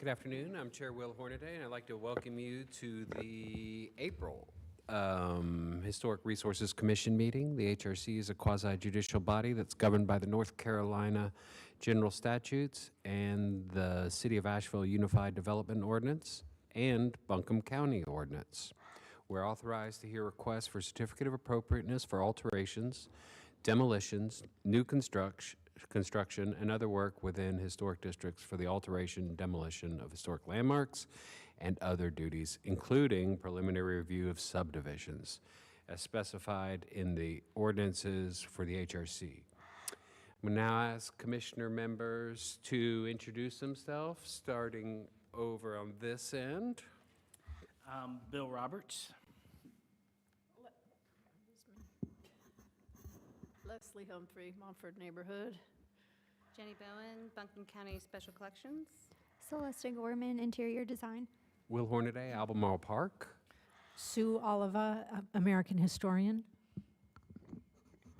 Good afternoon. I'm Chair Will Hornaday, and I'd like to welcome you to the April Historic Resources Commission meeting. The HRC is a quasi-judicial body that's governed by the North Carolina General Statutes and the City of Asheville Unified Development Ordinance and Buncombe County Ordinance. We're authorized to hear requests for certificate of appropriateness for alterations, demolitions, new construction, and other work within historic districts for the alteration and demolition of historic landmarks and other duties, including preliminary review of subdivisions, as specified in the ordinances for the HRC. I'm now ask commissioner members to introduce themselves, starting over on this end. Bill Roberts. Leslie Humphrey, Montford Neighborhood. Jenny Bowen, Buncombe County Special Collections. Celeste Gorman, Interior Design. Will Hornaday, Albemarle Park. Sue Oliva, American Historian.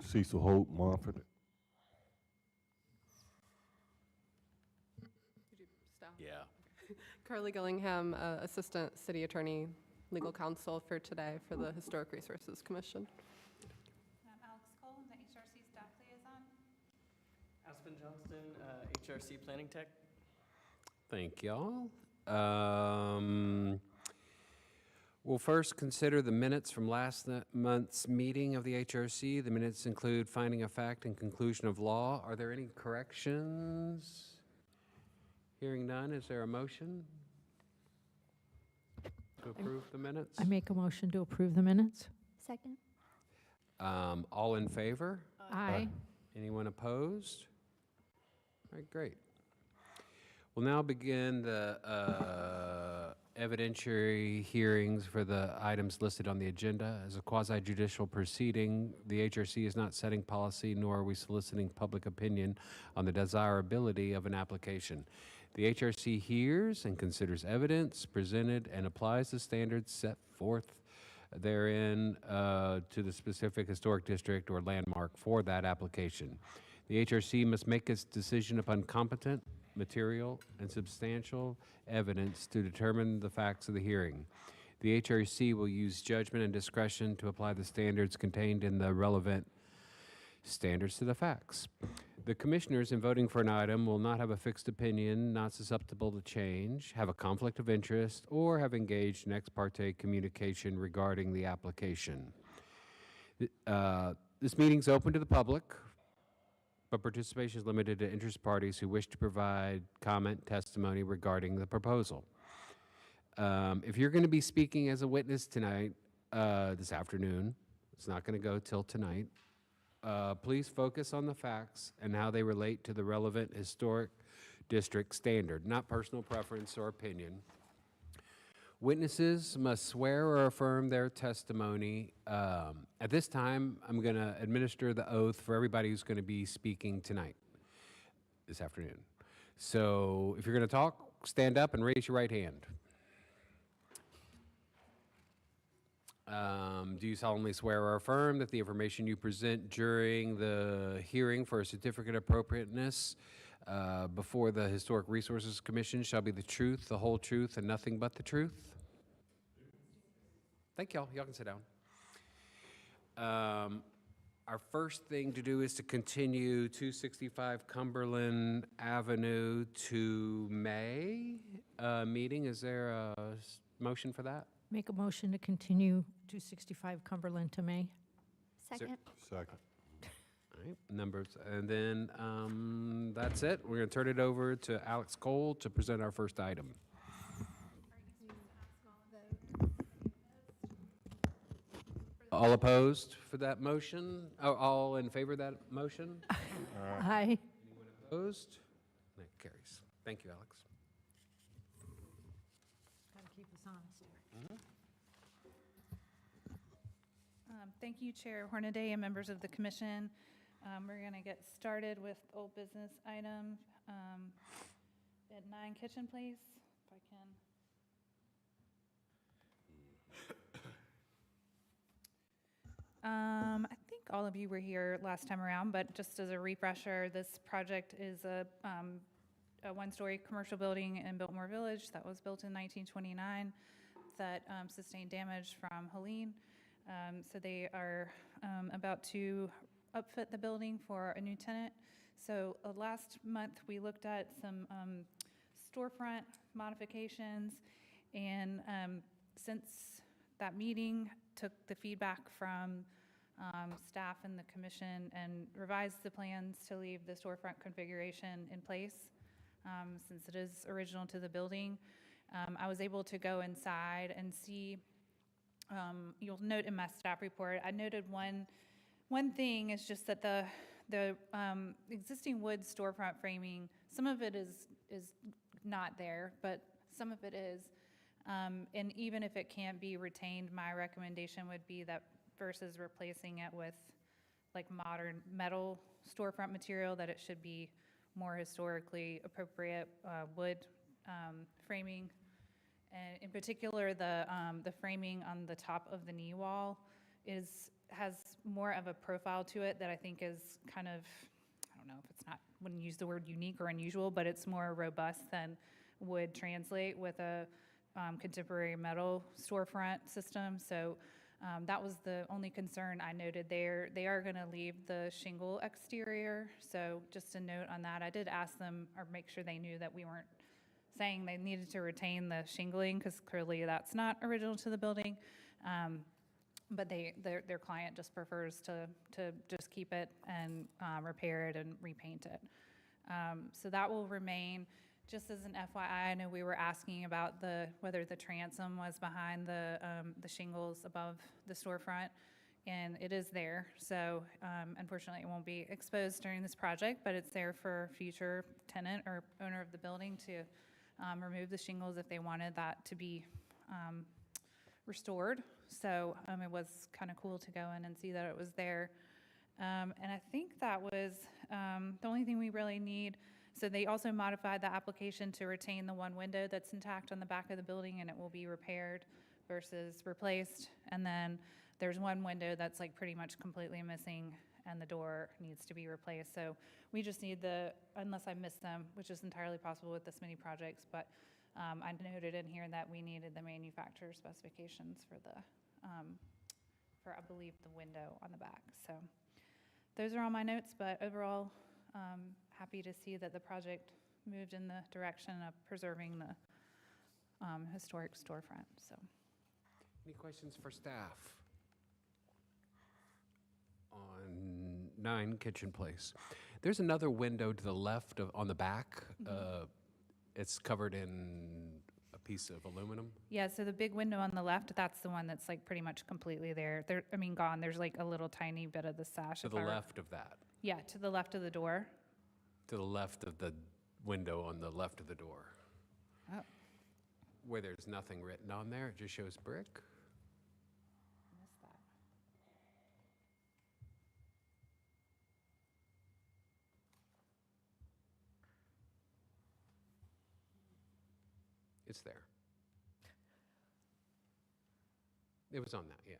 Cecil Holt, Montford. Yeah. Carly Gillingham, Assistant City Attorney, Legal Counsel for today for the Historic Resources Commission. Alex Cole, the HRC Staff Liaison. Aspen Johnston, HRC Planning Tech. Thank y'all. We'll first consider the minutes from last month's meeting of the HRC. The minutes include finding of fact and conclusion of law. Are there any corrections? Hearing none, is there a motion to approve the minutes? I make a motion to approve the minutes. Second. All in favor? Aye. Anyone opposed? All right, great. We'll now begin the evidentiary hearings for the items listed on the agenda. As a quasi-judicial proceeding, the HRC is not setting policy, nor are we soliciting public opinion on the desirability of an application. The HRC hears and considers evidence presented and applies the standards set forth therein to the specific historic district or landmark for that application. The HRC must make its decision upon competent, material, and substantial evidence to determine the facts of the hearing. The HRC will use judgment and discretion to apply the standards contained in the relevant standards to the facts. The commissioners in voting for an item will not have a fixed opinion, not susceptible to change, have a conflict of interest, or have engaged in ex parte communication regarding the application. This meeting is open to the public, but participation is limited to interest parties who wish to provide comment, testimony regarding the proposal. If you're going to be speaking as a witness tonight, this afternoon, it's not going to go till tonight, please focus on the facts and how they relate to the relevant historic district standard, not personal preference or opinion. Witnesses must swear or affirm their testimony. At this time, I'm going to administer the oath for everybody who's going to be speaking tonight, this afternoon. So if you're going to talk, stand up and raise your right hand. Do you solemnly swear or affirm that the information you present during the hearing for a certificate of appropriateness before the Historic Resources Commission shall be the truth, the whole truth, and nothing but the truth? Thank y'all. Y'all can sit down. Our first thing to do is to continue 265 Cumberland Avenue to May meeting. Is there a motion for that? Make a motion to continue 265 Cumberland to May. Second. Second. All right, numbers, and then that's it. We're going to turn it over to Alex Cole to present our first item. All opposed for that motion? Oh, all in favor of that motion? Aye. Anyone opposed? That carries. Thank you, Alex. Got to keep us honest here. Thank you, Chair Hornaday and members of the Commission. We're going to get started with old business item at 9 Kitchen, please, if I can. I think all of you were here last time around, but just as a refresher, this project is a a one-story commercial building in Biltmore Village that was built in 1929 that sustained damage from Helene. So they are about to upfit the building for a new tenant. So last month, we looked at some storefront modifications, and since that meeting, took the feedback from staff and the commission and revised the plans to leave the storefront configuration in place, since it is original to the building. I was able to go inside and see, you'll note in my staff report, I noted one thing is just that the existing wood storefront framing, some of it is not there, but some of it is. And even if it can't be retained, my recommendation would be that versus replacing it with like modern metal storefront material, that it should be more historically appropriate wood framing. And in particular, the framing on the top of the knee wall has more of a profile to it that I think is kind of, I don't know if it's not, wouldn't use the word unique or unusual, but it's more robust than would translate with a contemporary metal storefront system. So that was the only concern I noted there. They are going to leave the shingle exterior. So just a note on that. I did ask them or make sure they knew that we weren't saying they needed to retain the shingling, because clearly that's not original to the building. But their client just prefers to just keep it and repair it and repaint it. So that will remain. Just as an FYI, I know we were asking about whether the transom was behind the shingles above the storefront, and it is there. So unfortunately, it won't be exposed during this project, but it's there for future tenant or owner of the building to remove the shingles if they wanted that to be restored. So it was kind of cool to go in and see that it was there. And I think that was the only thing we really need. So they also modified the application to retain the one window that's intact on the back of the building, and it will be repaired versus replaced. And then there's one window that's like pretty much completely missing, and the door needs to be replaced. So we just need unless I missed them, which is entirely possible with this many projects, but I noted in here that we needed the manufacturer specifications for I believe, the window on the back. So those are all my notes, but overall, happy to see that the project moved in the direction of preserving the historic storefront. So, Any questions for staff on 9 Kitchen Place? There's another window to the left on the back. It's covered in a piece of aluminum. yeah, so the big window on the left, that's the one that's like pretty much completely there. Gone. There's like a little tiny bit of the sash. To the left of that. Yeah, to the left of the door. To the left of the window on the left of the door. Oh. Where there's nothing written on there, it just shows brick. Missed that. It's there. It was on that, yeah.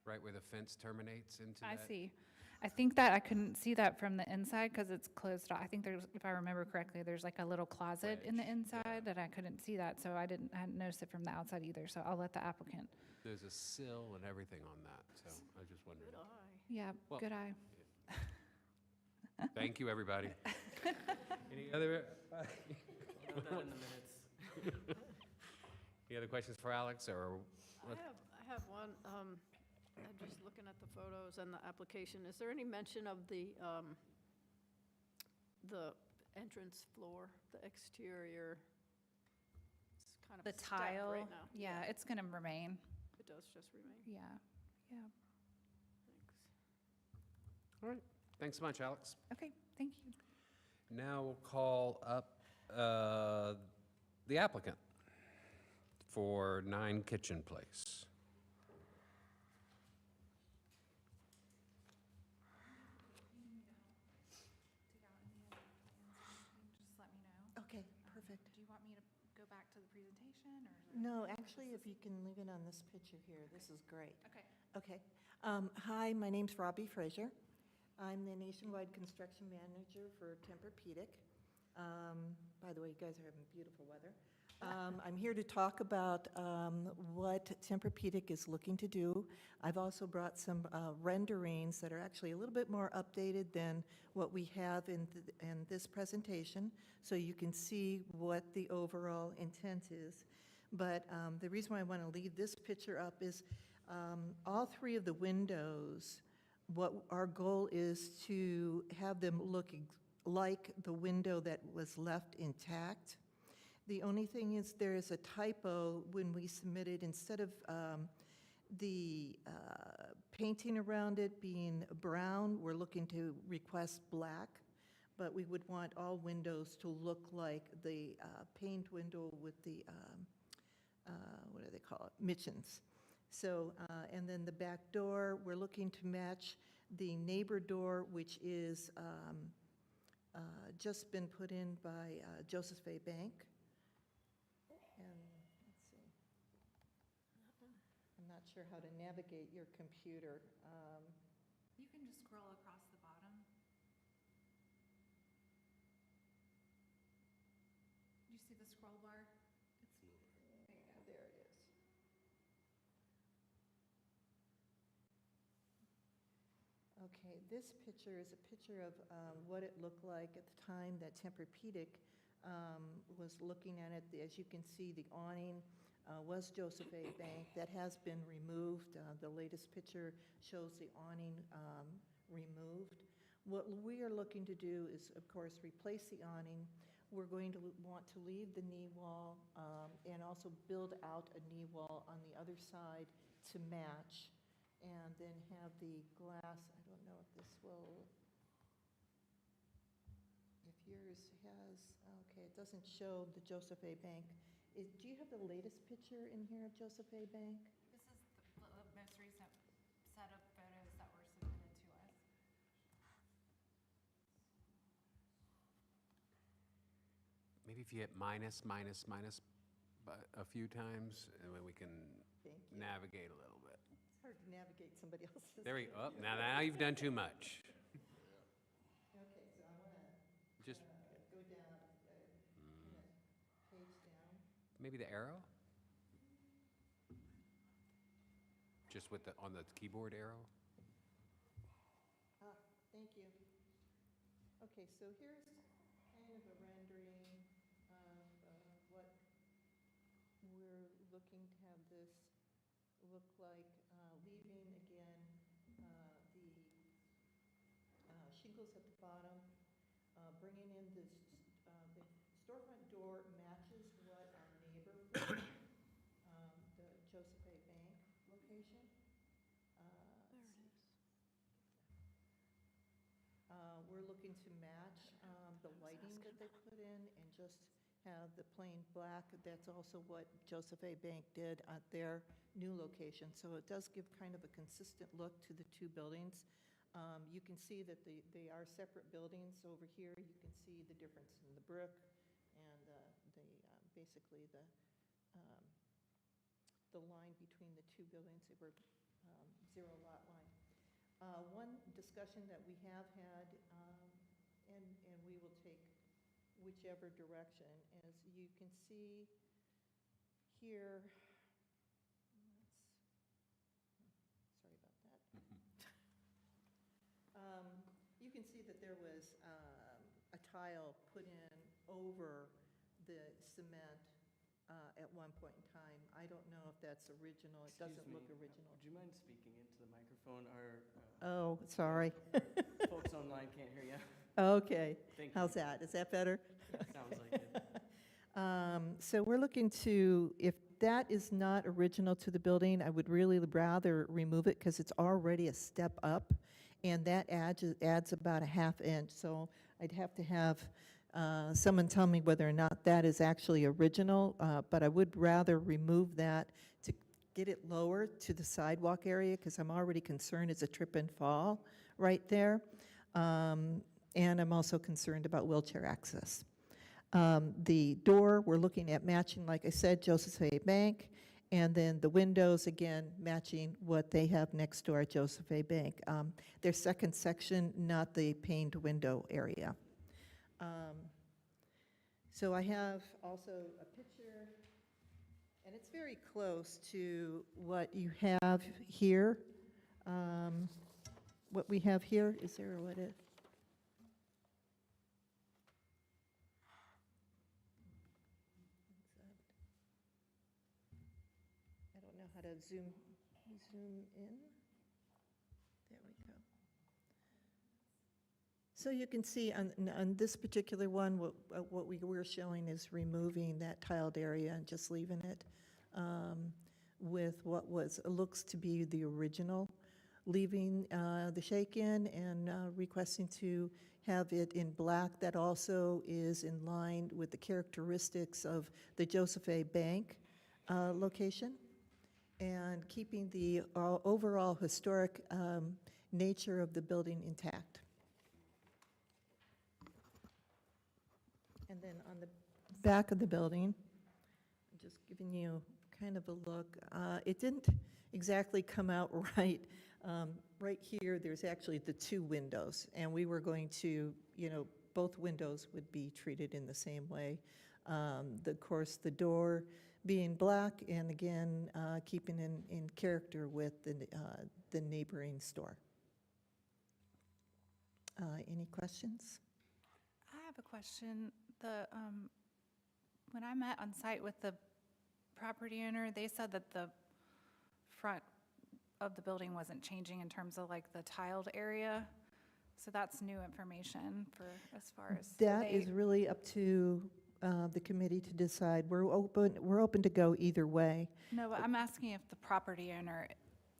Right where the fence terminates into that? I see. I think that I couldn't see that from the inside because it's closed off. I think there's, if I remember correctly, there's like a little closet in the Wedge, inside that I couldn't see that, so I hadn't noticed it from the outside either, so I'll let the applicant. There's a sill and everything on that, so I was just wondering. Good eye. Yeah, Well- good eye. Thank you, everybody. Any other, Note that in the minutes. any other questions for Alex, or? I have one. I'm just looking at the photos and the application. Is there any mention of the entrance floor, the exterior? It's kind of The a step tile, right now. yeah, it's gonna remain. It does just remain. Yeah, yeah. Thanks. All right, thanks so much, Alex. Okay, thank you. Now we'll call up the applicant for 9 Kitchen Place. Just let me know. Okay, perfect. Do you want me to go back to the presentation, or? No, actually, if you can leave it on this picture here, this is great. Okay. Okay. Hi, my name's Robbie Frazier. I'm the nationwide construction manager for Tempur-Pedic. By the way, you guys are having beautiful weather. I'm here to talk about what Tempur-Pedic is looking to do. I've also brought some renderings that are actually a little bit more updated than what we have in this presentation, so you can see what the overall intent is. But the reason why I want to leave this picture up is all three of the windows, what our goal is to have them look like the window that was left intact. The only thing is there is a typo when we submitted, instead of the painting around it being brown, we're looking to request black, but we would want all windows to look like the paint window with the, what do they call it, Mitchens. So, and then the back door, we're looking to match the neighbor door, which is just been put in by Joseph A. Bank. And let's see. I'm not sure how to navigate your computer. You can just scroll across the bottom. Do you see the scroll bar? There it is. Okay, this picture is a picture of what it looked like at the time that Tempur-Pedic was looking at it. As you can see, the awning was Joseph A. Bank. That has been removed. The latest picture shows the awning removed. What we are looking to do is, of course, replace the awning. We're going to want to leave the knee wall and also build out a knee wall on the other side to match, and then have the glass. I don't know if this will, if yours has, okay, it doesn't show the Joseph A. Bank. Do you have the latest picture in here of Joseph A. Bank? This is the most recent set of photos that were submitted to us. Maybe if you hit minus a few times, and then we can Thank you. navigate a little bit. It's hard to navigate somebody else's. There we go. Oh, now you've done too much. Okay, so I want to Just go down, kind of page down. maybe the arrow? Just with the, on the keyboard arrow? Thank you. Okay, so here's kind of a rendering of what we're looking to have this look like, leaving again the shingles at the bottom, bringing in this, the storefront door matches what our neighbor put, the Joseph A. Bank location. We're looking to match the lighting that they put in and just have the plain black. That's also what Joseph A. Bank did at their new location. So it does give kind of a consistent look to the two buildings. You can see that they are separate buildings. Over here, you can see the difference in the brick and basically the line between the two buildings. They were zero lot line. One discussion that we have had, and we will take whichever direction, as you can see here, sorry about that. You can see that there was a tile put in over the cement at one point in time. I don't know if that's original. It doesn't look original. Would you mind speaking into the microphone? Our Oh, sorry. folks online can't hear you. Okay. Thank you. How's that? Is that better? Sounds like it. So we're looking to, if that is not original to the building, I would really rather remove it because it's already a step up, and that adds about a ½ inch. So I'd have to have someone tell me whether or not that is actually original, but I would rather remove that to get it lower to the sidewalk area because I'm already concerned it's a trip and fall right there. And I'm also concerned about wheelchair access. The door, we're looking at matching, like I said, Joseph A. Bank, And then the windows, again, matching what they have next to our Joseph A. Bank. Their second section, not the paned window area. So I have also a picture, and it's very close to what you have here. What we have here, is there what it? I don't know how to zoom in. There we go. So you can see on this particular one, what we were showing is removing that tiled area and just leaving it with what looks to be the original, leaving the shake-in and requesting to have it in black. That also is in line with the characteristics of the Joseph A. Bank location, and keeping the overall historic nature of the building intact. And then on the back of the building, I'm just giving you kind of a look. It didn't exactly come out right. Right here, there's actually the two windows, and we were going to, both windows would be treated in the same way. Of course, the door being black, and again, keeping in character with the neighboring store. Any questions? I have a question. When I met on site with the property owner, they said that the front of the building wasn't changing in terms of like the tiled area. So that's new information for as far as That is really up to the committee to decide. We're open to go either way. No, but I'm asking if the property owner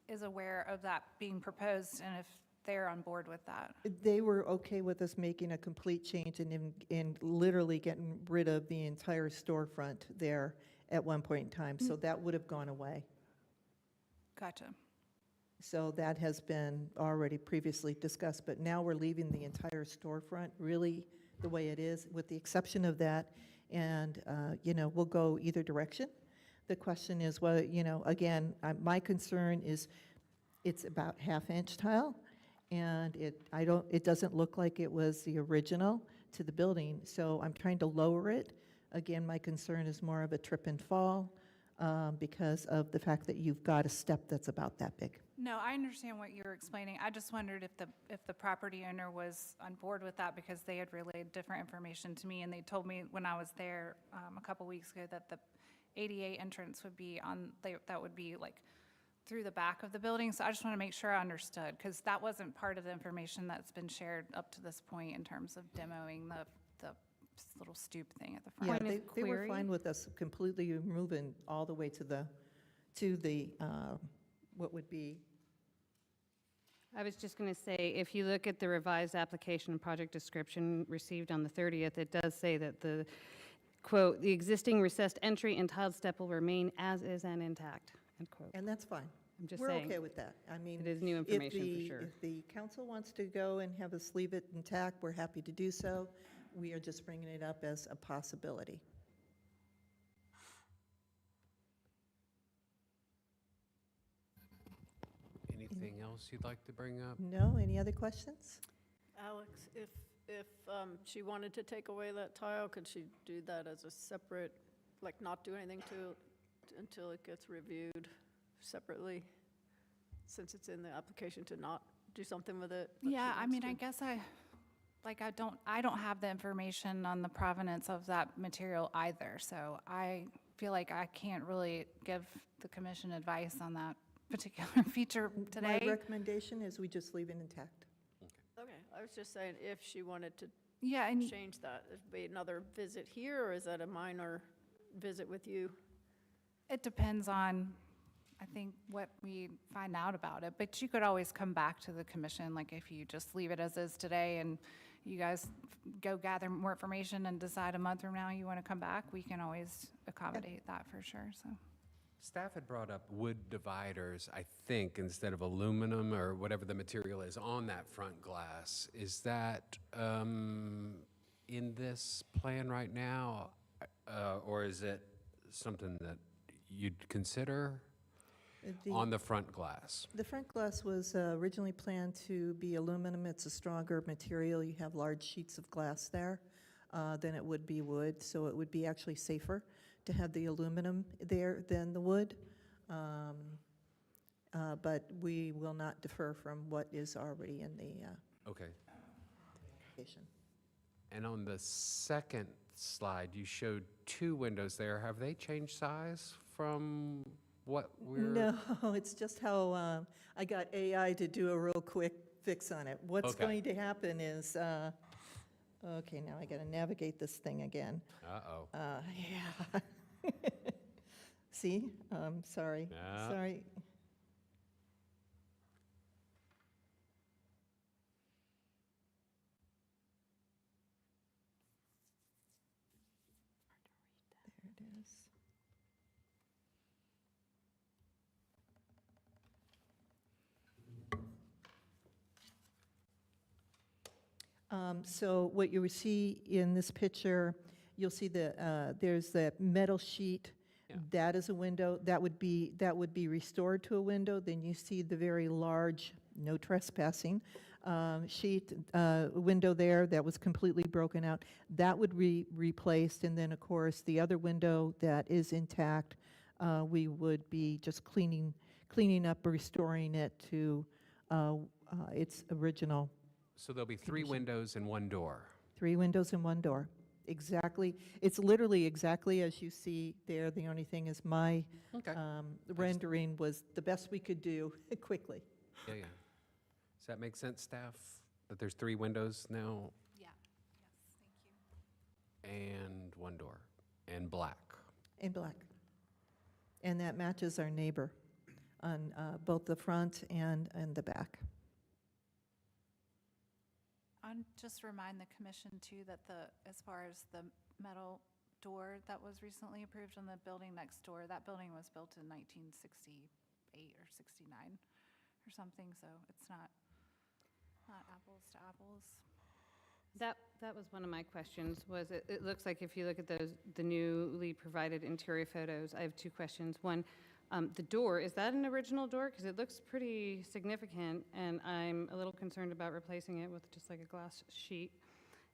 is aware of that being proposed and if they're on board with that. They were okay with us making a complete change and literally getting rid of the entire storefront there at one point in time. So that would have gone away. Gotcha. So that has been already previously discussed, but now we're leaving the entire storefront really the way it is, with the exception of that. And, we'll go either direction. The question is, well, again, my concern is it's about half-inch tile, and it doesn't look like it was the original to the building, so I'm trying to lower it. Again, my concern is more of a trip and fall because of the fact that you've got a step that's about that big. No, I understand what you're explaining. I just wondered if the property owner was on board with that, because they had relayed different information to me, and they told me when I was there a couple weeks ago that the ADA entrance would be that would be like through the back of the building. So I just want to make sure I understood, because that wasn't part of the information that's been shared up to this point in terms of demoing the little stoop thing at the front. Yeah, they were fine with us completely moving all the way to the what would be. I was just going to say, if you look at the revised application and project description received on the 30th, it does say that the, quote, "the existing recessed entry and tiled step will remain as is and intact," end quote. And that's fine. I'm just We're saying. okay with that. I mean, It is new information for sure. If the council wants to go and have us leave it intact, we're happy to do so. We are just bringing it up as a possibility. Anything else you'd like to bring up? No? Any other questions? Alex, if she wanted to take away that tile, could she do that as a separate, like not do anything to it until it gets reviewed separately, since it's in the application to not do something with it? but she Yeah, I wants mean, to? I guess I don't have the information on the provenance of that material either, so I feel like I can't really give the commission advice on that particular feature My today. recommendation is we just leave it intact. Okay, I was just saying, if she wanted to Yeah, and change that, it'd be another visit here, or is that a minor visit with you? it depends on, I think, what we find out about it, but you could always come back to the commission, like if you just leave it as is today and you guys go gather more information and decide a month from now you want to come back, we can always accommodate that for sure, so. Staff had brought up wood dividers, I think, instead of aluminum or whatever the material is on that front glass. Is that in this plan right now, or is it something that you'd consider The- on the front glass? The front glass was originally planned to be aluminum. It's a stronger material. You have large sheets of glass there than it would be wood, so it would be actually safer to have the aluminum there than the wood. But we will not defer from what is already in the Okay. application. And on the second slide, you showed 2 windows there. Have they changed size from what we're? No, it's just how I got AI to do a real quick fix on it. What's Okay. going to happen is, okay, now I got to navigate this thing again. Uh-oh. Yeah. See, sorry, Yeah. sorry. There it is. So what you would see in this picture, you'll see there's that metal sheet. Yeah. That is a window. That would be restored to a window. Then you see the very large, no trespassing, sheet, window there that was completely broken out. That would be replaced. And then, of course, the other window that is intact, we would be just cleaning up, restoring it to its original. So there'll be 3 Condition. windows and 1 door. 3 windows and 1 door. Exactly. It's literally exactly as you see there. The only thing is my Okay. rendering was the best we could do quickly. Yeah, yeah. Does that make sense, staff? That there's 3 windows now Yeah, yes, thank you. and 1 door and black? In black. And that matches our neighbor on both the front and the back. I'll just remind the commission too that as far as the metal door that was recently approved on the building next door, that building was built in 1968 or 69 or something, so it's not apples to apples. That was one of my questions, was it looks like if you look at the newly provided interior photos, I have 2 questions. One, the door, is that an original door? Because it looks pretty significant, and I'm a little concerned about replacing it with just like a glass sheet.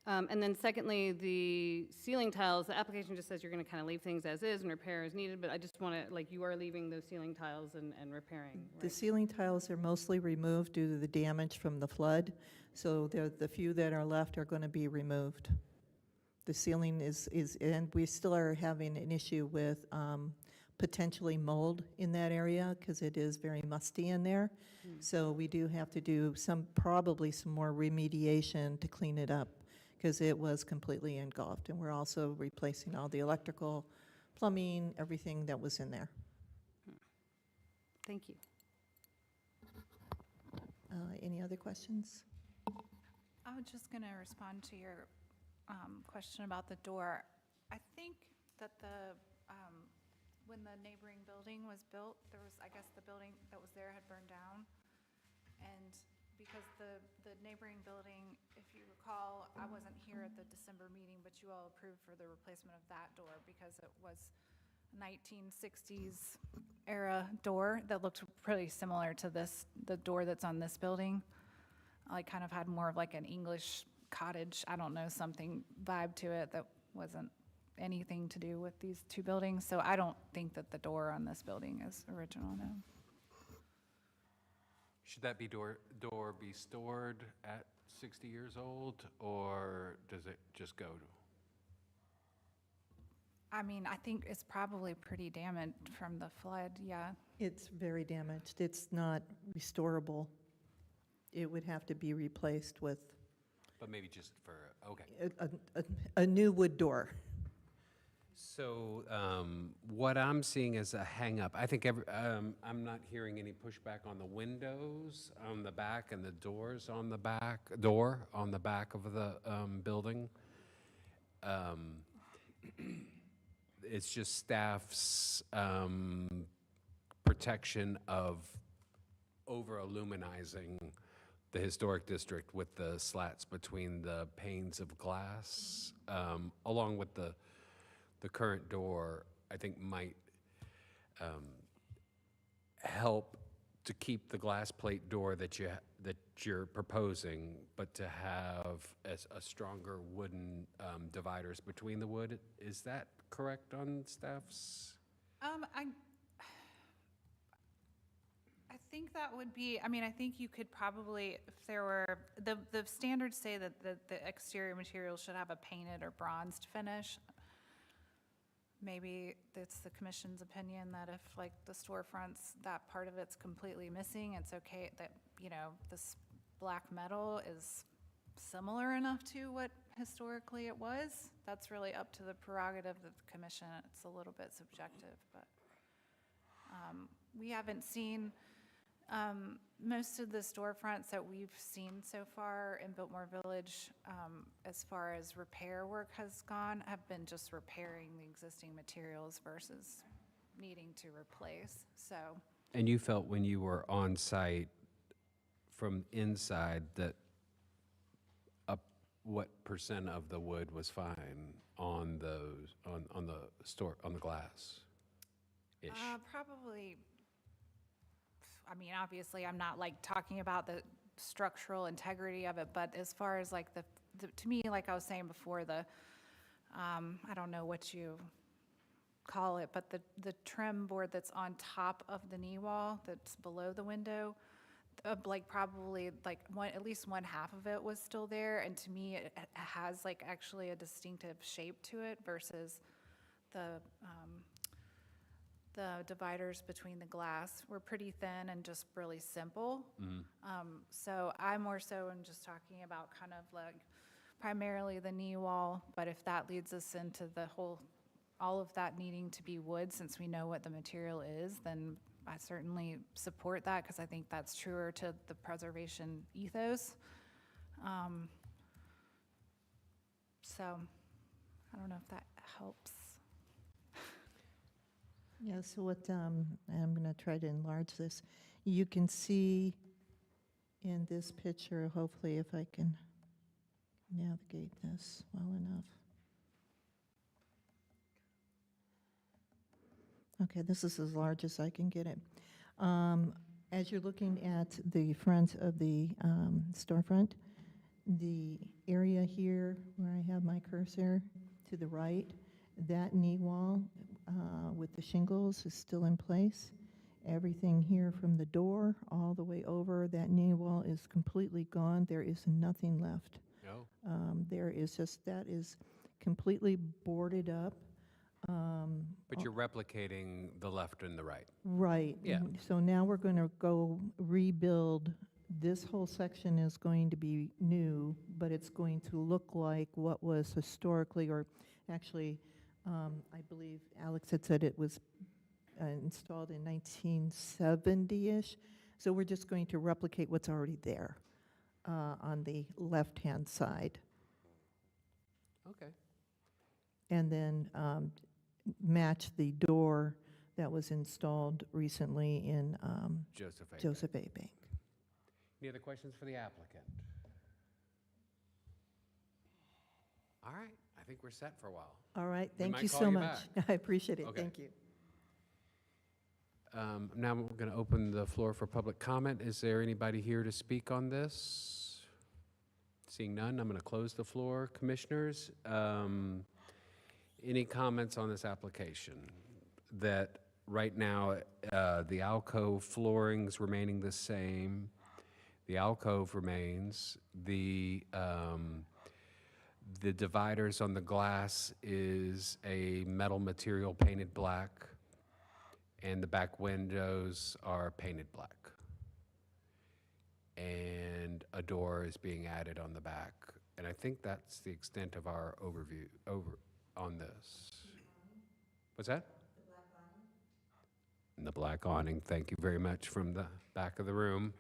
And then secondly, the ceiling tiles, the application just says you're going to kind of leave things as is and repair as needed, but I just want to, like, you are leaving those ceiling tiles and repairing, The right? ceiling tiles are mostly removed due to the damage from the flood, so the few that are left are going to be removed. The ceiling is, and we still are having an issue with potentially mold in that area because it is very musty in there. So we do have to do probably some more remediation to clean it up because it was completely engulfed. And we're also replacing all the electrical, plumbing, everything that was in there. Thank you. Any other questions? I was just going to respond to your question about the door. I think that when the neighboring building was built, there was, I guess the building that was there had burned down. And because the neighboring building, if you recall, I wasn't here at the December meeting, but you all approved for the replacement of that door because it was a 1960s era door that looked pretty similar to the door that's on this building. Like kind of had more of like an English cottage, I don't know, something vibe to it that wasn't anything to do with these 2 buildings. So I don't think that the door on this building is original, no. Should that door be stored at 60 years old, or does it just go to? I mean, I think it's probably pretty damaged from the flood, yeah. It's very damaged. It's not restorable. It would have to be replaced with But maybe just for, okay. a new wood door. So what I'm seeing is a hang-up. I think I'm not hearing any pushback on the windows on the back and the doors on the back, door on the back of the building. It's just staff's protection of over-illuminizing the historic district with the slats between the panes of glass, along with the current door, I think might help to keep the glass plate door that you're proposing, but to have a stronger wooden dividers between the wood. Is that correct on staff's? I think that would be, I mean, I think you could probably, if there were, the standards say that the exterior material should have a painted or bronzed finish. Maybe it's the commission's opinion that if, like, the storefronts, that part of it's completely missing, it's okay that, you know, this black metal is similar enough to what historically it was. That's really up to the prerogative of the commission. It's a little bit subjective, but we haven't seen, most of the storefronts that we've seen so far in Biltmore Village, as far as repair work has gone, have been just repairing the existing materials versus needing to replace, so. And you felt when you were on site from inside that what percent of the wood was fine on those, on the store, on the glass-ish? Probably, I mean, obviously, I'm not like talking about the structural integrity of it, but as far as like to me, like I was saying before, I don't know what you call it, but the trim board that's on top of the knee wall, that's below the window, like probably like at least one half of it was still there, and to me, it has like actually a distinctive shape to it versus the dividers between the glass were pretty thin and just really simple. So I more so am just talking about kind of like primarily the knee wall, but if that leads us into all of that needing to be wood, since we know what the material is, then I certainly support that because I think that's truer to the preservation ethos. So I don't know if that helps. Yeah, so what, I'm going to try to enlarge this. You can see in this picture, hopefully if I can navigate this well enough. Okay, this is as large as I can get it. As you're looking at the front of the storefront, the area here where I have my cursor to the right, that knee wall with the shingles is still in place. Everything here from the door all the way over, that knee wall is completely gone. There is nothing left. No. There is just, that is completely boarded up. But you're replicating the left and the right. Right. Yeah. And so now we're going to go rebuild. This whole section is going to be new, but it's going to look like what was historically, or actually, I believe Alex had said it was installed in 1970-ish. So we're just going to replicate what's already there on the left-hand side. Okay. And then match the door that was installed recently in Joseph A. Bank. Any other questions for the applicant? All right, I think we're set for a while. All right, We thank might you call so you much. I appreciate it, Okay. thank you. Now we're going to open the floor for public comment. Is there anybody here to speak on this? Seeing none, I'm going to close the floor. Commissioners, any comments on this application? That right now, the alcove flooring's remaining the same. The alcove remains. The dividers on the glass is a metal material painted black, and the back windows are painted black. And a door is being added on the back. And I think that's the extent of our overview on this. What's that? The black awning. And the black awning, thank you very much, from the back of the room.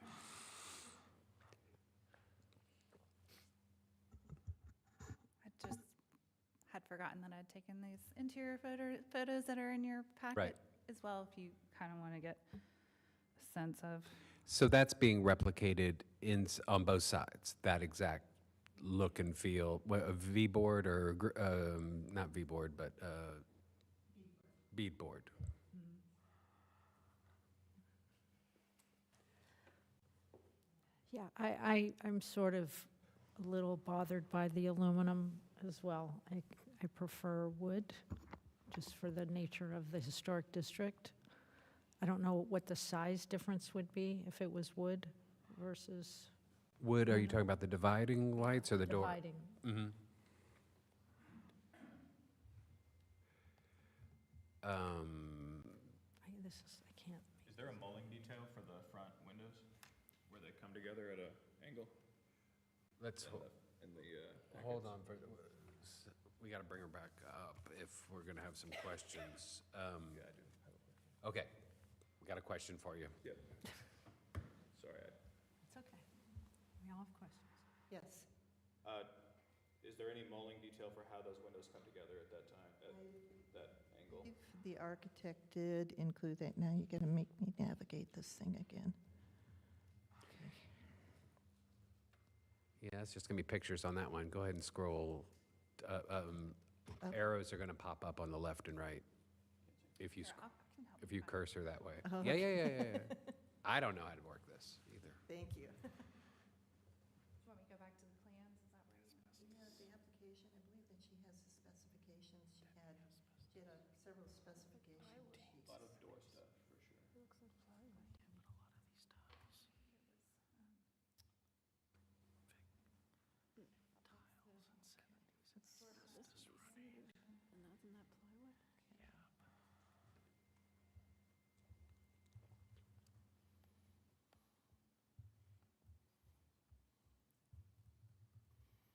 I just had forgotten that I'd taken these interior photos that are in your packet Right. as well, if you kind of want to get a sense of. So that's being replicated on both sides, that exact look and feel, a V-board or, not V-board, but bead board. Yeah, I'm sort of a little bothered by the aluminum as well. I prefer wood, just for the nature of the historic district. I don't know what the size difference would be if it was wood versus Wood, are you talking about the dividing lights or the door? dividing. Mm-hmm. I can't. Is there a mulling detail for the front windows where they come together at an angle? Let's, In the hold on, we got to bring her back up if we're going to have some questions. Yeah, I do have a question. Okay, we got a question for you. Yep. Sorry. It's okay. We all have questions. Yes. Is there any mulling detail for how those windows come together at that time, at that angle? If the architect did include that, now you're going to make me navigate this thing again. Yeah, it's just going to be pictures on that one. Go ahead and scroll. Arrows are going to pop up on the left and right if you, if you cursor that way. Oh, Yeah. I don't know how to work this either. Thank you. Do you want me to go back to the plans? Is that where you want to? Yeah, the application, I believe that she has the specifications. She had several specification sheets. A lot of door stuff, for sure.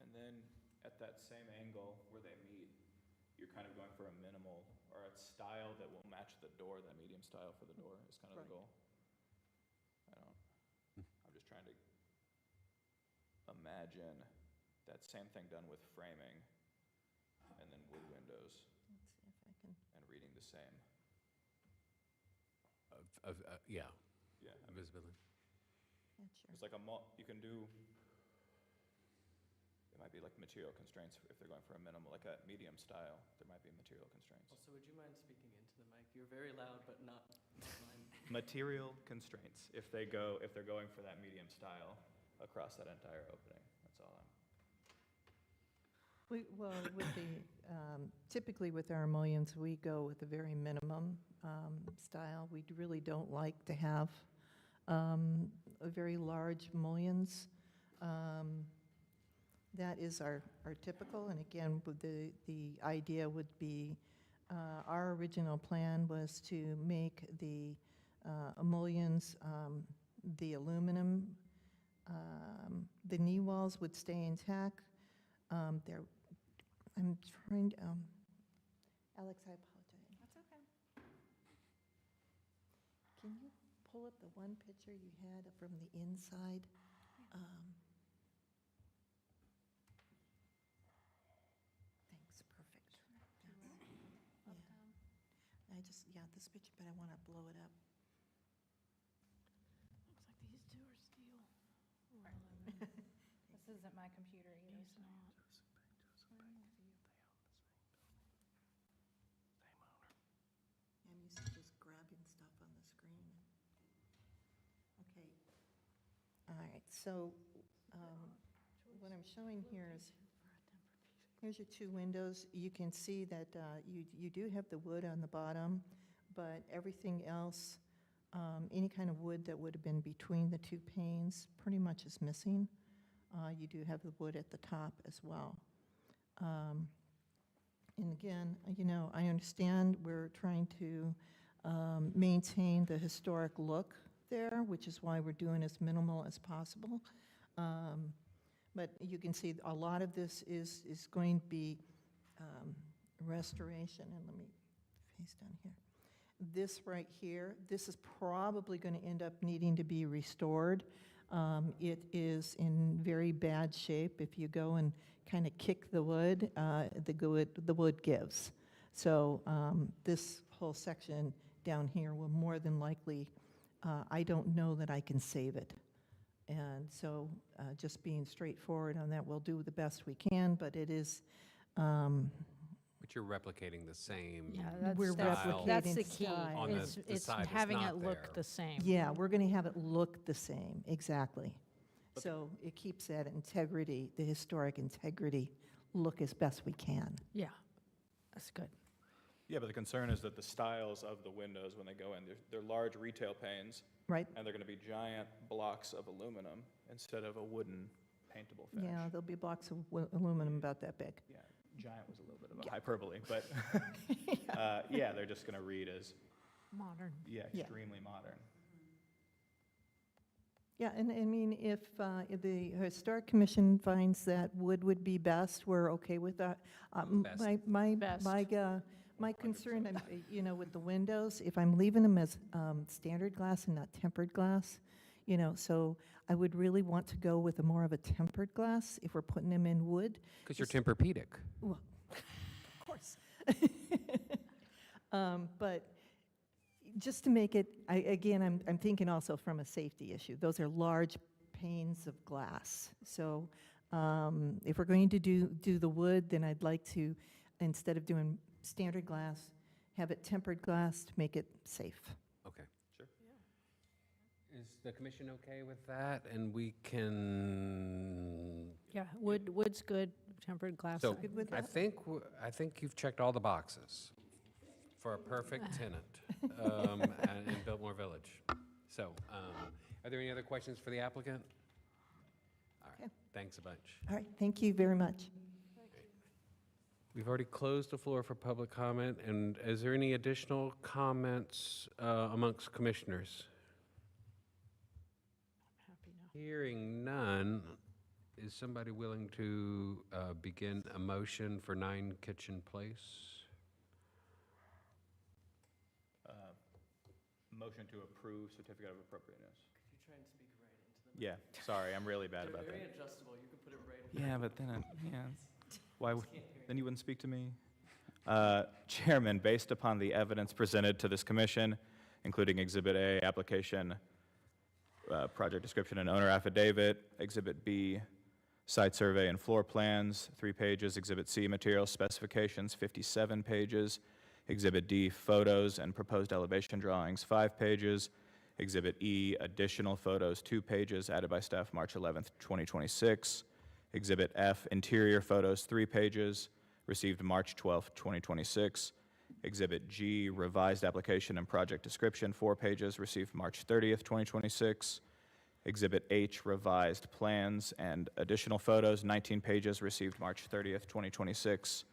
And then at that same angle where they meet, you're kind of going for a minimal or a style that will match the door, that medium style for the door is kind of the Right. goal. I'm just trying to imagine that same thing done with framing and then wood windows Let's see if I can. and reading the same. Yeah, Yeah, visibility. Yeah, sure. it's like you can do, it might be like material constraints if they're going for a minimal, like a medium style, there might be material constraints. Also, would you mind speaking into the mic? You're very loud, but not mine. Material constraints, if they're going for that medium style across that entire opening, that's all I'm. Well, with the, typically with our mullions, we go with a very minimum style. We really don't like to have a very large mullions. That is our typical, and again, with the idea would be, our original plan was to make the mullions, the aluminum, the knee walls would stay intact. I'm trying to, Alex, I apologize. That's okay. Can you pull up the one picture you had from the inside? Thanks, perfect. Up, down. This picture, but I want to blow it up. Looks like these two are steel. This isn't my computer either. He's not. I'm used to just grabbing stuff on the screen. Okay. All right, so what I'm showing here is, here's your two windows. You can see that you do have the wood on the bottom, but everything else, any kind of wood that would have been between the two panes pretty much is missing. You do have the wood at the top as well. And again, I understand we're trying to maintain the historic look there, which is why we're doing as minimal as possible. But you can see a lot of this is going to be restoration. And let me face down here. This right here, this is probably going to end up needing to be restored. It is in very bad shape. If you go and kind of kick the wood, the wood gives. So this whole section down here will more than likely, I don't know that I can save it. And so just being straightforward on that, we'll do the best we can, but it is, But you're replicating the same. Yeah, We're style that's the replicating key. style. On the- It's the side that's having not it look there. the same. yeah, we're going to have it look the same, exactly. So it keeps that integrity, the historic integrity look as best we can. Yeah, that's good. Yeah, but the concern is that the styles of the windows, when they go in, they're large retail panes, Right? and they're going to be giant blocks of aluminum instead of a wooden paintable finish. Yeah, there'll be blocks of aluminum about that big. Yeah, giant was a little bit of a hyperbole, but yeah, they're just going to read as, Modern. yeah, Yeah. extremely modern. Yeah, and I mean, if the Historic Commission finds that wood would be best, we're okay with that. Best. Best. My concern, you know, with the windows, if I'm leaving them as standard glass and not tempered glass, you know, so I would really want to go with more of a tempered glass if we're putting them in wood. Because you're Tempur-Pedic. Well, of course. But just to make it, I'm thinking also from a safety issue. Those are large panes of glass. So if we're going to do the wood, then I'd like to, instead of doing standard glass, have it tempered glass to make it safe. Okay. Sure. Is the commission okay with that? And we can, Yeah, wood's good, tempered glass. so Good with I that? I think you've checked all the boxes for a perfect tenant in Biltmore Village. So, are there any other questions for the applicant? All right, Okay. thanks a bunch. All right, thank you very much. We've already closed the floor for public comment, and is there any additional comments amongst commissioners? Happy now. Hearing none, is somebody willing to begin a motion for 9 Kitchen Place? Motion to approve certificate of appropriateness. Could you try and speak right into the Yeah, sorry, I'm really bad They're about very that. adjustable. You can put it right in. Yeah, but then, why, Can't hear then you wouldn't speak to me? Chairman, based upon the evidence presented to this commission, including Exhibit A, application, project description and owner affidavit, Exhibit B, site survey and floor plans, 3 pages, Exhibit C, material specifications, 57 pages, Exhibit D, photos and proposed elevation drawings, 5 pages, Exhibit E, additional photos, 2 pages, added by staff March 11th, 2026, Exhibit F, interior photos, 3 pages, received March 12th, 2026, Exhibit G, revised application and project description, 4 pages, received March 30th, 2026, Exhibit H, revised plans and additional photos, 19 pages, received March 30th, 2026.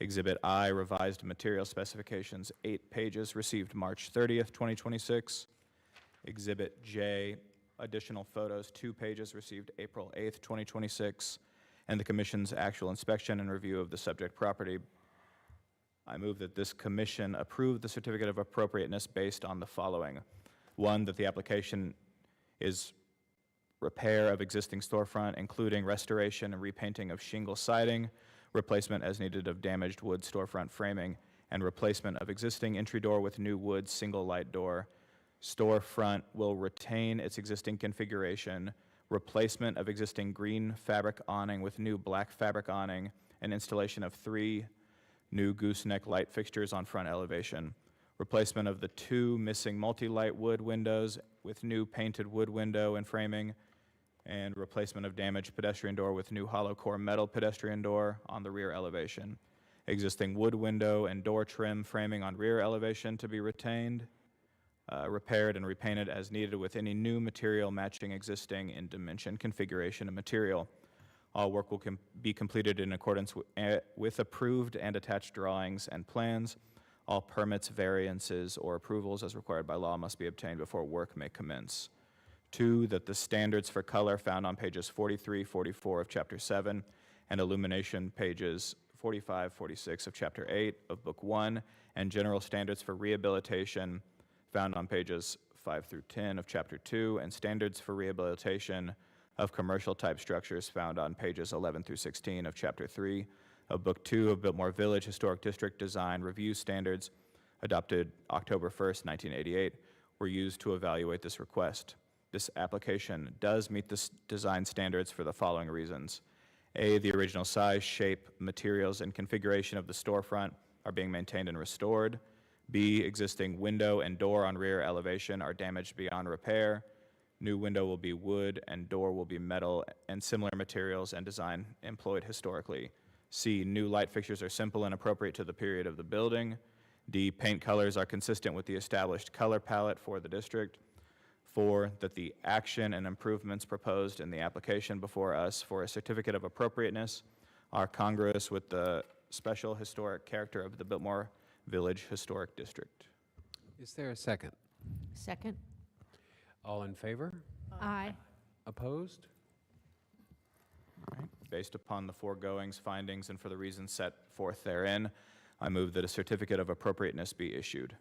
Exhibit I, revised material specifications, 8 pages, received March 30th, 2026. Exhibit J, additional photos, 2 pages, received April 8th, 2026. And the commission's actual inspection and review of the subject property. I move that this commission approve the certificate of appropriateness based on the following. 1, that the application is repair of existing storefront, including restoration and repainting of shingle siding, replacement as needed of damaged wood storefront framing, and replacement of existing entry door with new wood single light door. Storefront will retain its existing configuration, replacement of existing green fabric awning with new black fabric awning, and installation of 3 new gooseneck light fixtures on front elevation. Replacement of the 2 missing multi-light wood windows with new painted wood window and framing, and replacement of damaged pedestrian door with new hollow core metal pedestrian door on the rear elevation. Existing wood window and door trim framing on rear elevation to be retained, repaired and repainted as needed with any new material matching existing in dimension, configuration, and material. All work will be completed in accordance with approved and attached drawings and plans. All permits, variances, or approvals as required by law must be obtained before work may commence. 2, that the standards for color found on pages 43, 44 of Chapter 7 and illumination pages 45, 46 of Chapter 8 of Book 1 and general standards for rehabilitation found on pages 5 through 10 of Chapter 2 and standards for rehabilitation of commercial type structures found on pages 11 through 16 of Chapter 3 of Book 2 of Biltmore Village Historic District Design Review Standards adopted October 1st, 1988 were used to evaluate this request. This application does meet the design standards for the following reasons. A, the original size, shape, materials, and configuration of the storefront are being maintained and restored. B, existing window and door on rear elevation are damaged beyond repair. New window will be wood and door will be metal and similar materials and design employed historically. C, new light fixtures are simple and appropriate to the period of the building. D, paint colors are consistent with the established color palette for the district. 4, that the action and improvements proposed in the application before us for a certificate of appropriateness are congruous with the special historic character of the Biltmore Village Historic District. Is there a second? Second? All in favor? Aye. Opposed? Based upon the foregoings, findings, and for the reasons set forth therein, I move that a certificate of appropriateness be issued.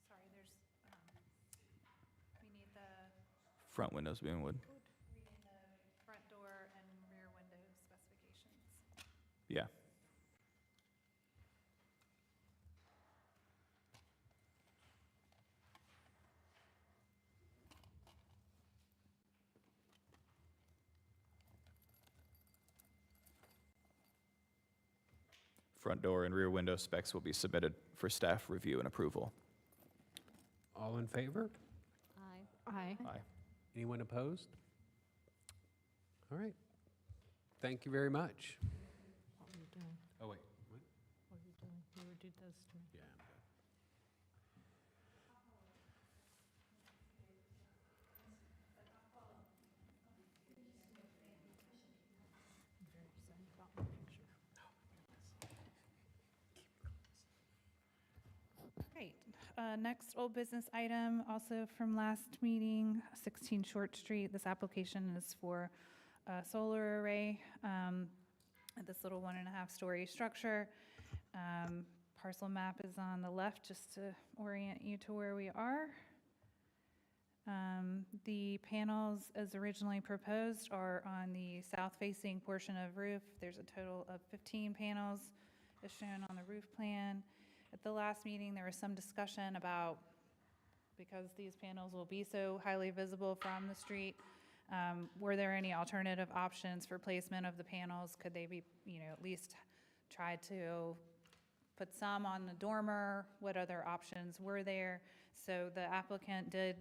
Sorry, we need the Front windows being wood. reading the front door and rear window specifications. Yeah. Front door and rear window specs will be submitted for staff review and approval. All in favor? Aye. Aye. Anyone opposed? All right. Thank you very much. What were you doing? Oh, wait. What? What were you doing? You were doing this to me. Yeah, I'm good. Very excited about my picture. Great. Next old business item, also from last meeting, 16 Short Street. This application is for a solar array at this little 1.5-story structure. Parcel map is on the left, just to orient you to where we are. The panels, as originally proposed, are on the south-facing portion of roof. There's a total of 15 panels, as shown on the roof plan. At the last meeting, there was some discussion about, because these panels will be so highly visible from the street, were there any alternative options for placement of the panels? Could they be, at least try to put some on the dormer? What other options were there? So the applicant did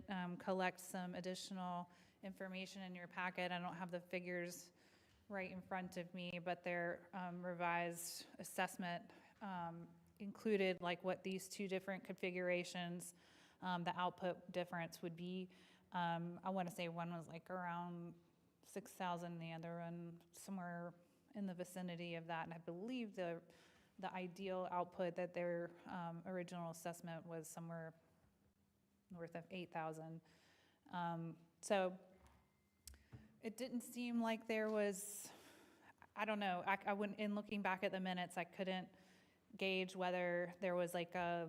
collect some additional information in your packet. I don't have the figures right in front of me, but their revised assessment included like what these two different configurations, the output difference would be. I want to say one was like around 6,000, the other one somewhere in the vicinity of that. And I believe the ideal output that their original assessment was somewhere north of 8,000. So it didn't seem like there was, I don't know, I wouldn't, in looking back at the minutes, I couldn't gauge whether there was like a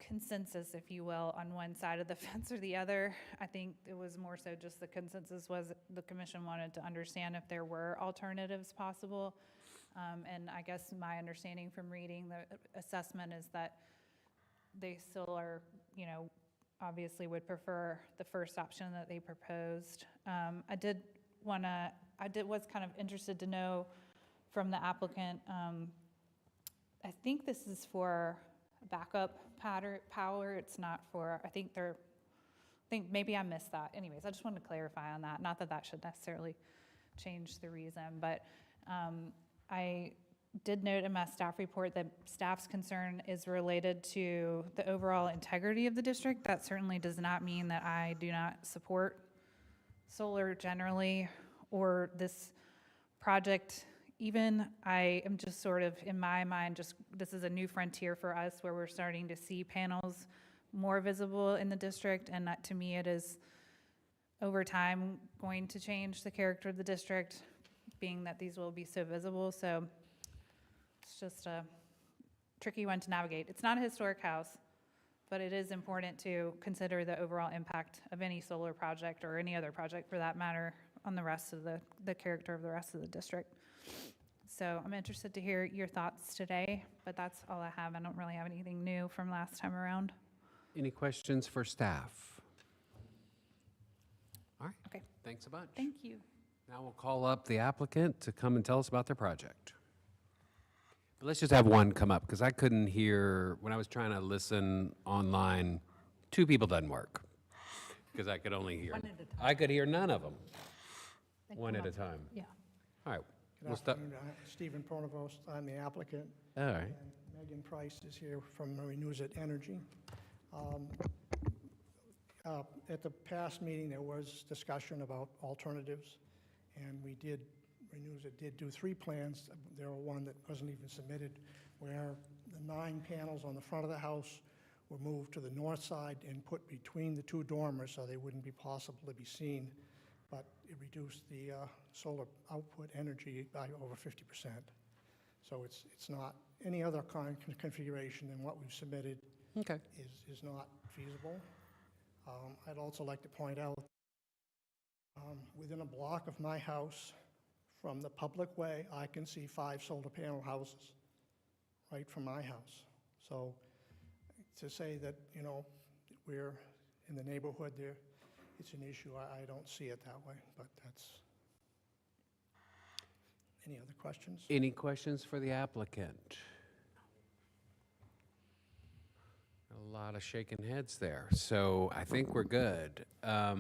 consensus, if you will, on one side of the fence or the other. I think it was more so just the consensus was the commission wanted to understand if there were alternatives possible. And I guess my understanding from reading the assessment is that they still are, obviously would prefer the first option that they proposed. I was kind of interested to know from the applicant, I think this is for backup power. It's not for, I think maybe I missed that. Anyways, I just wanted to clarify on that. Not that that should necessarily change the reason, but I did note in my staff report that staff's concern is related to the overall integrity of the district. That certainly does not mean that I do not support solar generally or this project. Even I am just sort of, in my mind, this is a new frontier for us where we're starting to see panels more visible in the district, and that, to me, it is over time going to change the character of the district, being that these will be so visible. So it's just a tricky one to navigate. It's not a historic house, but it is important to consider the overall impact of any solar project or any other project for that matter on the rest of the character of the rest of the district. So I'm interested to hear your thoughts today, but that's all I have. I don't really have anything new from last time around. Any questions for staff? All right. Okay. Thanks a bunch. Thank you. Now we'll call up the applicant to come and tell us about their project. But let's just have one come up, because I couldn't hear, when I was trying to listen online, 2 people doesn't work, because I could only hear. One at a time. I could hear none of them, They one come at a up- time. Yeah. All right. Good We'll start. afternoon, Stephen Pronovost, I'm the applicant. All right. And Megan Price is here from Renewsit Energy. At the past meeting, there was discussion about alternatives, and Renewsit did do 3 plans. There were one that wasn't even submitted, where the 9 panels on the front of the house were moved to the north side and put between the 2 dormers so they wouldn't be possible to be seen, but it reduced the solar output energy by over 50%. So it's not, any other configuration than what we've submitted Okay. is not feasible. I'd also like to point out, within a block of my house, from the public way, I can see 5 solar panel houses right from my house. So to say that, we're in the neighborhood there, it's an issue, I don't see it that way, but that's, any other questions? Any questions for the applicant? A lot of shaking heads there, so I think we're good. I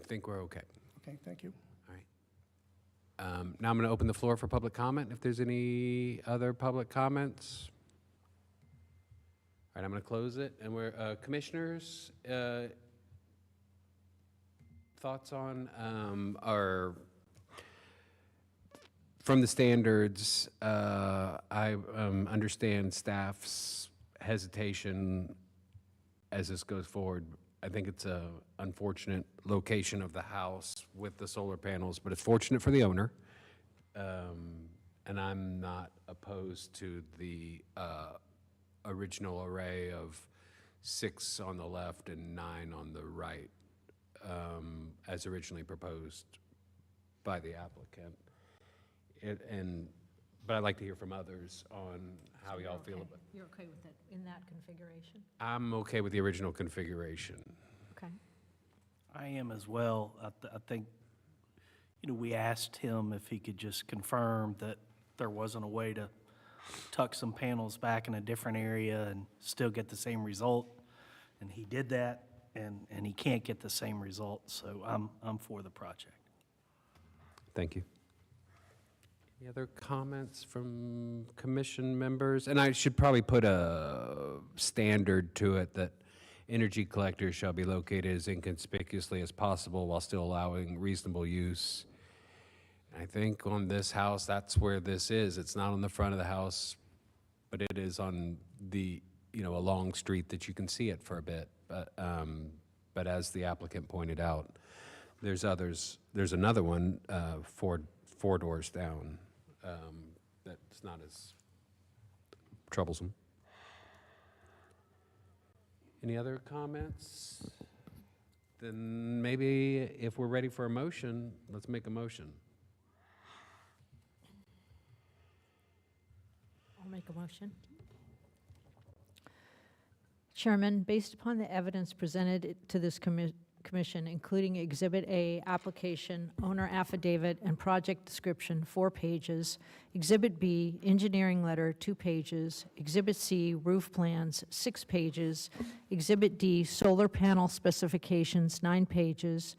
think we're okay. Okay, thank you. All right. Now I'm going to open the floor for public comment, if there's any other public comments. All right, I'm going to close it, and we're, commissioners, thoughts on our, from the standards, I understand staff's hesitation as this goes forward. I think it's a unfortunate location of the house with the solar panels, but it's fortunate for the owner. And I'm not opposed to the original array of 6 on the left and 9 on the right, as originally proposed by the applicant. But I'd like to hear from others on how y'all feel about it. You're okay with it in that configuration? I'm okay with the original configuration. Okay. I am as well. I think, we asked him if he could just confirm that there wasn't a way to tuck some panels back in a different area and still get the same result. And he did that, and he can't get the same result, so I'm for the project. Thank you. Any other comments from commission members? And I should probably put a standard to it that energy collectors shall be located as inconspicuously as possible while still allowing reasonable use. I think on this house, that's where this is. It's not on the front of the house, but it is on the, a long street that you can see it for a bit. But as the applicant pointed out, there's others. There's another one, four doors down, that's not as troublesome. Any other comments? Then maybe if we're ready for a motion, let's make a motion. I'll make a motion. Chairman, based upon the evidence presented to this commission, including Exhibit A, application, owner affidavit, and project description, 4 pages, Exhibit B, engineering letter, 2 pages, Exhibit C, roof plans, 6 pages, Exhibit D, solar panel specifications, 9 pages,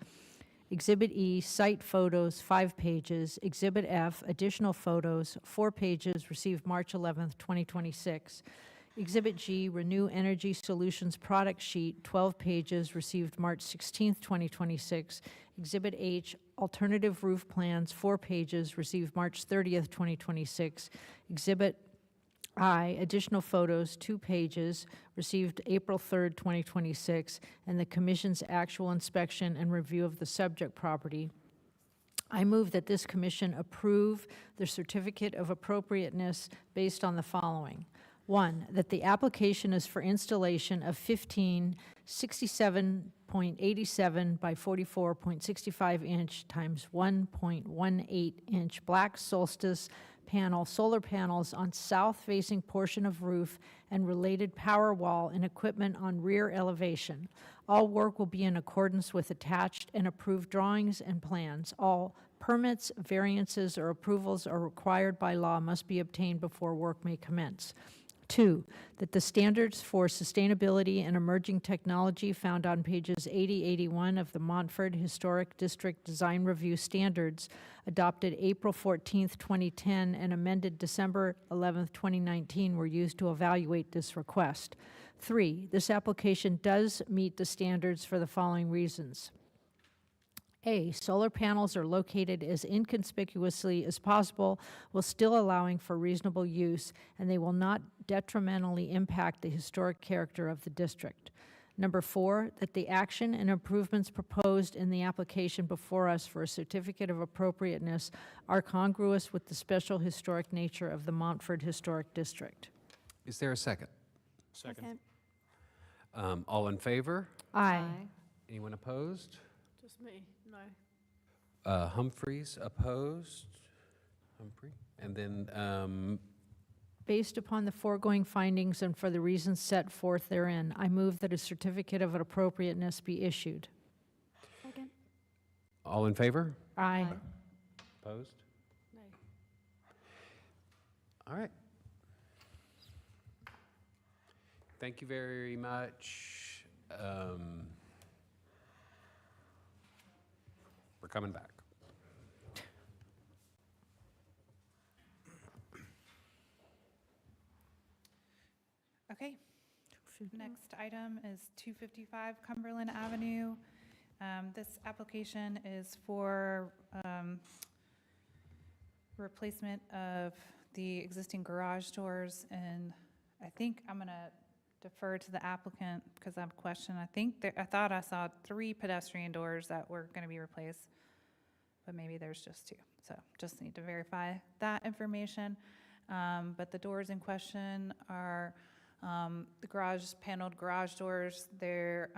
Exhibit E, site photos, 5 pages, Exhibit F, additional photos, 4 pages, received March 11th, 2026. Exhibit G, Renew Energy Solutions product sheet, 12 pages, received March 16th, 2026. Exhibit H, alternative roof plans, 4 pages, received March 30th, 2026. Exhibit I, additional photos, 2 pages, received April 3rd, 2026, and the Commission's actual inspection and review of the subject property. I move that this Commission approve the certificate of appropriateness based on the following. 1, that the application is for installation of 15 67.87 by 44.65 inch times 1.18 inch black solstice panel, solar panels on south-facing portion of roof and related power wall and equipment on rear elevation. All work will be in accordance with attached and approved drawings and plans. All permits, variances, or approvals are required by law must be obtained before work may commence. 2, that the standards for sustainability and emerging technology found on pages 80-81 of the Montford Historic District Design Review Standards, adopted April 14th, 2010, and amended December 11th, 2019, were used to evaluate this request. 3, this application does meet the standards for the following reasons. A, solar panels are located as inconspicuously as possible while still allowing for reasonable use, and they will not detrimentally impact the historic character of the district. Number 4, that the action and improvements proposed in the application before us for a certificate of appropriateness are congruous with the special historic nature of the Montford Historic District. Is there a second? Second. All in favor? Aye. Anyone opposed? Just me, no. Humphreys opposed? Humphrey? And then, Based upon the foregoing findings and for the reasons set forth therein, I move that a certificate of appropriateness be issued. Second. all in favor? Aye. Opposed? Nay. All right. Thank you very much. We're coming back. Okay. Next item is 255 Cumberland Avenue. This application is for replacement of the existing garage doors, and I think I'm going to defer to the applicant because I have a question. I thought I saw 3 pedestrian doors that were going to be replaced, but maybe there's just 2. So just need to verify that information. But the doors in question are the paneled garage doors. They're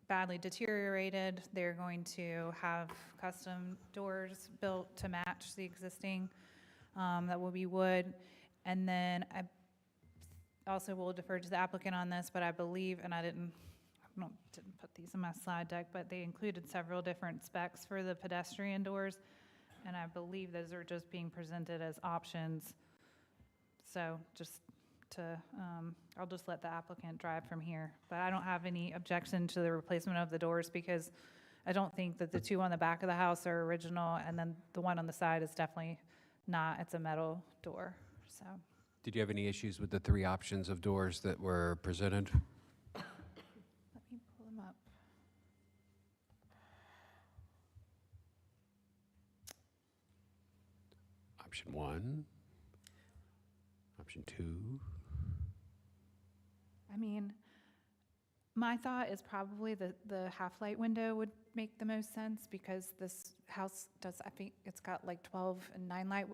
badly deteriorated. They're going to have custom doors built to match the existing that will be wood. And then I also will defer to the applicant on this, but I believe, and I didn't put these in my slide deck, but they included several different specs for the pedestrian doors, and I believe those are just being presented as options. So I'll just let the applicant drive from here. But I don't have any objection to the replacement of the doors because I don't think that the 2 on the back of the house are original, and then the one on the side is definitely not. It's a metal door, so. Did you have any issues with the 3 options of doors that were presented? Let me pull them up. Option 1, option 2. I mean, my thought is probably the half-light window would make the most sense because this house does, I think it's got like 12 and 9 light.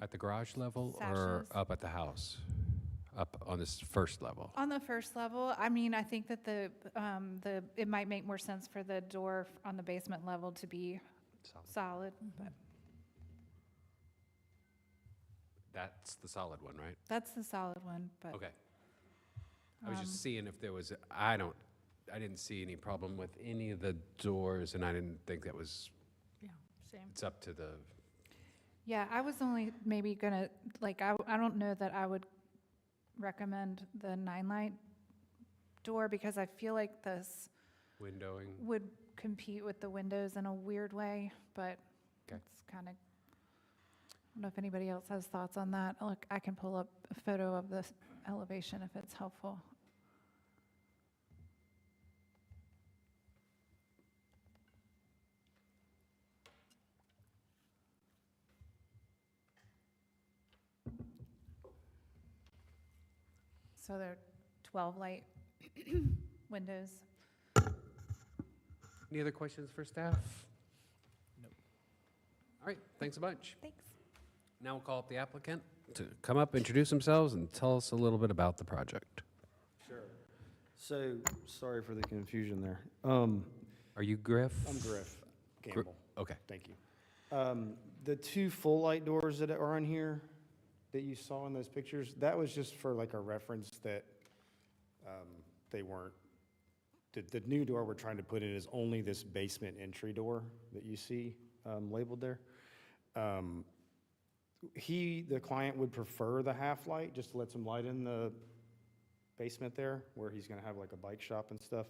At the garage level or Sashes. up at the house? Up on this first level? On the first level, I mean, I think that it might make more sense for the door on the basement level to be solid, but That's the solid one, right? that's the solid one, but. Okay. I was just seeing if there was, I didn't see any problem with any of the doors, and I didn't think that was, Yeah, same. it's up to the, Yeah, I was only maybe gonna, like, I don't know that I would recommend the 9-light door because I feel like this windowing. would compete with the windows in a weird way, but Okay. it's kind of, I don't know if anybody else has thoughts on that. Look, I can pull up a photo of this elevation if it's helpful. So they're 12-light windows. Any other questions for staff? Nope. All right, thanks a bunch. Thanks. Now we'll call up the applicant to come up, introduce themselves, and tell us a little bit about the project. Sure. So, sorry for the confusion there. Are you Griff? I'm Griff Campbell. Okay. Thank you. The 2 full light doors that are on here that you saw in those pictures, that was just for like a reference that they weren't, the new door we're trying to put in is only this basement entry door that you see labeled there. The client would prefer the half light, just to let some light in the basement there, where he's gonna have like a bike shop and stuff.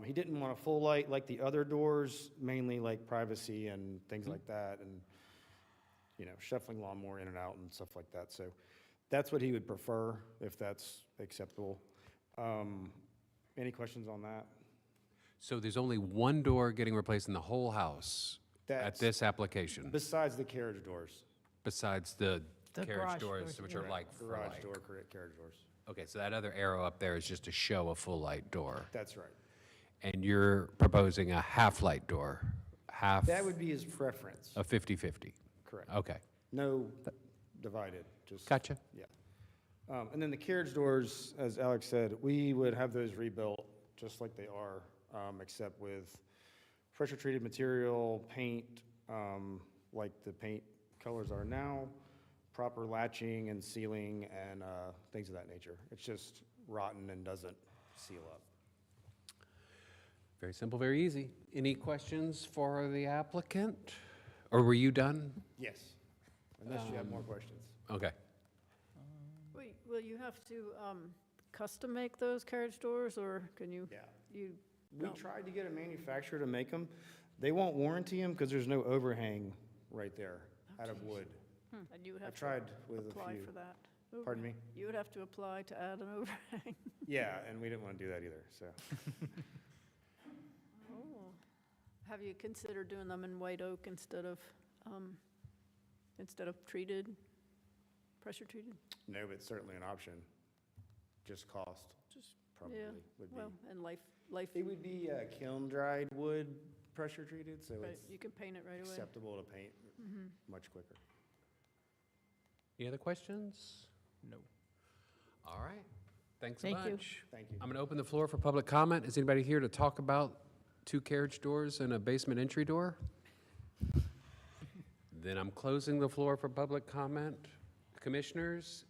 He didn't want a full light like the other doors, mainly like privacy and things like that, and, you know, shuffling lawnmower in and out and stuff like that. So that's what he would prefer, if that's acceptable. Any questions on that? So there's only one door getting replaced in the whole house at That's this application, besides the carriage doors. besides the The carriage garage doors, doors, which yeah. are like for Garage like. door, carriage doors. Okay, so that other arrow up there is just to show a full light door. That's right. And you're proposing a half-light door, half That would be his preference. a 50/50. Correct. Okay, No divided, just. gotcha. Yeah. And then the carriage doors, as Alex said, we would have those rebuilt just like they are, except with pressure-treated material, paint, like the paint colors are now, proper latching and sealing and things of that nature. It's just rotten and doesn't seal up. Very simple, very easy. Any questions for the applicant? Or were you done? Yes, unless you have more questions. Okay. Will you have to custom make those carriage doors, or can you? Yeah. You We no. tried to get a manufacturer to make them. They won't warranty them because there's no overhang right there out of wood. And you would I have to tried with a apply few. for that. Pardon me? You would have to apply to add an overhang. Yeah, and we didn't want to do that either, so. Oh. Have you considered doing them in white oak instead of treated, pressure treated? No, but it's certainly an option. Just cost, Just, probably yeah, would be. well, and life, It would be kiln-dried wood, pressure-treated, so right, it's you can paint it right away. acceptable to paint Mhm. much quicker. Any other questions? No. All right. Thanks a Thank you. bunch. Thank you. I'm going to open the floor for public comment. Is anybody here to talk about 2 carriage doors and a basement entry door? Then I'm closing the floor for public comment. Commissioners,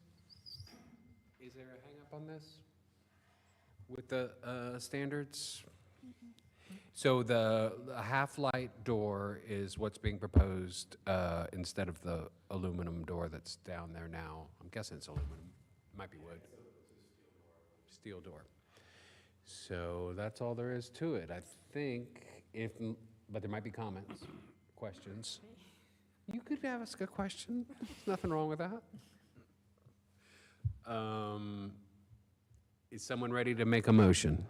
is there a hang-up on this with the standards? So the half-light door is what's being proposed instead of the aluminum door that's down there now. I'm guessing it's aluminum. Might be wood. Steel door. So that's all there is to it. I think but there might be comments, questions. You could ask a question. There's nothing wrong with that. Is someone ready to make a motion?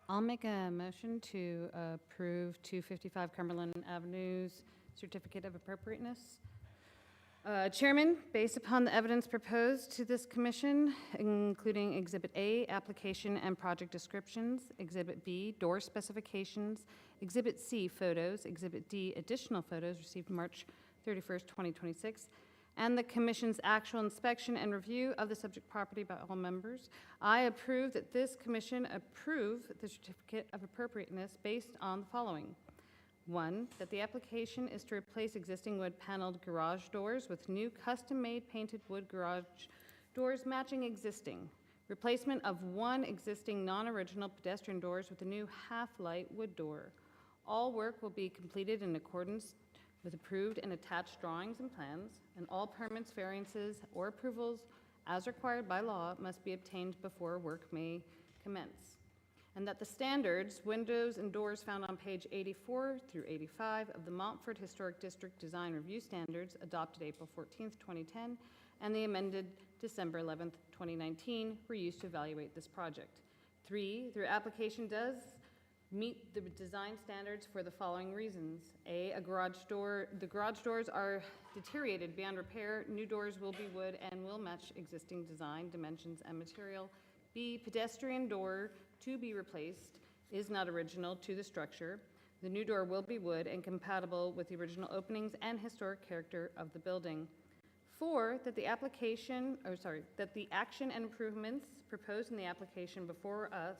I'll make a motion to approve 255 Cumberland Avenue's certificate of appropriateness. Chairman, based upon the evidence proposed to this commission, including Exhibit A, application and project descriptions, Exhibit B, door specifications, Exhibit C, photos, Exhibit D, additional photos received March 31st, 2026, and the commission's actual inspection and review of the subject property by all members, I approve that this commission approve the certificate of appropriateness based on the following. 1, that the application is to replace existing wood paneled garage doors with new custom-made painted wood garage doors matching existing. Replacement of 1 existing non-original pedestrian doors with a new half-light wood door. All work will be completed in accordance with approved and attached drawings and plans, and all permits, variances, or approvals as required by law must be obtained before work may commence. And that the standards, windows, and doors found on page 84 through 85 of the Montfort Historic District Design Review Standards adopted April 14th, 2010, and the amended December 11th, 2019, were used to evaluate this project. 3, their application does meet the design standards for the following reasons. A garage door, the garage doors are deteriorated beyond repair. New doors will be wood and will match existing design, dimensions, and material. B, pedestrian door to be replaced is not original to the structure. The new door will be wood and compatible with the original openings and historic character of the building. 4, that the action and improvements proposed in the application before us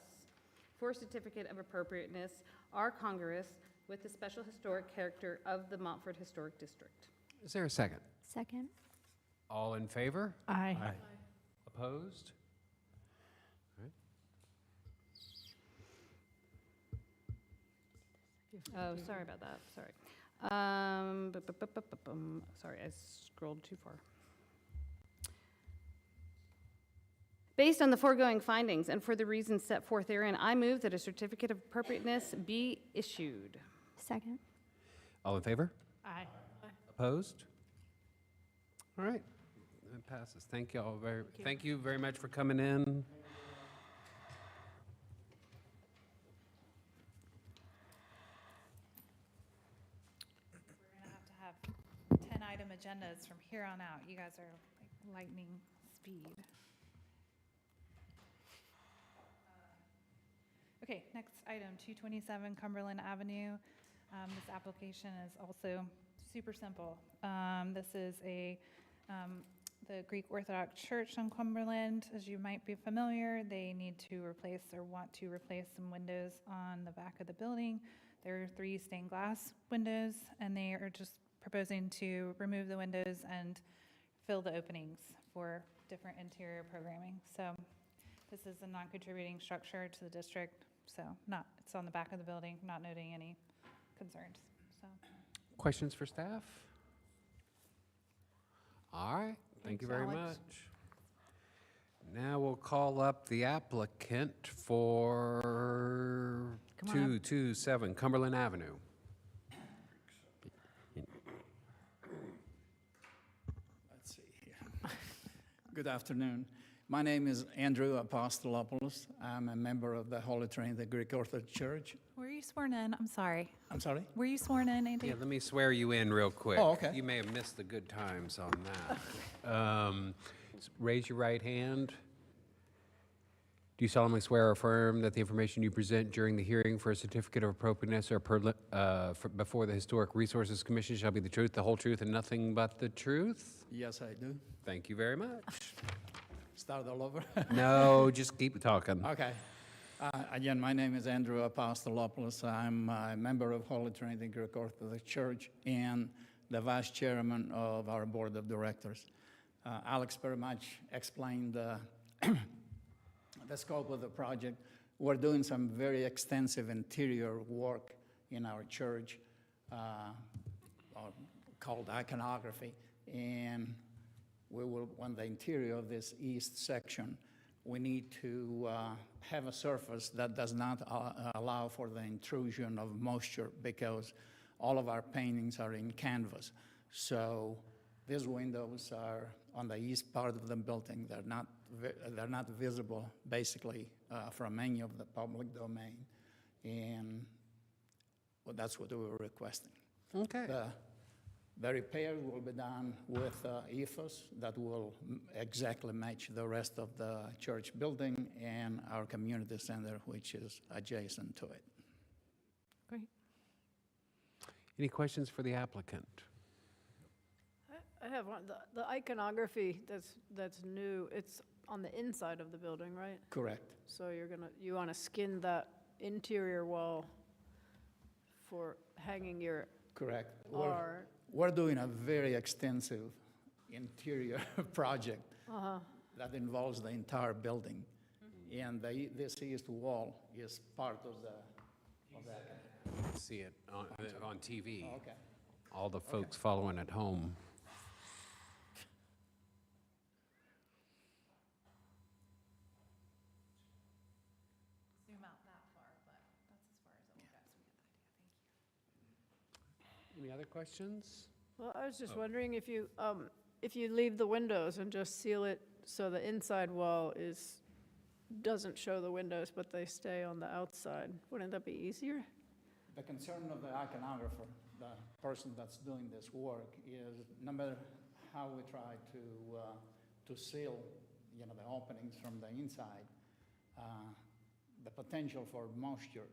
for certificate of appropriateness are congruous with the special historic character of the Montfort Historic District. Is there a second? Second. All in favor? Aye. Opposed? Oh, sorry about that, sorry. Sorry, I scrolled too far. Based on the foregoing findings and for the reasons set forth therein, I move that a certificate of appropriateness be issued. Second. All in favor? Aye. Opposed? All right, that passes. Thank you all thank you very much for coming in. We're going to have 10-item agendas from here on out. You guys are like lightning speed. Okay, next item, 227 Cumberland Avenue. This application is also super simple. This is the Greek Orthodox Church on Cumberland. As you might be familiar, they need to replace or want to replace some windows on the back of the building. There are 3 stained glass windows, and they are just proposing to remove the windows and fill the openings for different interior programming. So this is a non-contributing structure to the district. So it's on the back of the building, not noting any concerns. So Questions for staff? All right, thank you very Alex. much. Now we'll call up the applicant for Come on up. 227 Cumberland Avenue. Let's see here. Good afternoon. My name is Andrew Apostolopoulos. I'm a member of the Holy Trinity, the Greek Orthodox Church. were you sworn in? I'm sorry. I'm sorry? Were you sworn in, Andy? Yeah, let me swear you in real quick. Oh, okay. You may have missed the good times on that. Raise your right hand. Do you solemnly swear or affirm that the information you present during the hearing for a certificate of appropriateness or before the Historic Resources Commission shall be the truth, the whole truth, and nothing but the truth? Yes, I do. Thank you very much. Start all over? No, just keep talking. Okay. Again, my name is Andrew Apostolopoulos. I'm a member of Holy Trinity Greek Orthodox Church and the vice chairman of our board of directors. Alex very much explained the scope of the project. We're doing some very extensive interior work in our church called iconography, and we will, on the interior of this east section, we need to have a surface that does not allow for the intrusion of moisture, because all of our paintings are in canvas. So these windows are on the east part of the building. They're not visible, basically, from any of the public domain, and well, that's what we were requesting. Okay. The repair will be done with ethos that will exactly match the rest of the church building and our community center, which is adjacent to it. Great. Any questions for the applicant? I have one. The iconography that's new, it's on the inside of the building, right? Correct. So you want to skin that interior wall for hanging your Correct. art. We're doing a very extensive interior project that involves the entire building. And this east wall is part of that. See it on TV. Oh, okay. All the folks following at home. Zoom out that far, but that's as far as it will go, so we get the idea. Thank you. Any other questions? Well, I was just wondering if you leave the windows and just seal it so the inside wall doesn't show the windows, but they stay on the outside, wouldn't that be easier? The concern of the iconographer, the person that's doing this work, is no matter how we try to seal, the openings from the inside, the potential for moisture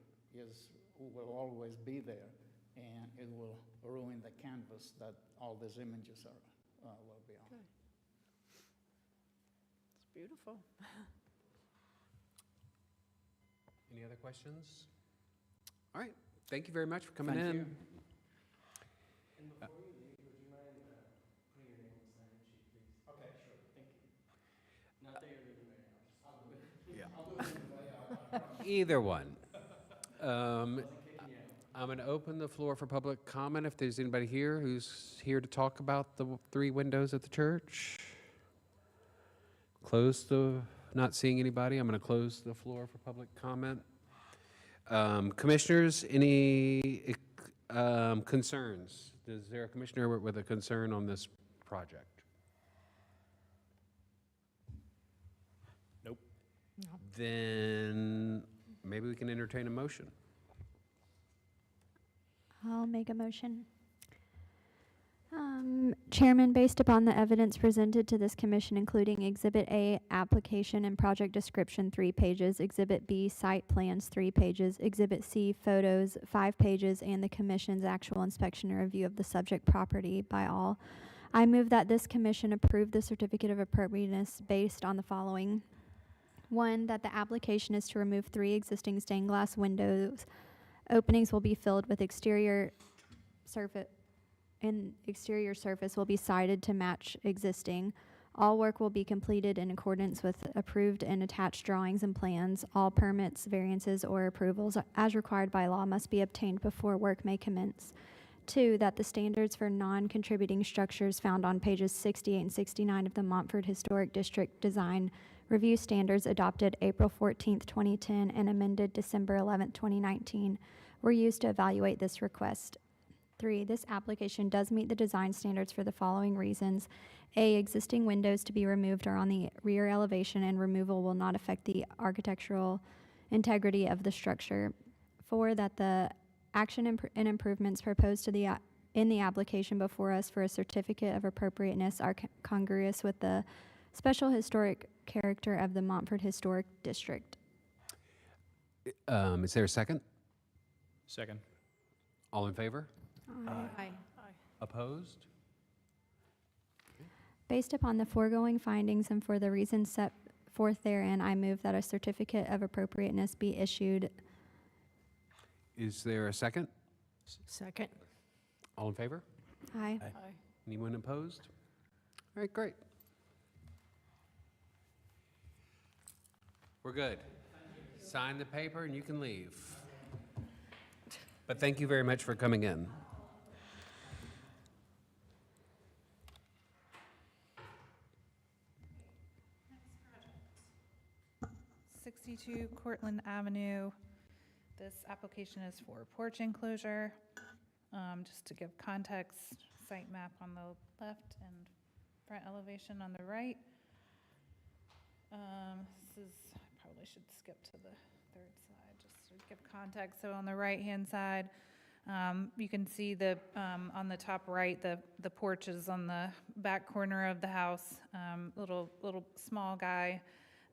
will always be there, and it will ruin the canvas that all these images will be on. Okay. It's beautiful. Any other questions? All right, thank you very much for coming Thank in. you. Okay, sure, thank you. Not there, Either one. I'm going to open the floor for public comment if there's anybody here who's here to talk about the 3 windows at the church. Not seeing anybody, I'm going to close the floor for public comment. Commissioners, any concerns? Is there a commissioner with a concern on this project? Nope. Then maybe we can entertain a motion. I'll make a motion. Chairman, based upon the evidence presented to this commission, including Exhibit A, application and project description, 3 pages, Exhibit B, site plans, 3 pages, Exhibit C, photos, 5 pages, and the commission's actual inspection and review of the subject property by all, I move that this commission approve the certificate of appropriateness based on the following. 1, that the application is to remove 3 existing stained glass windows. Openings will be filled with exterior surface, and exterior surface will be sided to match existing. All work will be completed in accordance with approved and attached drawings and plans. All permits, variances, or approvals as required by law must be obtained before work may commence. 2, that the standards for non-contributing structures found on pages 68 and 69 of the Montford Historic District Design Review Standards adopted April 14th, 2010 and amended December 11th, 2019 were used to evaluate this request. 3, this application does meet the design standards for the following reasons. A, existing windows to be removed are on the rear elevation and removal will not affect the architectural integrity of the structure. 4, that the action and improvements proposed to in the application before us for a certificate of appropriateness are congruous with the special historic character of the Montford Historic District. Is there a second? Second. All in favor? Aye. Opposed? Based upon the foregoing findings and for the reasons set forth therein, I move that a certificate of appropriateness be issued. Is there a second? Second. All in favor? Aye. Anyone opposed? All right, great. We're good. Sign the paper and you can leave. But thank you very much for coming in. Next project. 62 Cortlandt Avenue. This application is for porch enclosure. Just to give context, site map on the left and front elevation on the right. This is, I probably should skip to the third slide just to give context. So on the right-hand side, you can see the on the top right, the porch is on the back corner of the house, little small guy,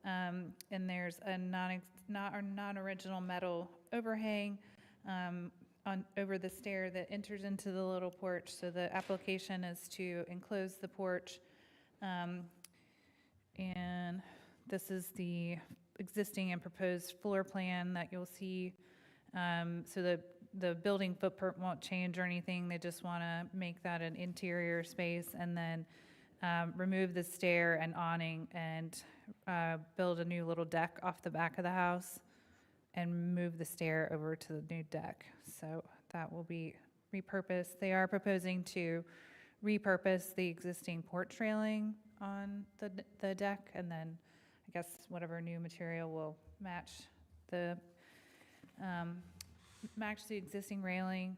and there's a non-original metal overhang over the stair that enters into the little porch. So the application is to enclose the porch, and this is the existing and proposed floor plan that you'll see. So the building footprint won't change or anything. They just want to make that an interior space and then remove the stair and awning and build a new little deck off the back of the house and move the stair over to the new deck. So that will be repurposed. They are proposing to repurpose the existing porch railing on the deck, and then I guess whatever new material will match the existing railing.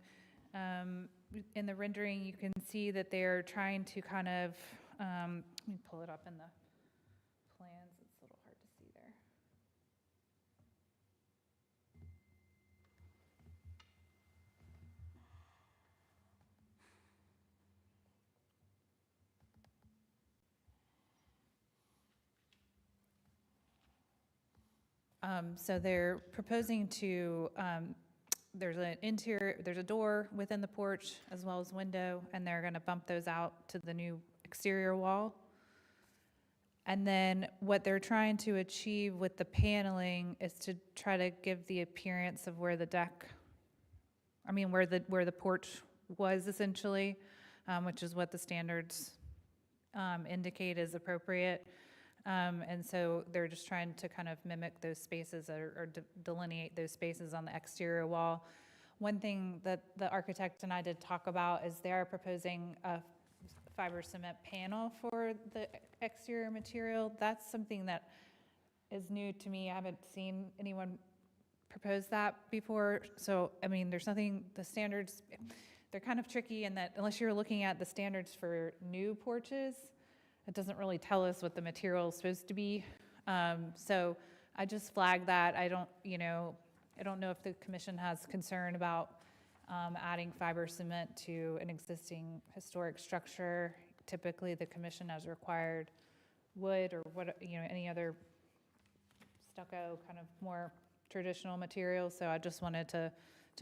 In the rendering, you can see that they're trying to kind of, let me pull it up in the plans. It's a little hard to see there. So they're proposing to, there's a door within the porch as well as window, and they're gonna bump those out to the new exterior wall. And then what they're trying to achieve with the paneling is to try to give the appearance of where the deck, where the porch was essentially, which is what the standards indicate is appropriate. And so they're just trying to kind of mimic those spaces or delineate those spaces on the exterior wall. one thing that the architect and I did talk about is they are proposing a fiber cement panel for the exterior material. That's something that is new to me. I haven't seen anyone propose that before. So, I mean, there's nothing, the standards, they're kind of tricky in that unless you're looking at the standards for new porches, it doesn't really tell us what the material is supposed to be. So I just flagged that. I don't know if the commission has concern about adding fiber cement to an existing historic structure. Typically, the commission has required wood or any other stucco, kind of more traditional material. So I just wanted to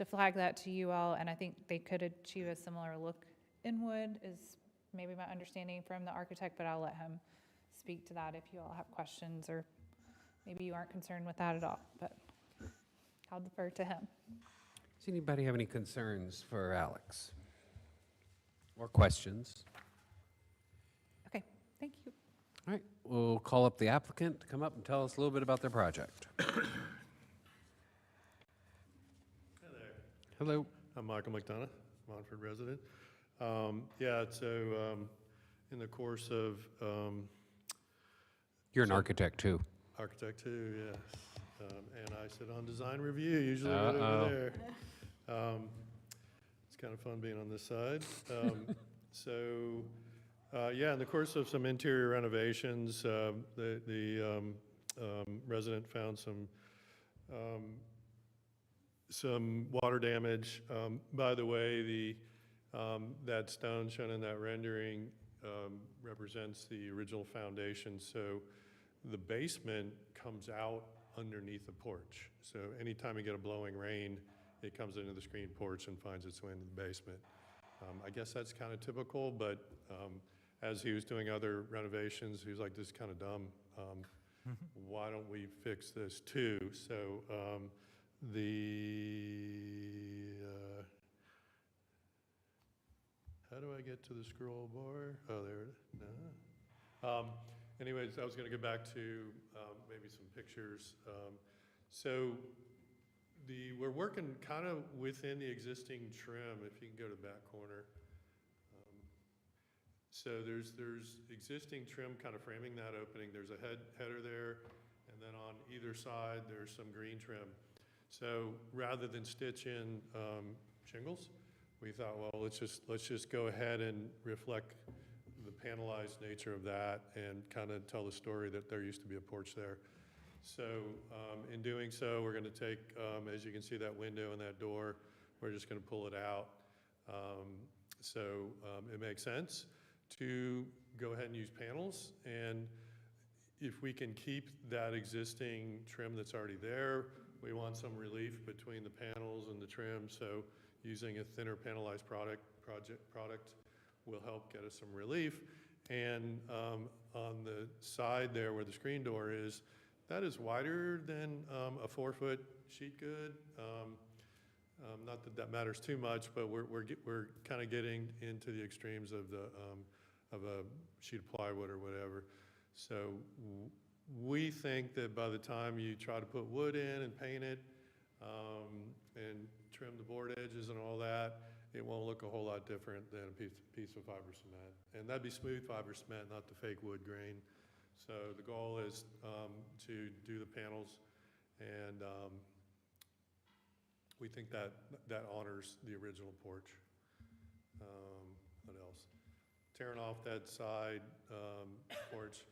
flag that to you all, and I think they could achieve a similar look in wood is maybe my understanding from the architect, but I'll let him speak to that if you all have questions, or maybe you aren't concerned with that at all, but I'll defer to him. Does anybody have any concerns for Alex? Or questions? Okay, thank you. All right, we'll call up the applicant to come up and tell us a little bit about their project. Hello. I'm Michael McDonough, Montford resident. In the course of... You're an architect, too. Architect, too, yes. And I sit on design review, usually right over there. It's kind of fun being on this side. In the course of some interior renovations, the resident found some water damage. By the way, that stone shown in that rendering represents the original foundation. So the basement comes out underneath the porch. So anytime you get a blowing rain, it comes into the screen porch and finds its way into the basement. I guess that's kind of typical, but as he was doing other renovations, he was like, this is kind of dumb. Why don't we fix this too? So how do I get to the scroll bar? Oh, there it is. No. Anyways, I was going to go back to maybe some pictures. We're working kind of within the existing trim, if you can go to the back corner. So there's existing trim kind of framing that opening. There's a header there, and then on either side there's some green trim. So rather than stitch in shingles, we thought, well, let's just go ahead and reflect the panelized nature of that and kind of tell the story that there used to be a porch there. So in doing so, we're going to take, as you can see, that window and that door, we're just going to pull it out. It makes sense to go ahead and use panels. And if we can keep that existing trim that's already there, we want some relief between the panels and the trim. So using a thinner panelized product will help get us some relief. And on the side there where the screen door is, that is wider than a 4-foot sheet good. Not that that matters too much, but we're kind of getting into the extremes of a sheet of plywood or whatever. So we think that by the time you try to put wood in and paint it and trim the board edges and all that, it won't look a whole lot different than a piece of fiber cement. And that'd be smooth fiber cement, not the fake wood grain. So the goal is to do the panels, and we think that honors the original porch. What else? Tearing off that side porch.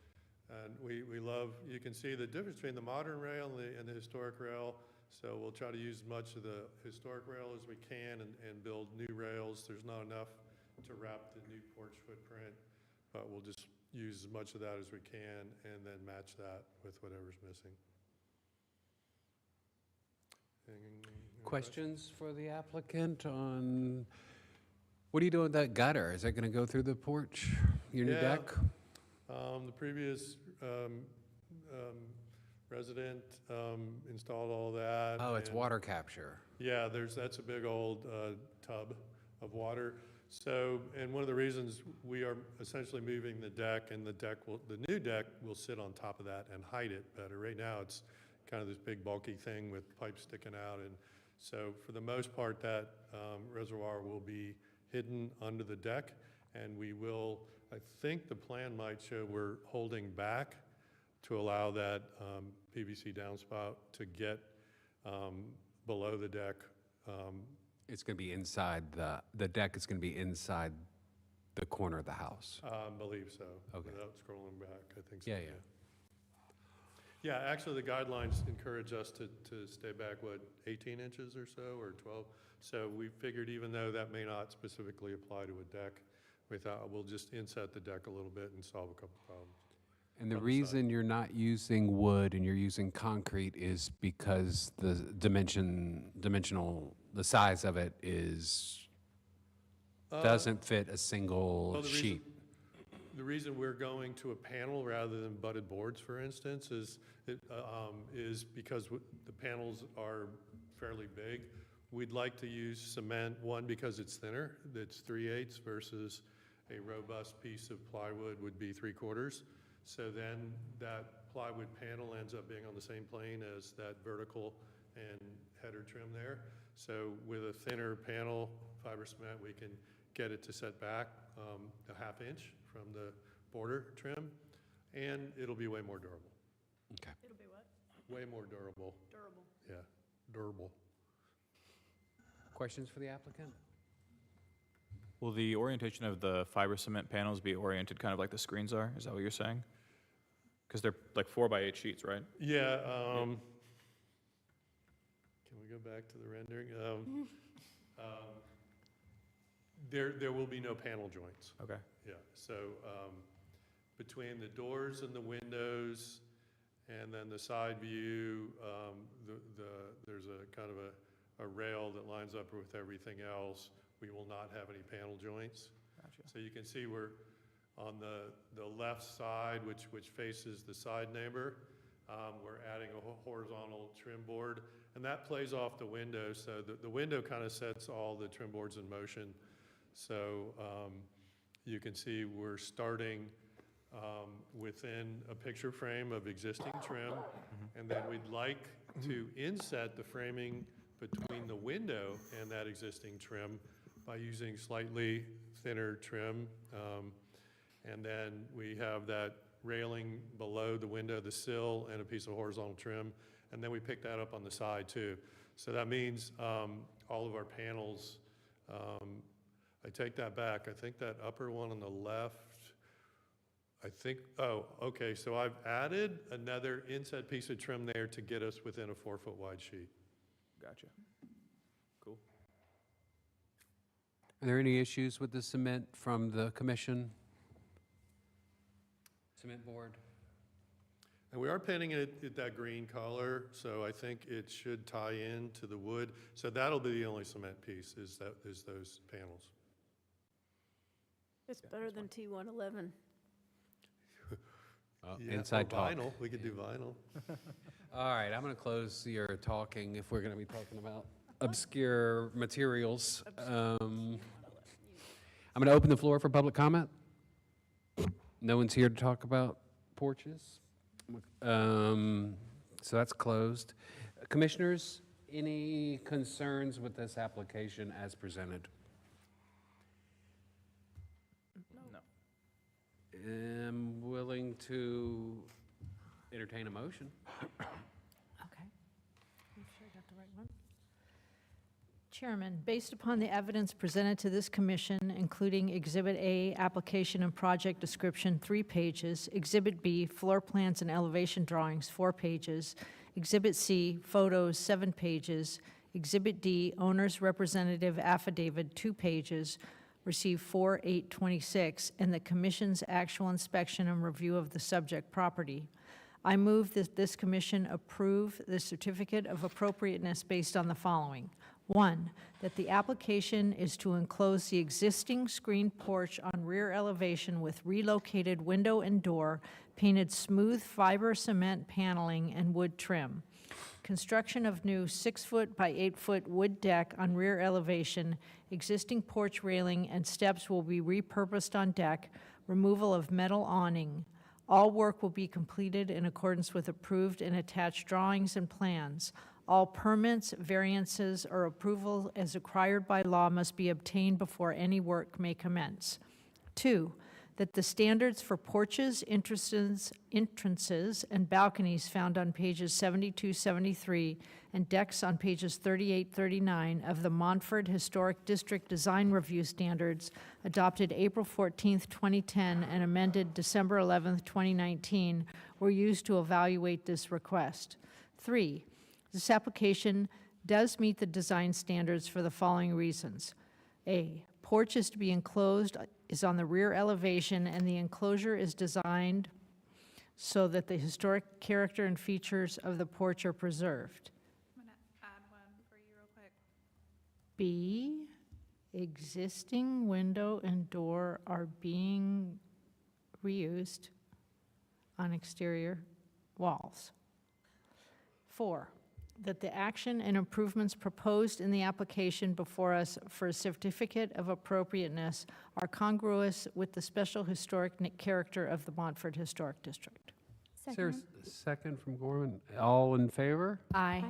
And we love, you can see the difference between the modern rail and the historic rail. So we'll try to use as much of the historic rail as we can and build new rails. There's not enough to wrap the new porch footprint, but we'll just use as much of that as we can and then match that with whatever's missing. Questions for the applicant on, what are you doing with that gutter? Is that going to go through the porch, your new deck? The previous resident installed all that. Oh, it's water capture. Yeah, that's a big old tub of water. So, and one of the reasons we are essentially moving the deck, and the new deck will sit on top of that and hide it better. Right now, it's kind of this big bulky thing with pipes sticking out, and So for the most part, that reservoir will be hidden under the deck, and we will, I think the plan might show we're holding back to allow that PVC downspout to get below the deck. It's going to be inside the deck is going to be inside the corner of the house. Believe so. Okay. Without scrolling back, I think so. Yeah, yeah. Yeah, actually, the guidelines encourage us to stay back, 18 inches or so, or 12? So we figured even though that may not specifically apply to a deck, we thought we'll just inset the deck a little bit and solve a couple problems. And the on the side. reason you're not using wood and you're using concrete is because the the size of it doesn't fit a single Well, sheet. The reason we're going to a panel rather than butted boards, for instance, is because the panels are fairly big. We'd like to use cement, one, because it's thinner, it's 3/8 versus a robust piece of plywood would be 3/4. So then that plywood panel ends up being on the same plane as that vertical and header trim there. So with a thinner panel, fiber cement, we can get it to set back a 1/2 inch from the border trim, and it'll be way more durable. Okay. It'll be what? Way more durable. Durable. Yeah, durable. Questions for the applicant? Will the orientation of the fiber cement panels be oriented kind of like the screens are? Is that what you're saying? Because they're like 4x8 sheets, right? Yeah, can we go back to the rendering? There will be no panel joints. Okay. Yeah, so between the doors and the windows and then the side view, there's a kind of a rail that lines up with everything else. We will not have any panel joints. Gotcha. So you can see we're on the left side, which faces the side neighbor. We're adding a horizontal trim board, and that plays off the window. So the window kind of sets all the trim boards in motion. So you can see we're starting within a picture frame of existing trim, and then we'd like to inset the framing between the window and that existing trim by using slightly thinner trim. And then we have that railing below the window, the sill, and a piece of horizontal trim. And then we pick that up on the side too. So that means all of our panels, I take that back. I think that upper one on the left, oh, okay, so I've added another inset piece of trim there to get us within a 4-foot wide sheet. Gotcha. Cool. Are there any issues with the cement from the commission? Cement board? And we are painting it that green color, so I think it should tie in to the wood. So that'll be the only cement piece, is those panels. It's better than T111. Yeah, Inside or talk. vinyl, we could do vinyl. All right, I'm going to close your talking if we're going to be talking about obscure materials. I'm going to open the floor for public comment. No one's here to talk about porches. So that's closed. Commissioners, any concerns with this application as presented? No. I'm willing to entertain a motion. Okay. Make sure I got the right one. Chairman, based upon the evidence presented to this commission, including Exhibit A, application and project description, 3 pages, Exhibit B, floor plans and elevation drawings, 4 pages, Exhibit C, photos, 7 pages, Exhibit D, owner's representative affidavit, 2 pages, received 4/8/26, and the commission's actual inspection and review of the subject property. I move that this commission approve the certificate of appropriateness based on the following. 1, that the application is to enclose the existing screened porch on rear elevation with relocated window and door, painted smooth fiber cement paneling and wood trim. Construction of new 6-foot by 8-foot wood deck on rear elevation, existing porch railing and steps will be repurposed on deck, removal of metal awning. All work will be completed in accordance with approved and attached drawings and plans. All permits, variances, or approval as required by law must be obtained before any work may commence. 2, that the standards for porches, entrances, and balconies found on pages 72, 73, and decks on pages 38, 39 of the Montford Historic District Design Review Standards adopted April 14th, 2010, and amended December 11th, 2019, were used to evaluate this request. 3, this application does meet the design standards for the following reasons. A, porch is to be enclosed, is on the rear elevation, and the enclosure is designed so that the historic character and features of the porch are preserved. I'm going to add one for you real quick. B, existing window and door are being reused on exterior walls. 4, that the action and improvements proposed in the application before us for a certificate of appropriateness are congruous with the special historic character of the Montford Historic District. Is there a second from Gorman? All in favor? Aye.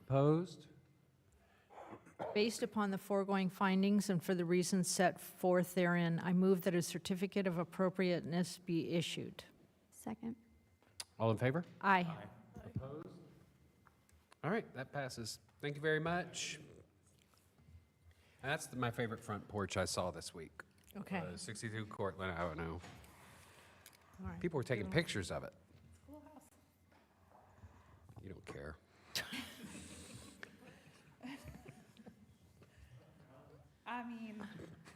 Opposed? Based upon the foregoing findings and for the reasons set forth therein, I move that a certificate of appropriateness be issued. Second. All in favor? Aye. Opposed? All right, that passes. Thank you very much. That's my favorite front porch I saw this week. Okay. 62 Cortland, I don't know. All right. People were taking pictures of it. Cool house. You don't care. I mean,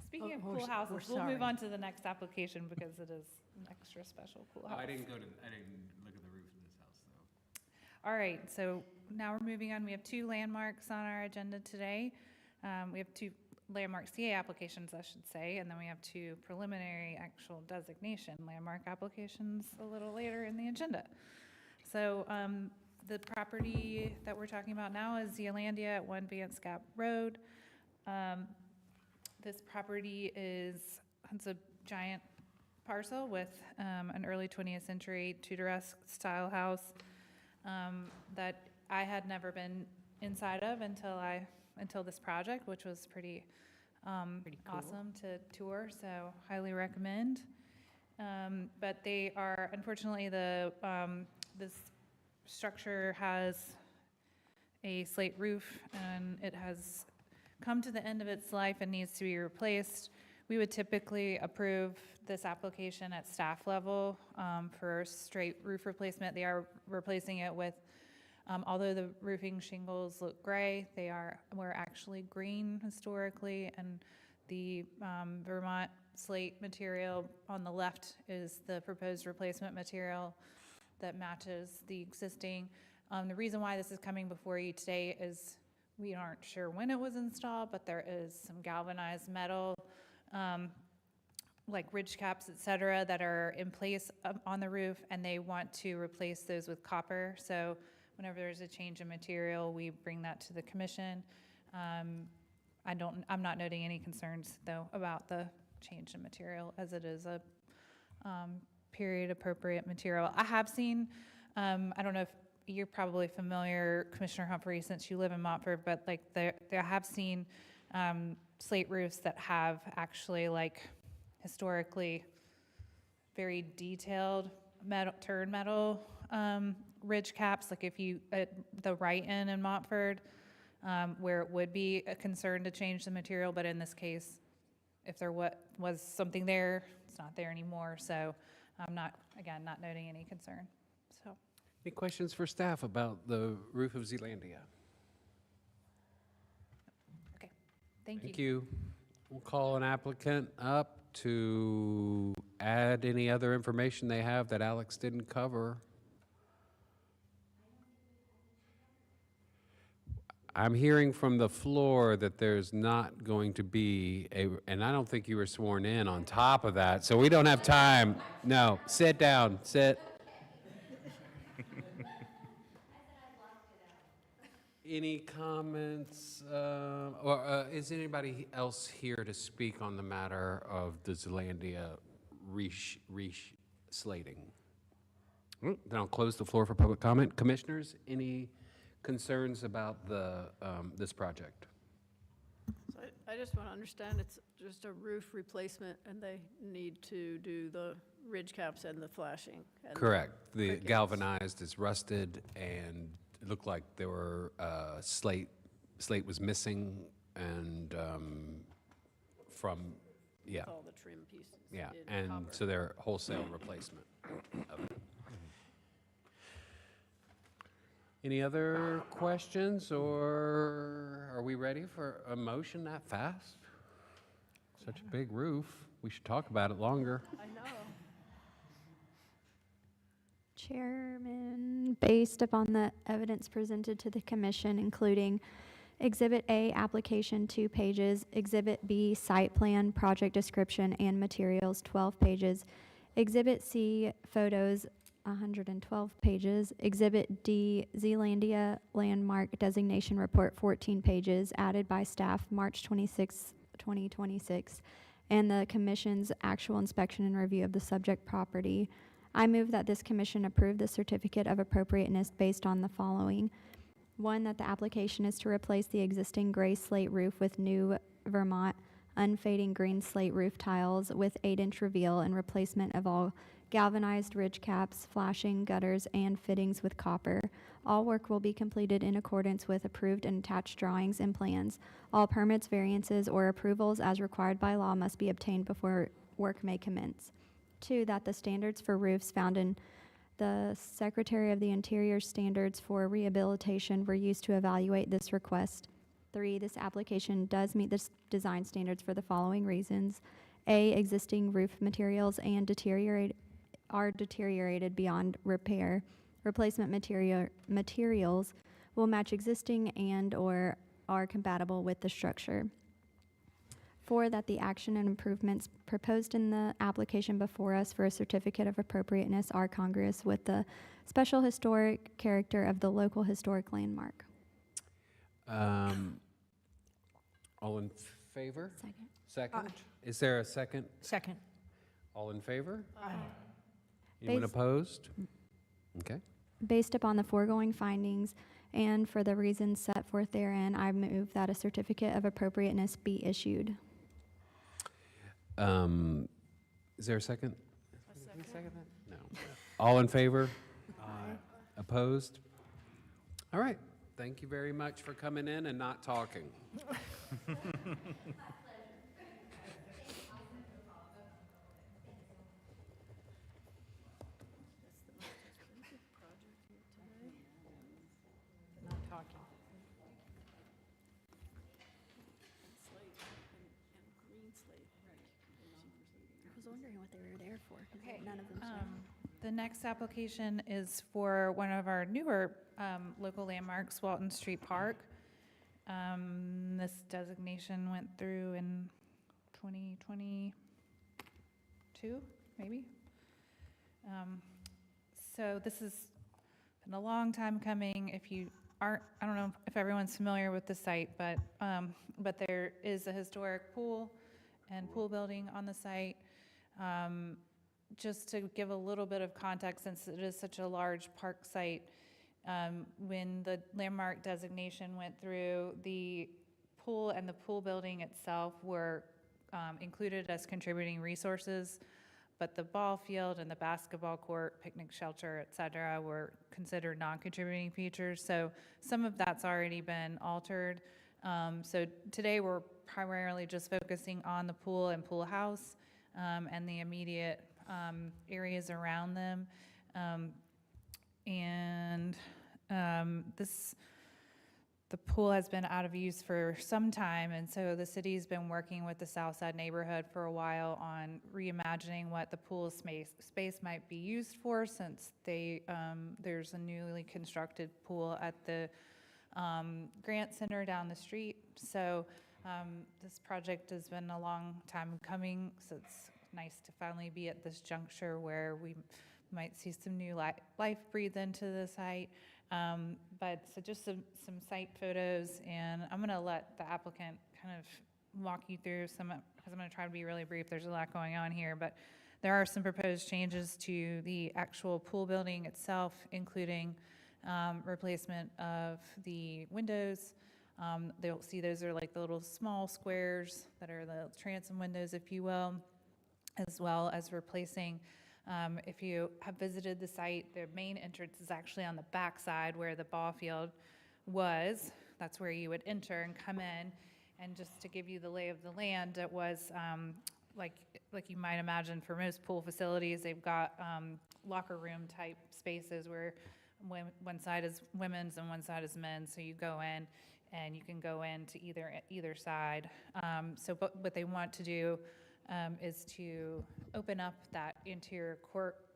speaking of we're cool houses, we're we'll move sorry. on to the next application because it is an extra special cool house. I didn't look at the roof of this house, though. All right, so now we're moving on. We have 2 landmarks on our agenda today. We have 2 landmark CA applications, I should say, and then we have 2 preliminary actual designation landmark applications a little later in the agenda. So the property that we're talking about now is Zealandia at 1 Vance Gap Road. This property it's a giant parcel with an early 20th century Tudoresque style house that I had never been inside of until this project, which was pretty cool. awesome to tour, so highly recommend. But they are, unfortunately, this structure has a slate roof and it has come to the end of its life and needs to be replaced. We would typically approve this application at staff level for straight roof replacement. They are replacing it with, although the roofing shingles look gray, were actually green historically, and the Vermont slate material on the left is the proposed replacement material that matches the existing. The reason why this is coming before you today is we aren't sure when it was installed, but there is some galvanized metal, like ridge caps, et cetera, that are in place on the roof, and they want to replace those with copper. So whenever there's a change in material, we bring that to the commission. I'm not noting any concerns, though, about the change in material, as it is a period appropriate material. I have seen, I don't know if you're probably familiar, Commissioner Humphrey, since you live in Montford, but like I have seen slate roofs that have actually like historically very detailed turn metal ridge caps, like if you, at the right end in Montford, where it would be a concern to change the material, but in this case, if there was something there, it's not there anymore, so I'm not noting any concern, so. Any questions for staff about the roof of Zealandia? Okay, thank you. Thank you. We'll call an applicant up to add any other information they have that Alex didn't cover. I'm hearing from the floor that there's not going to be and I don't think you were sworn in on top of that, so we don't have time. No, sit down, sit. Any comments, or is anybody else here to speak on the matter of the Zealandia slating? Then I'll close the floor for public comment. Commissioners, any concerns about the, this project? So I just want to understand, it's just a roof replacement, and they need to do the ridge caps and the flashing. and the Correct. The crickets. galvanized is rusted, and it looked like there were, slate was missing, and, from, yeah, With all the trim pieces. yeah, in and copper. so they're wholesale replacement of it. Any other questions, or are we ready for a motion that fast? Such a big roof, we should talk about it longer. I know. Chairman, based upon the evidence presented to the commission, including Exhibit A, application 2 pages, Exhibit B, site plan, project description, and materials 12 pages, Exhibit C, photos 112 pages, Exhibit D, Zealandia landmark designation report 14 pages, added by staff March 26, 2026, and the commission's actual inspection and review of the subject property. I move that this commission approve the certificate of appropriateness based on the following. One, that the application is to replace the existing gray slate roof with new Vermont unfading green slate roof tiles with 8-inch reveal and replacement of all galvanized ridge caps, flashing, gutters, and fittings with copper. All work will be completed in accordance with approved and attached drawings and plans. All permits, variances, or approvals as required by law must be obtained before work may commence. 2, that the standards for roofs found in the Secretary of the Interior standards for rehabilitation were used to evaluate this request. 3, this application does meet the design standards for the following reasons. A, existing roof materials are deteriorated beyond repair. Replacement materials will match existing and or are compatible with the structure. 4, that the action and improvements proposed in the application before us for a certificate of appropriateness are congruous with the special historic character of the local historic landmark. All in favor? Second. Second? Is there a second? Second. All in favor? Aye. Anyone Based- opposed? Okay. Based upon the foregoing findings and for the reasons set forth therein, I move that a certificate of appropriateness be issued. Is there a second? No. All in favor? Aye. Opposed? All right. Thank you very much for coming in and not talking. Not talking. Slate and green slate. I was wondering what they were there for, Okay, none of them. The next application is for one of our newer local landmarks, Walton Street Park. This designation went through in 2022, maybe? So this has been a long time coming. If you aren't, I don't know if everyone's familiar with the site, but there is a historic pool and pool building on the site. Just to give a little bit of context, since it is such a large park site, when the landmark designation went through, the pool and the pool building itself were included as contributing resources, but the ball field and the basketball court, picnic shelter, et cetera, were considered non-contributing features. So some of that's already been altered. So today we're primarily just focusing on the pool and pool house and the immediate areas around them. The pool has been out of use for some time, and so the city's been working with the Southside neighborhood for a while on reimagining what the pool space might be used for, since there's a newly constructed pool at the Grant Center down the street. So this project has been a long time coming, so it's nice to finally be at this juncture where we might see some new life breathe into the site. So just some site photos, and I'm going to let the applicant kind of walk you through some, because I'm going to try to be really brief. There's a lot going on here, but there are some proposed changes to the actual pool building itself, including replacement of the windows. They'll see those are like the little small squares that are the transom windows, if you will, as well as replacing. If you have visited the site, the main entrance is actually on the back side where the ball field was. That's where you would enter and come in. And just to give you the lay of the land, it was like you might imagine for most pool facilities, they've got locker room type spaces where one side is women's and one side is men's. So you go in and you can go in to either side. But what they want to do is to open up that interior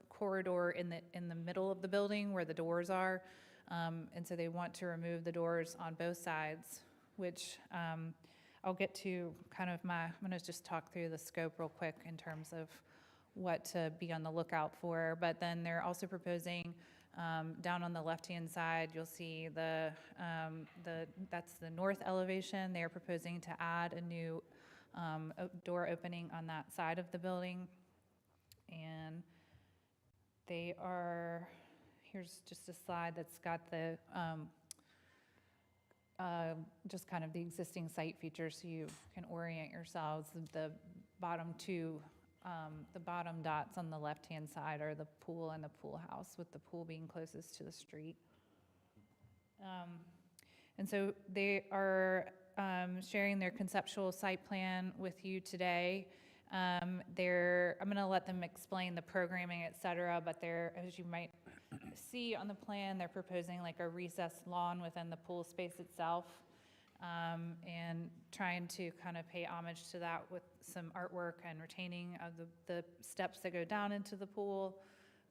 corridor in the middle of the building where the doors are. And so they want to remove the doors on both sides, which I'll get to kind of I'm going to just talk through the scope real quick in terms of what to be on the lookout for. But then they're also proposing down on the left-hand side, you'll see that's the north elevation. They're proposing to add a new door opening on that side of the building. And here's just a slide that's got the just kind of the existing site features so you can orient yourselves. The bottom dots on the left-hand side are the pool and the pool house, with the pool being closest to the street. And so they are sharing their conceptual site plan with you today. I'm going to let them explain the programming, et cetera, but as you might see on the plan, they're proposing like a recessed lawn within the pool space itself, and trying to kind of pay homage to that with some artwork and retaining of the steps that go down into the pool.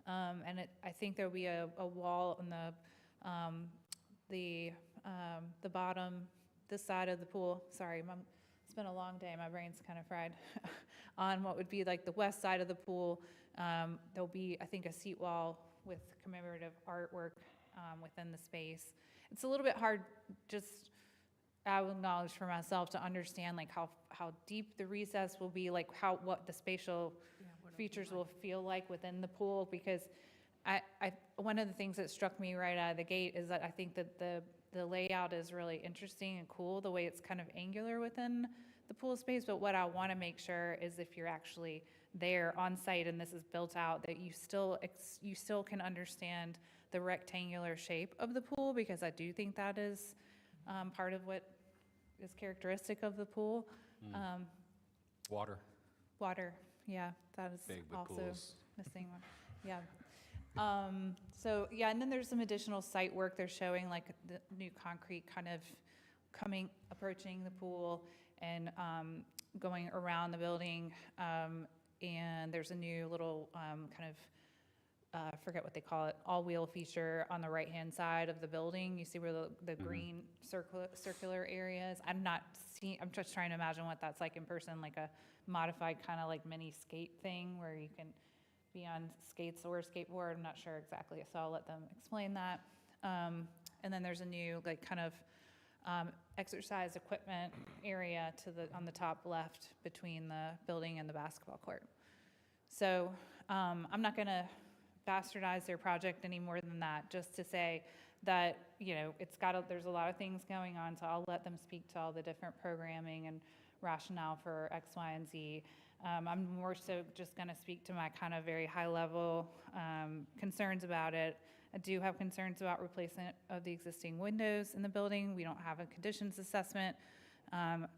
And I think there'll be a wall on the bottom, this side of the pool. Sorry, it's been a long day. My brain's kind of fried. On what would be like the west side of the pool, there'll be, I think, a seat wall with commemorative artwork within the space. It's a little bit hard, just I will acknowledge for myself, to understand like how deep the recess will be, like what the spatial features will feel like within the pool, because one of the things that struck me right out of the gate is that I think that the layout is really interesting and cool, the way it's kind of angular within the pool space. But what I want to make sure is if you're actually there on site and this is built out, that you still can understand the rectangular shape of the pool, because I do think that is part of what is characteristic of the pool. Water. Water, yeah, that is Big with also pools. missing one. Yeah. So yeah, and then there's some additional site work. They're showing like the new concrete kind of approaching the pool and going around the building. And there's a new little kind of, I forget what they call it, all-wheel feature on the right-hand side of the building. You see where the green circular areas. I'm just trying to imagine what that's like in person, like a modified kind of like mini skate thing where you can be on skates or skateboard. I'm not sure exactly, so I'll let them explain that. And then there's a new like kind of exercise equipment area on the top left between the building and the basketball court. So I'm not going to bastardize their project any more than that, just to say that, there's a lot of things going on, so I'll let them speak to all the different programming and rationale for X, Y, and Z. I'm more so just going to speak to my kind of very high-level concerns about it. I do have concerns about replacement of the existing windows in the building. We don't have a conditions assessment.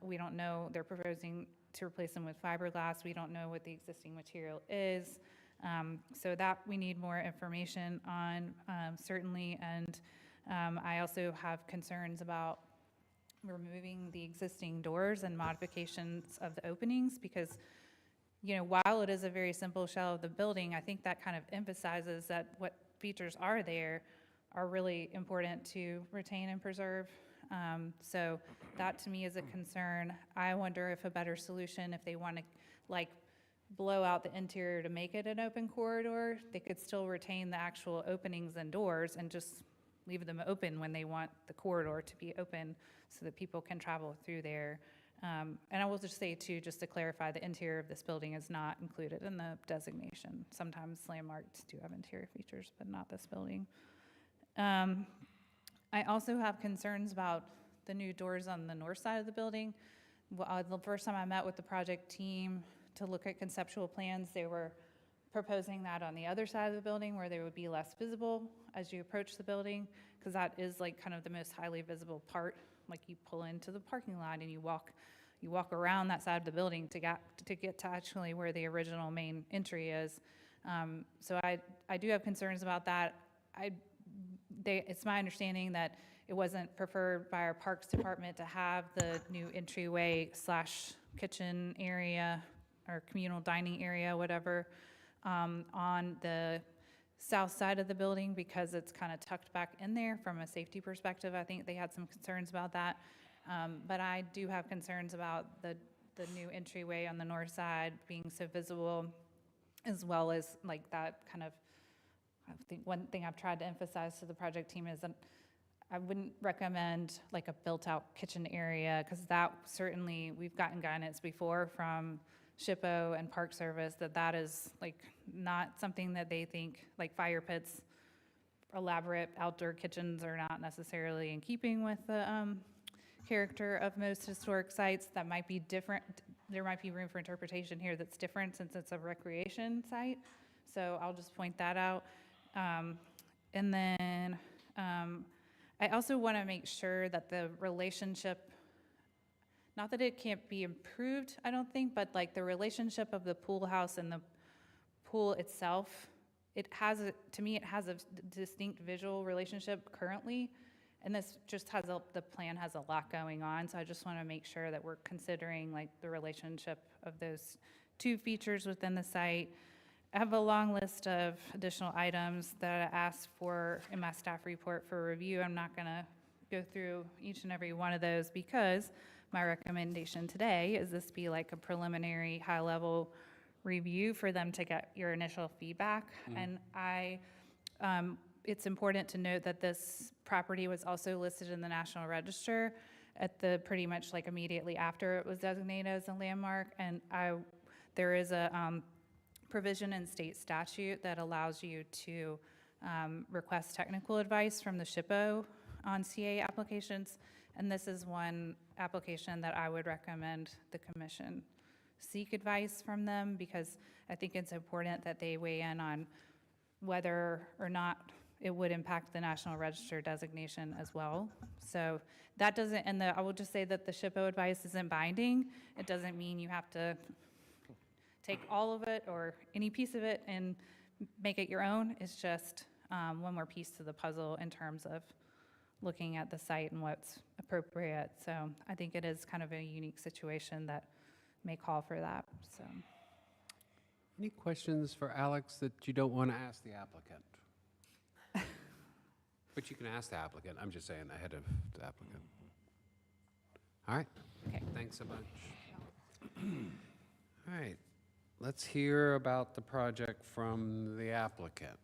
We don't know, they're proposing to replace them with fiberglass. We don't know what the existing material is. So that we need more information on, certainly. And I also have concerns about removing the existing doors and modifications of the openings, because while it is a very simple shell of the building, I think that kind of emphasizes that what features are there are really important to retain and preserve. So that to me is a concern. I wonder if a better solution, if they want to blow out the interior to make it an open corridor, they could still retain the actual openings and doors and just leave them open when they want the corridor to be open so that people can travel through there. And I will just say too, just to clarify, the interior of this building is not included in the designation. Sometimes landmarks do have interior features, but not this building. I also have concerns about the new doors on the north side of the building. Well, the first time I met with the project team to look at conceptual plans, they were proposing that on the other side of the building where they would be less visible as you approach the building, because that is like kind of the most highly visible part. Like you pull into the parking lot and you walk around that side of the building to get to actually where the original main entry is. So I do have concerns about that. It's my understanding that it wasn't preferred by our Parks Department to have the new entryway / kitchen area or communal dining area, whatever, on the south side of the building because it's kind of tucked back in there from a safety perspective. I think they had some concerns about that. But I do have concerns about the new entryway on the north side being so visible, as well as like that kind of, I think one thing I've tried to emphasize to the project team is that I wouldn't recommend like a built-out kitchen area, because that certainly, we've gotten guidance before from SHPO and Park Service that is like not something that they think, like fire pits, elaborate outdoor kitchens are not necessarily in keeping with the character of most historic sites. That might be different. There might be room for interpretation here that's different since it's a recreation site. So I'll just point that out. And then I also want to make sure that the relationship, not that it can't be improved, I don't think, but like the relationship of the pool house and the pool itself, to me, it has a distinct visual relationship currently. And this just the plan has a lot going on. So I just want to make sure that we're considering like the relationship of those two features within the site. I have a long list of additional items that I asked for in my staff report for review. I'm not going to go through each and every one of those because my recommendation today is this be like a preliminary high-level review for them to get your initial feedback. And it's important to note that this property was also listed in the National Register at the pretty much like immediately after it was designated as a landmark. And there is a provision in state statute that allows you to request technical advice from the SHPO on CA applications. And this is one application that I would recommend the commission seek advice from them, because I think it's important that they weigh in on whether or not it would impact the National Register designation as well. So that doesn't, and I will just say that the SHPO advice isn't binding. It doesn't mean you have to take all of it or any piece of it and make it your own. It's just one more piece to the puzzle in terms of looking at the site and what's appropriate. So I think it is kind of a unique situation that may call for that, so. Any questions for Alex that you don't want to ask the applicant? But you can ask the applicant. I'm just saying ahead of the applicant. All right. Okay. Thanks a bunch. All right. Let's hear about the project from the applicant.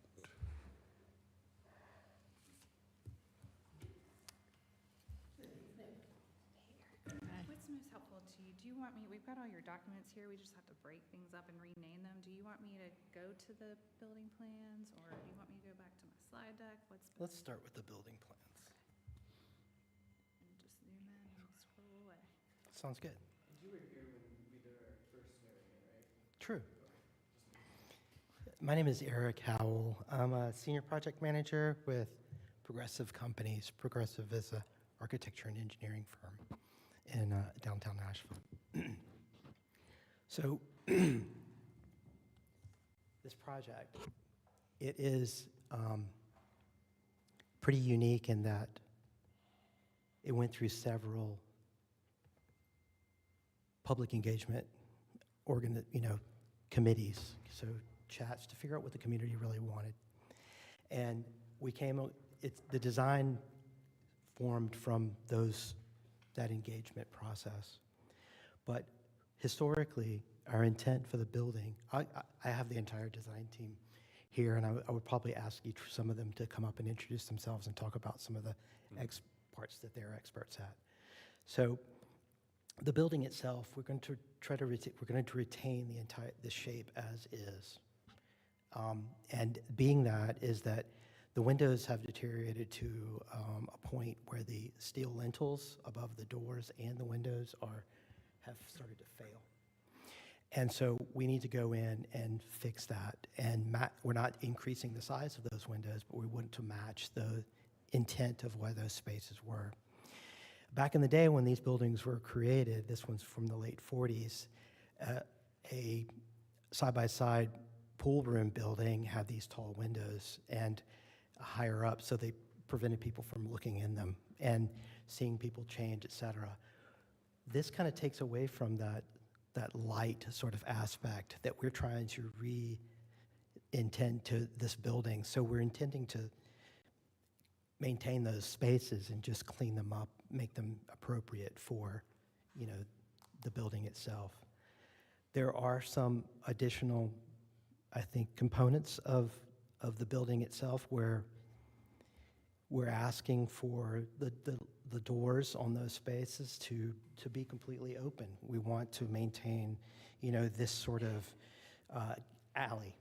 What's most helpful to you? Do you want me, we've got all your documents here, we just have to break things up and rename them. Do you want me to go to the building plans, or do you want me to go back to my slide deck? Let's start with the building plans. And just zoom in and scroll away. Sounds good. You were here when we did our first swearing in, right? True. My name is Eric Howell. I'm a senior project manager with Progressive Companies. Progressive is an architecture and engineering firm in downtown Asheville. So this project, it is pretty unique in that it went through several public engagement committees, so chats to figure out what the community really wanted. And the design formed from that engagement process. But historically, our intent for the building, I have the entire design team here, and I would probably ask some of them to come up and introduce themselves and talk about some of the parts that they're experts at. So the building itself, we're going to retain the shape as is. And being that is that The windows have deteriorated to a point where the steel lintels above the doors and the windows have started to fail. And so we need to go in and fix that. And we're not increasing the size of those windows, but we want to match the intent of where those spaces were. Back in the day when these buildings were created, this one's from the late 40s, a side-by-side pool room building had these tall windows and higher up, so they prevented people from looking in them and seeing people change, et cetera. This kind of takes away from that light sort of aspect that we're trying to intend to this building. So we're intending to maintain those spaces and just clean them up, make them appropriate for, the building itself. There are some additional, I think, components of the building itself where we're asking for the doors on those spaces to be completely open. We want to maintain, this sort of alley,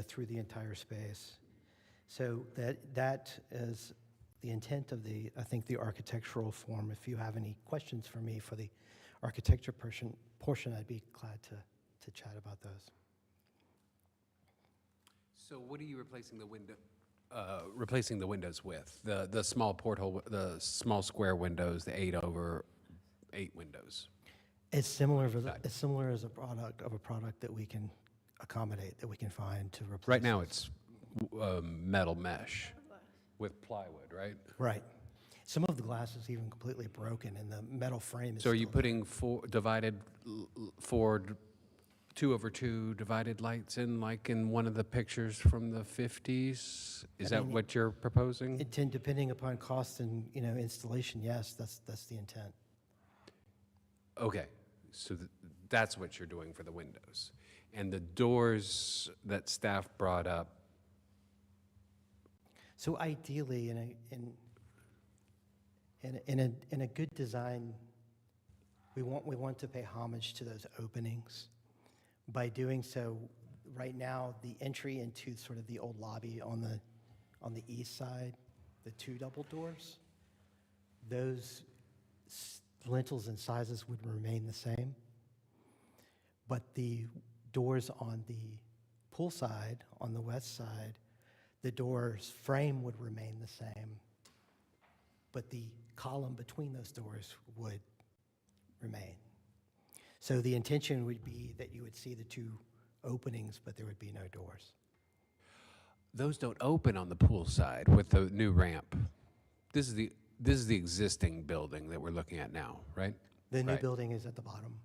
through the entire space. So that is the intent of I think the architectural form. If you have any questions for me for the architecture portion, I'd be glad to chat about those. So what are you replacing the windows with? The small porthole, the small square windows, the 8/8 windows? It's similar as a product that we can accommodate, that we can find to replace. Right now, it's metal mesh with plywood, right? Right. Some of the glass is even completely broken, and the metal frame is. So are you still- putting four 2/2 divided lights in, like in one of the pictures from the 50s? Is that what you're proposing? Depending upon cost and, installation, yes, that's the intent. Okay, so that's what you're doing for the windows. And the doors that staff brought up, So ideally, in a good design, we want to pay homage to those openings. By doing so, right now, the entry into sort of the old lobby on the east side, the 2 double doors, those lintels and sizes would remain the same. But the doors on the pool side, on the west side, the door's frame would remain the same, but the column between those doors would remain. So the intention would be that you would see the 2 openings, but there would be no doors. those don't open on the pool side with the new ramp. This is the existing building that we're looking at now, right? The new Right. building is at the bottom.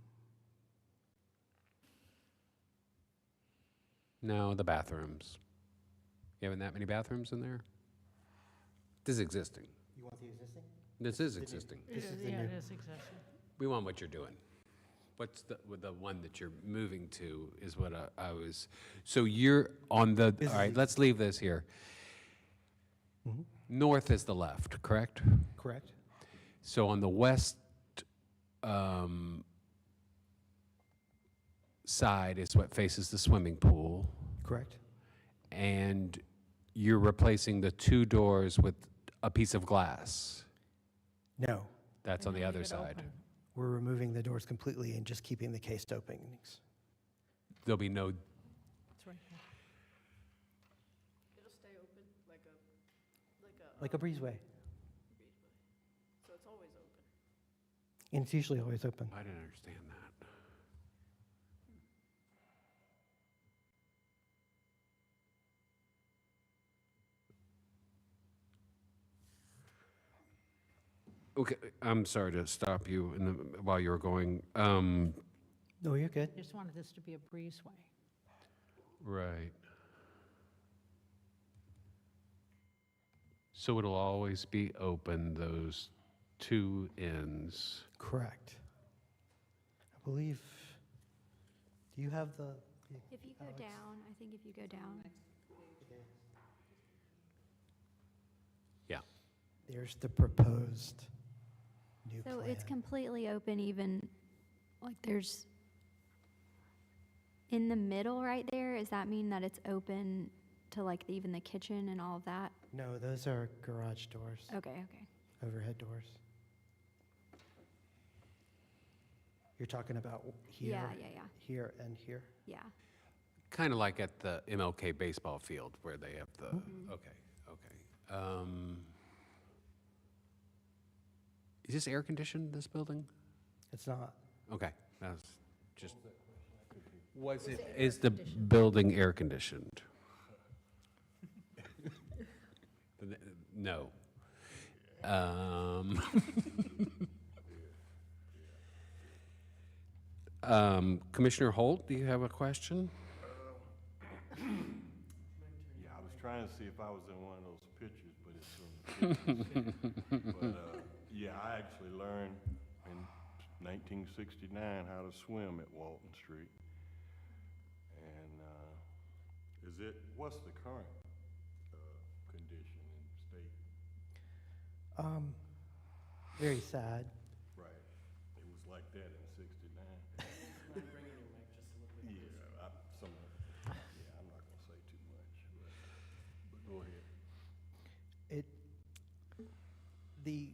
No, the bathrooms. You having that many bathrooms in there? This is existing. You want the existing? This is existing. This is the Yeah, new. it is existing. We want what you're doing. What's the one that you're moving to is what I was, so you're on the, all right, let's leave this here. Mhm. North is the left, correct? Correct. So on the west side is what faces the swimming pool, Correct. and you're replacing the 2 doors with a piece of glass. No, That's on the other side. we're removing the doors completely and just keeping the cased openings. There'll be no, It's right here. It'll stay open Like a breezeway. so it's always open. And it's usually always open. I didn't understand that. Okay, I'm sorry to stop you while you were going. No, you're good. Just wanted this to be a breezeway. Right. So it'll always be open, those 2 ends. Correct. I believe, do you have the? If you go down, I think if you go down, Yeah. There's the proposed new so plan. it's completely open even, like there's, in the middle right there, does that mean that it's open to like even the kitchen and all of that? No, those are garage doors, Okay, okay. overhead doors. You're talking about here? Yeah. Here and here? Yeah. Kind of like at the MLK baseball field where they have the, Mm-hmm. okay. Is this air conditioned, this building? It's not. Okay, that's just, is the building air conditioned? No. Commissioner Holt, do you have a question? Yeah, I was trying to see if I was in one of those pictures, but it's in the pictures. But, yeah, I actually learned in 1969 how to swim at Walton Street. And, what's the current, condition and state? Very sad. Right. It was like that in 69. Mind bringing your mic just a little bit closer? Yeah, I'm not gonna say too much, but go ahead. The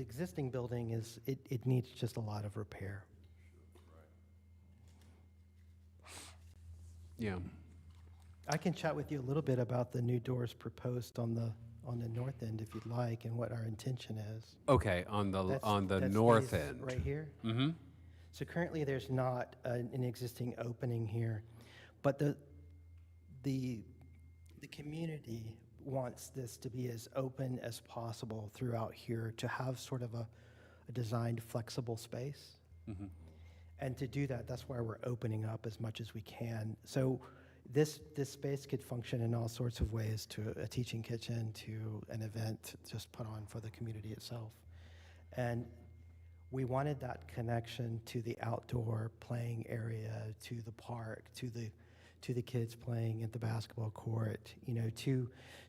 existing building is, it needs just a lot of repair. Yeah. I can chat with you a little bit about the new doors proposed on the north end if you'd like, and what our intention is. Okay, on the That's north these end. right here. Mm-hmm. So currently, there's not an existing opening here, but the community wants this to be as open as possible throughout here, to have sort of a designed flexible space. Mm-hmm. And to do that, that's why we're opening up as much as we can. So this space could function in all sorts of ways, to a teaching kitchen, to an event just put on for the community itself. And we wanted that connection to the outdoor playing area, to the park, to the kids playing at the basketball court,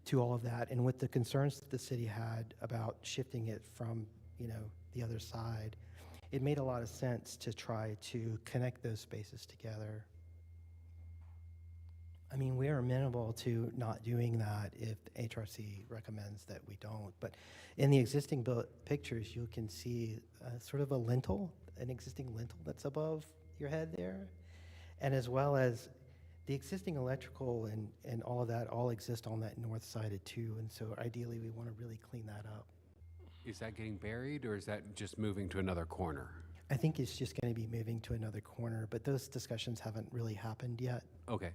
to all of that. And with the concerns that the city had about shifting it from, the other side, it made a lot of sense to try to connect those spaces together. I mean, we are amenable to not doing that if the HRC recommends that we don't. But in the existing pictures, you can see sort of an existing lintel that's above your head there. And as well as the existing electrical and all of that all exist on that north side too. And so ideally, we want to really clean that up. Is that getting buried, or is that just moving to another corner? I think it's just going to be moving to another corner, but those discussions haven't really happened yet. Okay.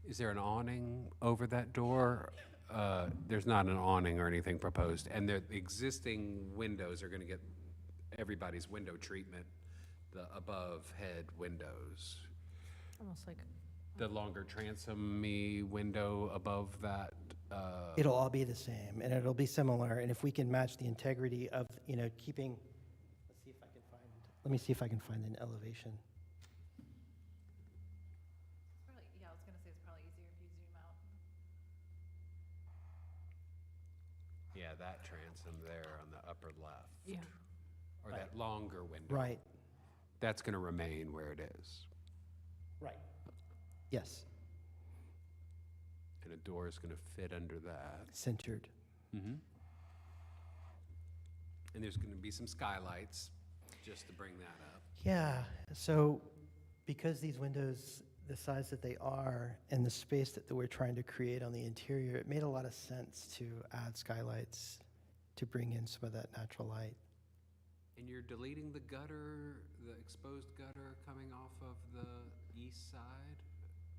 Is there an awning over that door? There's not an awning or anything proposed, and the existing windows are going to get everybody's window treatment, the above head windows. Almost like, The longer transom-y window above that. It'll all be the same, and it'll be similar. And if we can match the integrity of, keeping, let me see if I can find an elevation. Yeah, I was gonna say it's probably easier if you zoom out. Yeah, that transom there on the upper left. yeah. Or that longer window. Right, That's going to remain where it is. right. Yes, And a door is going to fit under that. centered. Mm-hmm. And there's going to be some skylights, just to bring that up. Yeah, so because these windows, the size that they are, and the space that we're trying to create on the interior, it made a lot of sense to add skylights to bring in some of that natural light. And you're deleting the gutter, the exposed gutter coming off of the east side,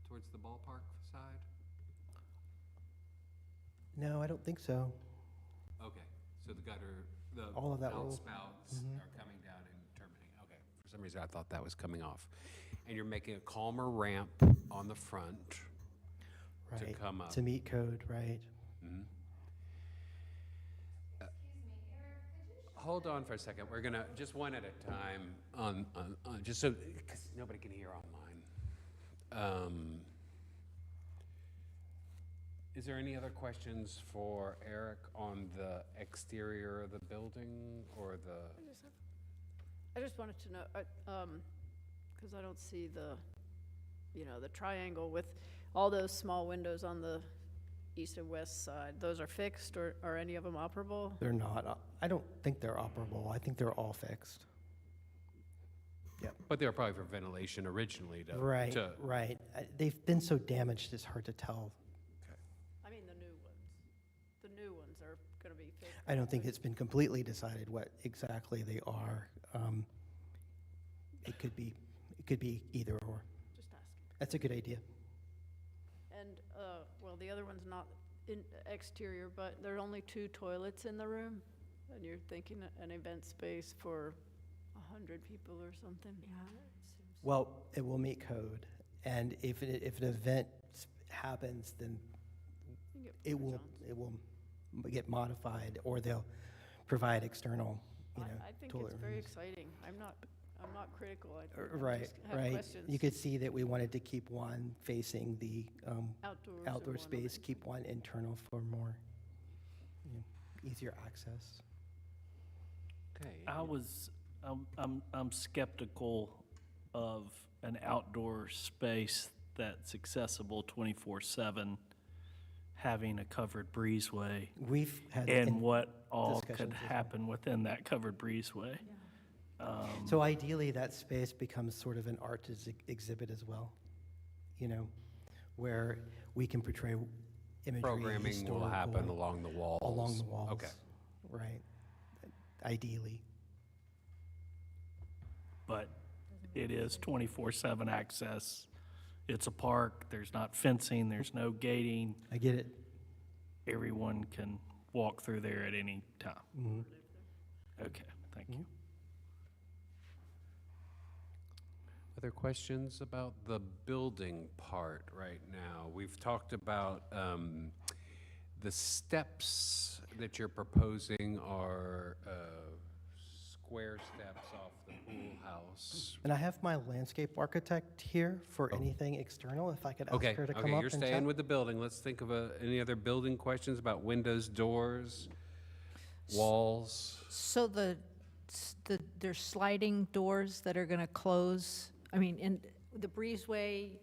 towards the ballpark side? No, I don't think so. Okay, so the gutter, the All of that will- spouts are coming down and terminating. Okay, for some reason I thought that was coming off. And you're making a calmer ramp on the front to Right, come up. to meet code, right? Mhm. Hold on for a second. We're gonna, just one at a time, just so, because nobody can hear online. Is there any other questions for Eric on the exterior of the building or the? I just wanted to know, because I don't see the you know, the triangle with all those small windows on the east and west side, those are fixed, or are any of them operable? They're not, I don't think they're operable. I think they're all fixed. But they were probably for ventilation originally to. Right, right. They've been so damaged, it's hard to tell. I mean, the new ones are gonna be fixed. I don't think it's been completely decided what exactly they are. It could be either or. Just asking. That's a good idea. And, well, the other one's not in exterior, but there are only 2 toilets in the room, and you're thinking an event space for 100 people or something? Yeah. Well, it will meet code, and if an event happens, then it will get modified, or they'll provide external, you know, I think toilet it's very rooms. exciting. I'm not critical. I Right, just have right. questions. You could see that we wanted to keep one facing the Outdoors and outdoor one space, keep one internal for more, you know, easier access. Okay. I'm skeptical of an outdoor space that's accessible 24/7, having a covered breezeway. We've had And what all discussions could as well. happen within that covered breezeway. So ideally, that space becomes sort of an art exhibit as well, you know, where we can portray imagery, Programming will happen historical, along the walls. along the walls. Okay. Right, ideally. But it is 24/7 access. It's a park, there's not fencing, there's no gating. I get it. Everyone can walk through there at any time. Mhm. Okay, thank you. Other questions about the building part right now? We've talked about the steps that you're proposing are square steps off the pool house. And I have my landscape architect here for anything external, if I could ask Okay, her to come okay, up you're and staying chat. with the building. Let's think of any other building questions about windows, doors, walls? So there's sliding doors that are going to close. I mean, in the breezeway,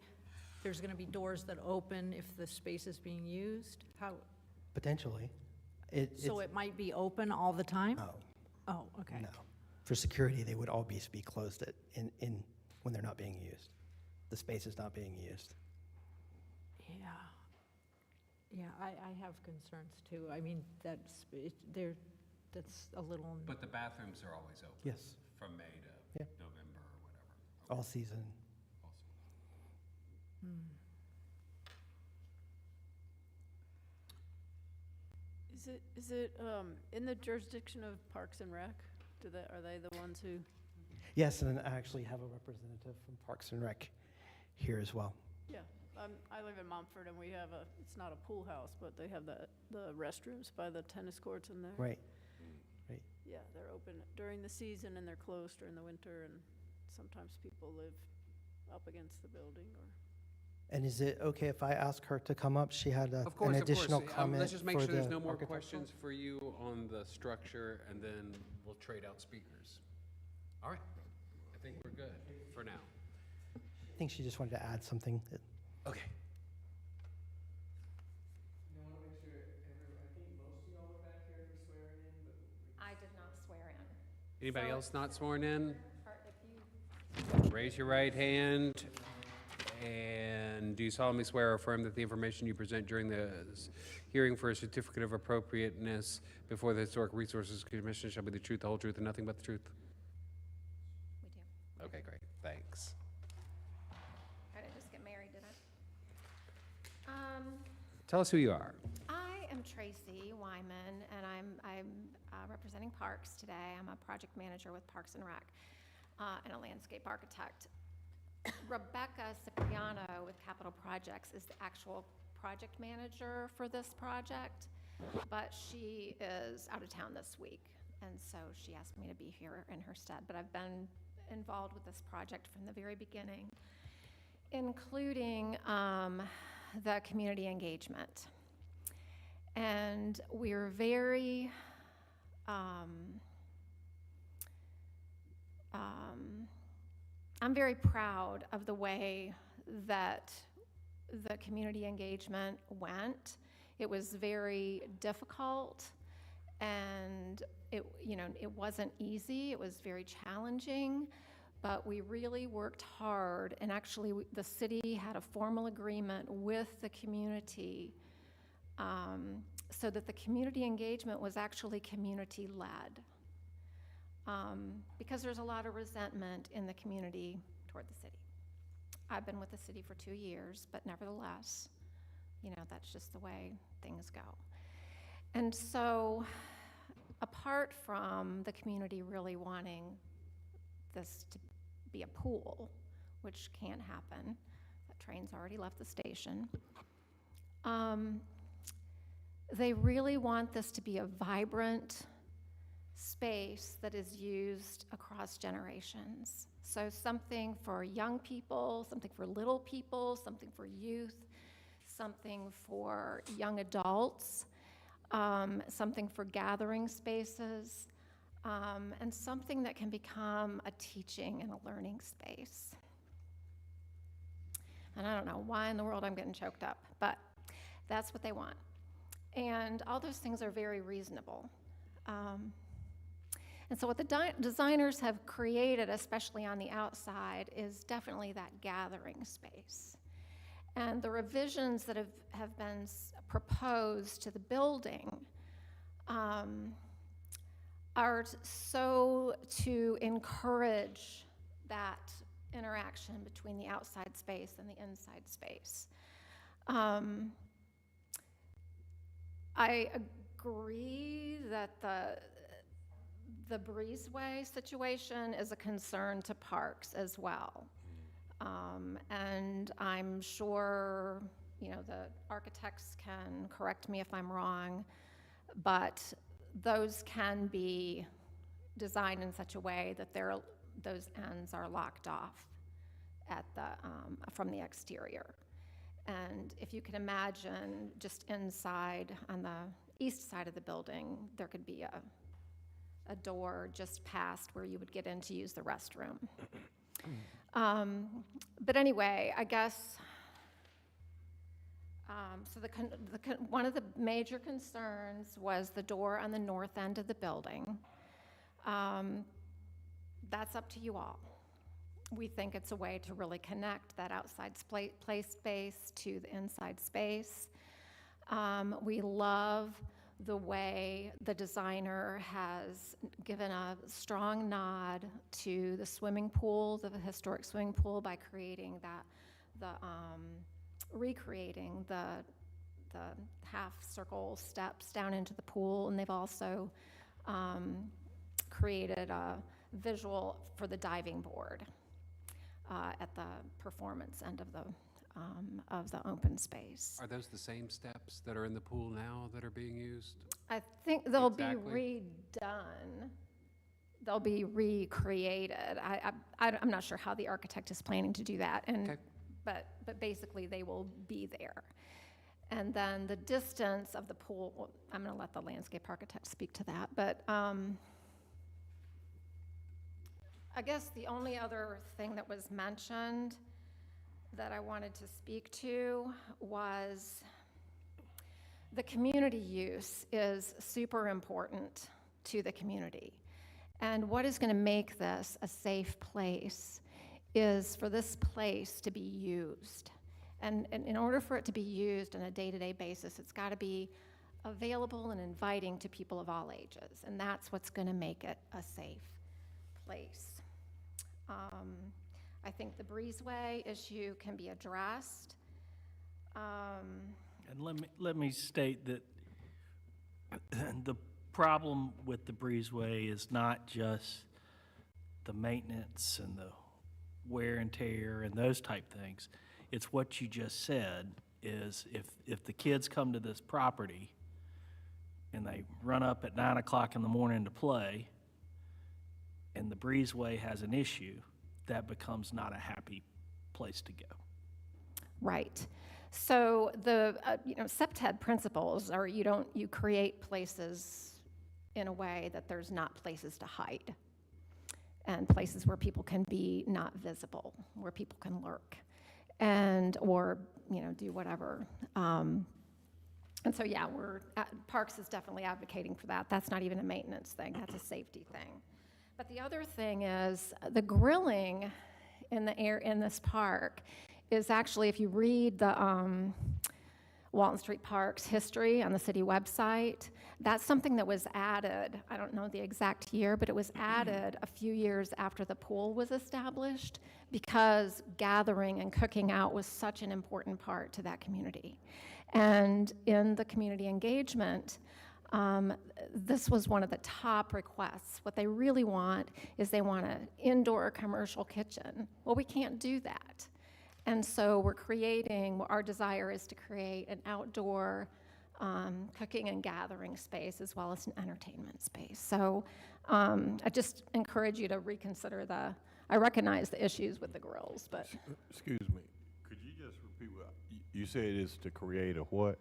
there's going to be doors that open if the space is being used? How, Potentially. so it might be open all the time? No, Oh, okay. no. For security, they would always be closed when they're not being used. The space is not being used. Yeah. Yeah, I have concerns too. I mean, that's a little, But the bathrooms are always open. Yes. From May to Yeah. November or whatever. All season. Is it in the jurisdiction of Parks and Rec? Are they the ones who? Yes, and I actually have a representative from Parks and Rec here as well. Yeah, I live in Montford, and we have it's not a pool house, but they have the restrooms by the tennis courts in there. Right, right. Yeah, they're open during the season, and they're closed during the winter, and sometimes people live up against the building, or. And is it okay if I ask her to come up? She had Of course, an of course. additional comment Let's just make for sure there's the no more architectural. questions for you on the structure, and then we'll trade out speakers. All right, I think we're good for now. I think she just wanted to add something. Okay. I did not swear in. Anybody So- else not sworn in? Or if you Raise your right hand. And do you solemnly swear or affirm that the information you present during the hearing for a certificate of appropriateness before the Historic Resources Commission shall be the truth, the whole truth, and nothing but the truth? we do. Okay, great. Thanks. I didn't just get married, did I? Tell us who you are. I am Tracy Wyman, and I'm representing Parks today. I'm a project manager with Parks and Rec and a landscape architect. Rebecca Cipriano with Capital Projects is the actual project manager for this project, but she is out of town this week, and so she asked me to be here in her stead. But I've been involved with this project from the very beginning, including the community engagement. And we're very I'm very proud of the way that the community engagement went. It was very difficult, and it wasn't easy. It was very challenging, but we really worked hard, and actually the city had a formal agreement with the community so that the community engagement was actually community-led. Because there's a lot of resentment in the community toward the city. I've been with the city for 2 years, but nevertheless, that's just the way things go. And so, apart from the community really wanting this to be a pool, which can't happen, that train's already left the station, they really want this to be a vibrant space that is used across generations. So something for young people, something for little people, something for youth, something for young adults, something for gathering spaces, and something that can become a teaching and a learning space. And I don't know why in the world I'm getting choked up, but that's what they want. And all those things are very reasonable. And so what the designers have created, especially on the outside, is definitely that gathering space. And the revisions that have been proposed to the building are so to encourage that interaction between the outside space and the inside space. I agree that the breezeway situation is a concern to parks as well. And I'm sure, the architects can correct me if I'm wrong, but those can be designed in such a way that those ends are locked off from the exterior. And if you can imagine, just inside on the east side of the building, there could be a door just past where you would get in to use the restroom. But anyway, I guess, so one of the major concerns was the door on the north end of the building. That's up to you all. We think it's a way to really connect that outside play space to the inside space. We love the way the designer has given a strong nod to the swimming pool, the historic swimming pool, by creating recreating the half circle steps down into the pool, and they've also created a visual for the diving board at the performance end of the open space. Are those the same steps that are in the pool now that are being used? I think they'll Exactly. be redone. They'll be recreated. I'm not sure how the architect is planning to do that, Okay. but basically they will be there. And then the distance of the pool, well, I'm going to let the landscape architect speak to that, but I guess the only other thing that was mentioned that I wanted to speak to was the community use is super important to the community. And what is going to make this a safe place is for this place to be used. And in order for it to be used on a day-to-day basis, it's got to be available and inviting to people of all ages. And that's what's going to make it a safe place. I think the breezeway issue can be addressed. And let me state that the problem with the breezeway is not just the maintenance and the wear and tear and those type things. It's what you just said, is if the kids come to this property and they run up at 9 o'clock in the morning to play, and the breezeway has an issue, that becomes not a happy place to go. Right. So the SEPTED principles are you create places in a way that there's not places to hide, and places where people can be not visible, where people can lurk. or, do whatever. And so, yeah, Parks is definitely advocating for that. That's not even a maintenance thing, that's a safety thing. But the other thing is the grilling in this park is actually, if you read the Walton Street Park's history on the city website, that's something that was added, I don't know the exact year, but it was added a few years after the pool was established because gathering and cooking out was such an important part to that community. And in the community engagement, this was one of the top requests. What they really want is they want an indoor commercial kitchen. Well, we can't do that. And so our desire is to create an outdoor cooking and gathering space as well as an entertainment space. So I just encourage you to reconsider I recognize the issues with the grills, but. Excuse me, could you just repeat what, you said it's to create a what?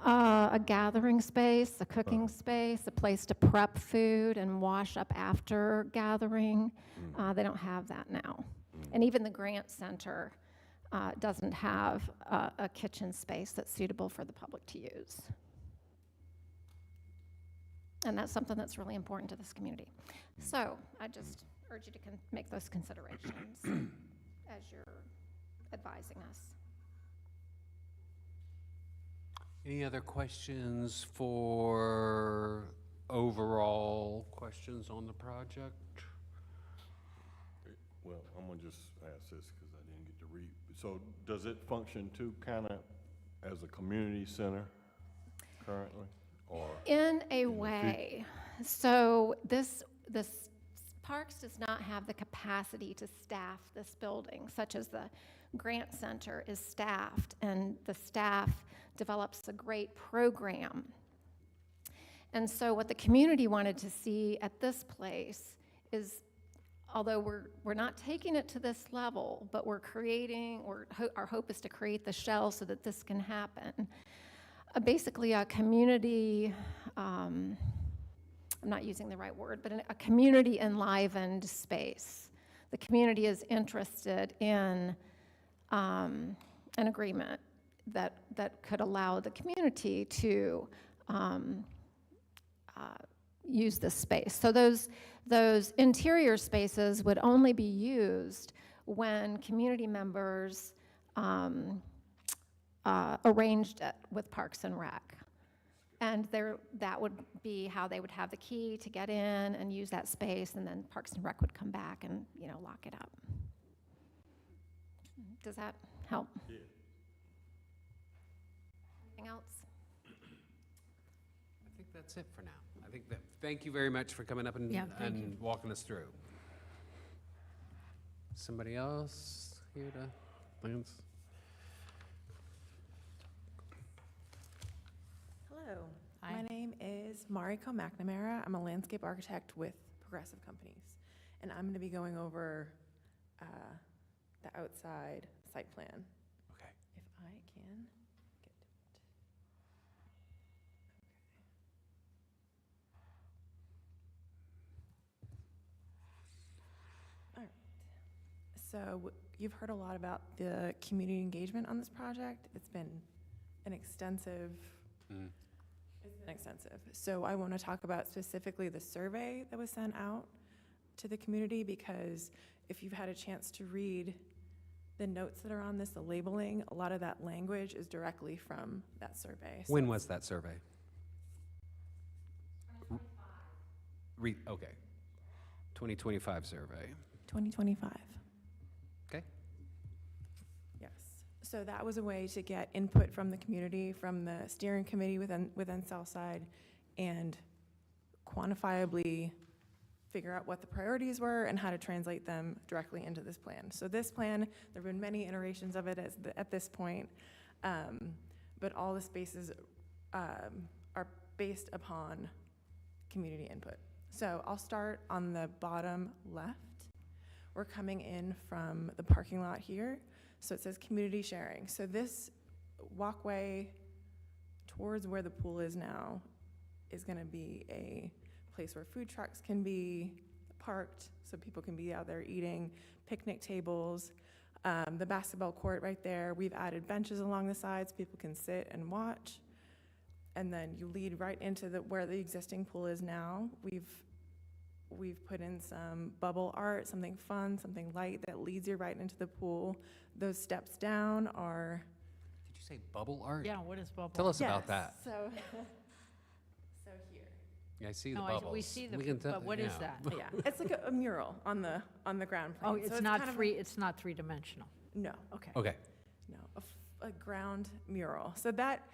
A gathering space, a cooking space, a place to prep food and wash up after gathering. They don't have that now. And even the Grant Center doesn't have a kitchen space that's suitable for the public to use. And that's something that's really important to this community. So I just urge you to make those considerations as you're advising us. Any other questions for overall questions on the project? Well, I'm gonna just ask this because I didn't get to read. So does it function too kind of as a community center currently? Or in a way. So this Parks does not have the capacity to staff this building, such as the Grant Center is staffed, and the staff develops a great program. And so what the community wanted to see at this place is, although we're not taking it to this level, but we're creating, our hope is to create the shell so that this can happen. Basically a community, I'm not using the right word, but a community enlivened space. The community is interested in an agreement that could allow the community to use this space. So those interior spaces would only be used when community members arranged it with Parks and Rec. And that would be how they would have the key to get in and use that space, and then Parks and Rec would come back and lock it up. Does that help? Yeah. Anything else? I think that's it for now. Thank you very much for coming up and walking us through. Somebody else here to Lance? Hello, my name is Mariko McNamara. I'm a landscape architect with Progressive Companies, and I'm going to be going over the outside site plan. Okay. If I can get to it. Okay. All right. So you've heard a lot about the community engagement on this project. It's been an extensive. It's been extensive. So I want to talk about specifically the survey that was sent out to the community, because if you've had a chance to read the notes that are on this, the labeling, a lot of that language is directly from that survey. When was that survey? 2025. Okay. 2025 survey. 2025. Okay. Yes. So that was a way to get input from the community, from the steering committee within Southside, and quantifiably figure out what the priorities were and how to translate them directly into this plan. So this plan, there have been many iterations of it at this point, but all the spaces are based upon community input. So I'll start on the bottom left. We're coming in from the parking lot here. So it says community sharing. So this walkway towards where the pool is now is going to be a place where food trucks can be, parked, so people can be out there eating, picnic tables, the basketball court right there. We've added benches along the sides, people can sit and watch. And then you lead right into where the existing pool is now. We've put in some bubble art, something fun, something light that leads you right into the pool. Those steps down are... Did you say bubble art? Yeah, what is bubble? Tell us about that. So, so here. Yeah, I see the No, bubbles. we see the, can tell- but what is yeah. that? Yeah, it's like a mural on the ground plane. Oh, So it's not kind of it's not three-dimensional. No. Okay. Okay. No, a ground mural. So that,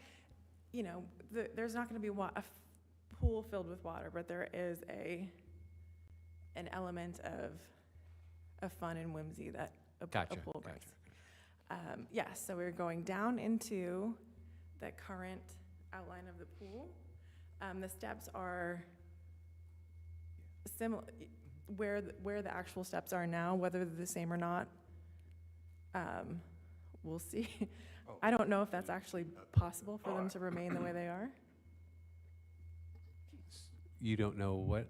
you know, there's not going to be a pool filled with water, but there is an element of fun and whimsy that a pool brings. Yes, so we're going down into the current outline of the pool. The steps are similar, where the actual steps are now, whether they're the same or not. We'll see. I don't know if that's actually possible for them to remain the way they are. You don't know what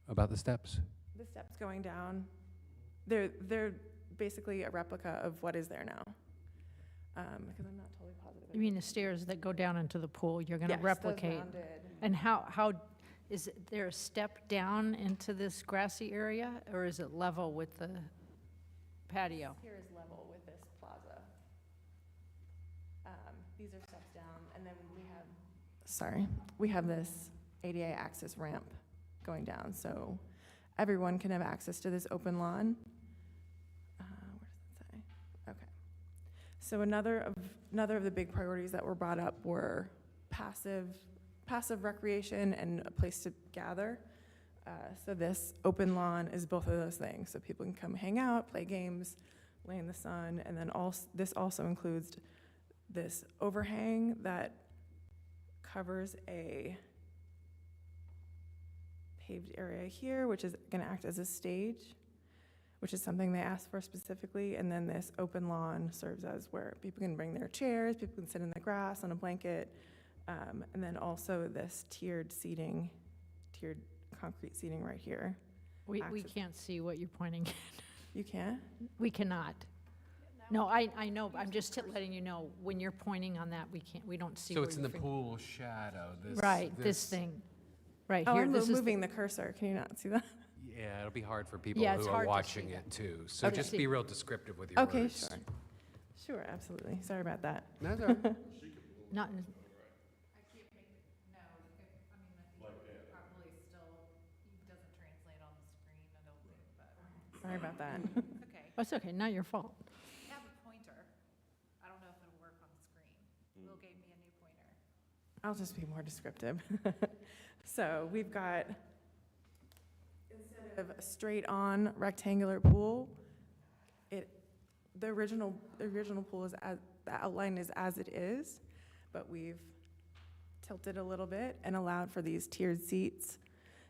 about the steps? The steps going down, they're basically a replica of what is there now. Because I'm not totally positive. You mean the stairs that go down into the pool, you're going to Yes, those replicate? rounded. And how, is there a step down into this grassy area, or is it level with the patio? Here is level with this plaza. These are steps down, and then we have this ADA access ramp going down, so everyone can have access to this open lawn. Where does it say? Okay. So another of the big priorities that were brought up were passive recreation and a place to gather. So this open lawn is both of those things. So people can come hang out, play games, lay in the sun, and then this also includes this overhang that covers a paved area here, which is going to act as a stage, which is something they asked for specifically. And then this open lawn serves as where people can bring their chairs, people can sit in the grass on a blanket, and then also this tiered concrete seating right here. We can't see what you're pointing at. You can't? We cannot. No, I know, but I'm just letting you know, when you're pointing on that, we don't see. So where it's in the your finger- pool shadow. Right, this thing, right Oh, here. I'm This is moving the cursor. Can you not see that? Yeah, it'll be hard for people Yeah, it's who are hard to watching see it too. So Okay. just be real descriptive with your Okay, words. sure. Sure, absolutely. Sorry about that. No, it's all right. Not, in- Sorry about that. Okay. that's okay, not your fault. I have a pointer. I don't know if it'll work on the screen. Will gave me a new pointer. I'll just be more descriptive. So we've got, instead of a straight-on rectangular pool, the original pool is the outline is as it is, but we've tilted a little bit and allowed for these tiered seats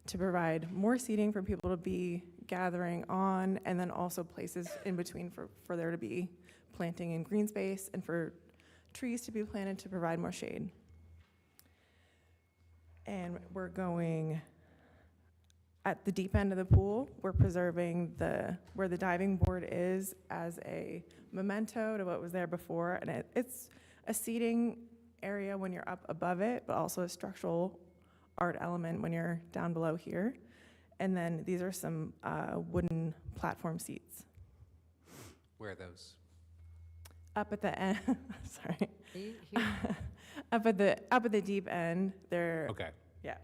to provide more seating for people to be gathering on, and then also places in between for there to be planting and green space, and for trees to be planted to provide more shade. And we're going at the deep end of the pool. We're preserving where the diving board is as a memento to what was there before, and it's a seating area when you're up above it, but also a structural art element when you're down below here. And then these are some wooden platform seats. Where are those? Up at the end, sorry. Here. Up at the deep end, they're Okay. yeah.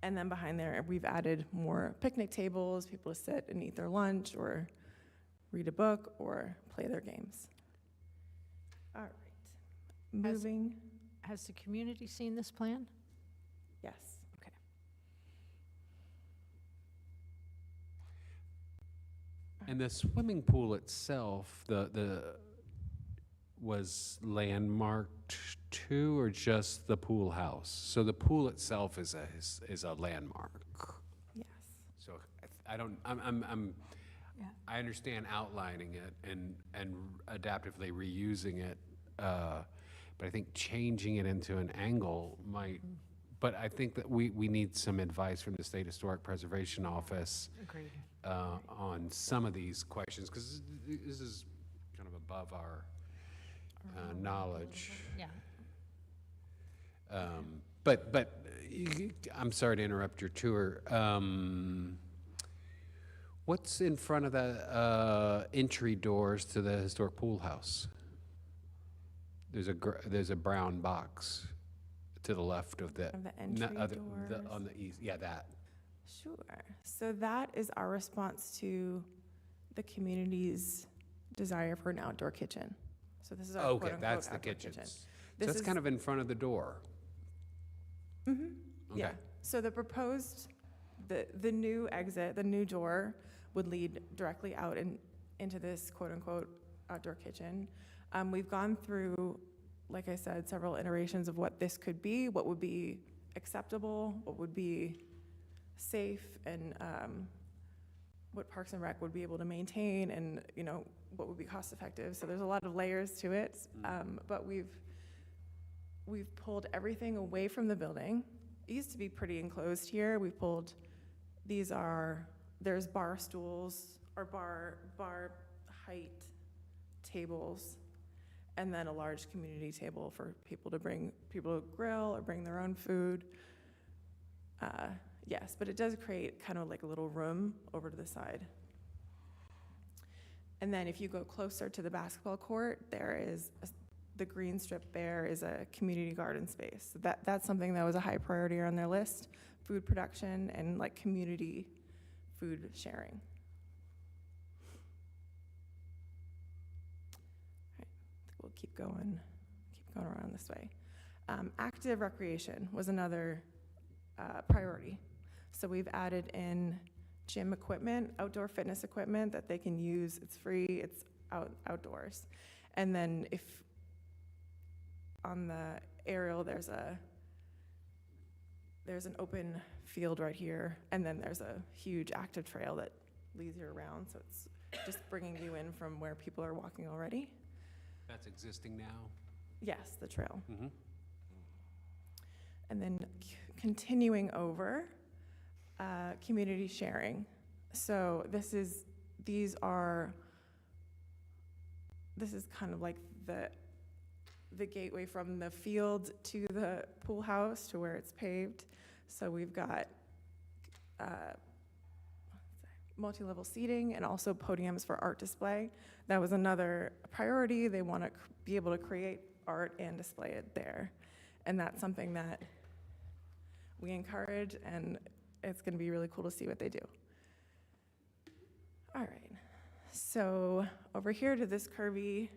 And then behind there, we've added more picnic tables, people to sit and eat their lunch, or read a book, or play their games. All right, moving. Has the community seen this plan? Yes. Okay. And the swimming pool itself, the was landmarked too, or just the pool house? So the pool itself is a landmark. Yes. So I understand outlining it and adaptively reusing it, but I think changing it into an angle might But I think that we need some advice from the State Historic Preservation Office Agreed. on some of these questions, because this is kind of above our knowledge. Yeah. But I'm sorry to interrupt your tour. What's in front of the entry doors to the historic pool house? There's a brown box to the left of the Of the entry doors? on the east. Yeah, that. Sure. So that is our response to the community's desire for an outdoor kitchen. So this is our Okay, quote-unquote that's the outdoor kitchen. kitchen. So This that's is- kind of in front of the door. Mm-hmm. Yeah. Okay. So the proposed, the new exit, the new door would lead directly out into this quote-unquote outdoor kitchen. We've gone through, like I said, several iterations of what this could be, what would be acceptable, what would be safe, and what Parks and Rec would be able to maintain, and what would be cost effective. So there's a lot of layers to it, but we've pulled everything away from the building. It used to be pretty enclosed here. We pulled, there's bar stools or bar height tables, and then a large community table for people to grill or bring their own food. Yes, but it does create kind of like a little room over to the side. And then if you go closer to the basketball court, the green strip there is a community garden space. So that's something that was a high priority on their list, food production and like community food sharing. All right, we'll keep going around this way. Active recreation was another priority. So we've added in gym equipment, outdoor fitness equipment that they can use. It's free, it's outdoors. And then if on the aerial, there's an open field right here, and then there's a huge active trail that leads you around. So it's just bringing you in from where people are walking already. That's existing now? Yes, the trail. Mm-hmm. And then continuing over, community sharing. So this is kind of like the gateway from the field to the pool house to where it's paved. So we've got multi-level seating and also podiums for art display. That was another priority. They want to be able to create art and display it there. And that's something that we encourage, and it's going to be really cool to see what they do. All right. So over here to this curvy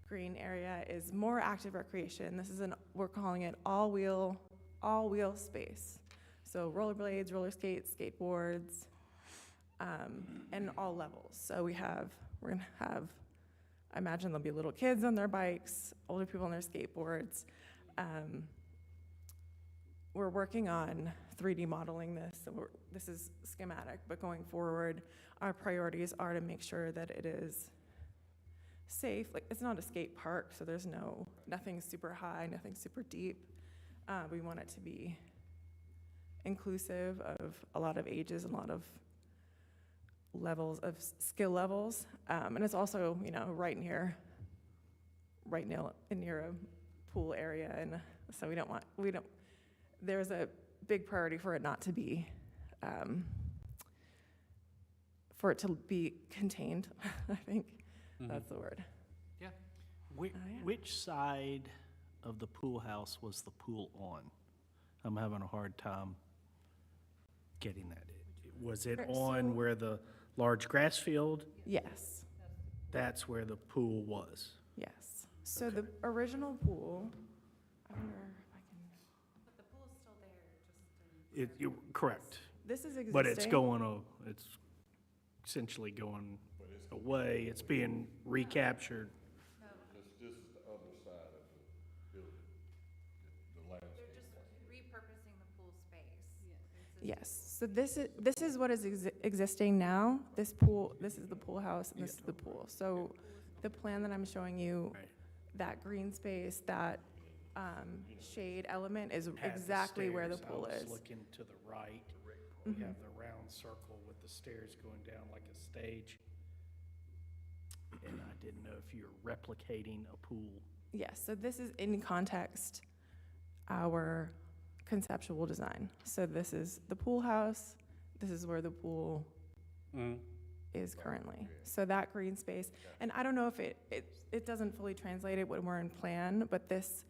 green area is more active recreation. This is we're calling it all-wheel space. So rollerblades, roller skates, skateboards, and all levels. So we're gonna have, I imagine there'll be little kids on their bikes, older people on their skateboards. We're working on 3D modeling this, so this is schematic, but going forward, our priorities are to make sure that it is safe. Like, it's not a skate park, so there's nothing super high, nothing super deep. We want it to be inclusive of a lot of ages and a lot of levels of skill levels. And it's also, right near a pool area, and so there's a big priority for it not to be, for it to be contained, I think. That's the word. Yeah. Which side of the pool house was the pool on? I'm having a hard time getting that. Was it on where the large grass field? Yes. That's where the pool was. Yes. So the original pool, I wonder if I can. But the pool's still there, Correct. This is existing. But it's it's essentially going away. It's being recaptured. This is the other side of the building, the landscape. They're just repurposing the pool space. Yes. So this is what is existing now. This is the pool house, and this is the pool. So the plan that I'm showing you, that green space, that shade element is Had the exactly where the stairs. pool I was is. looking to the right. Mhm. We have the round circle with the stairs going down like a stage. And I didn't know if you're replicating a pool. Yes, so this is in context our conceptual design. So this is the pool house, this is where the pool is currently. So that green space, and I don't know if it doesn't fully translate it when we're in plan, but this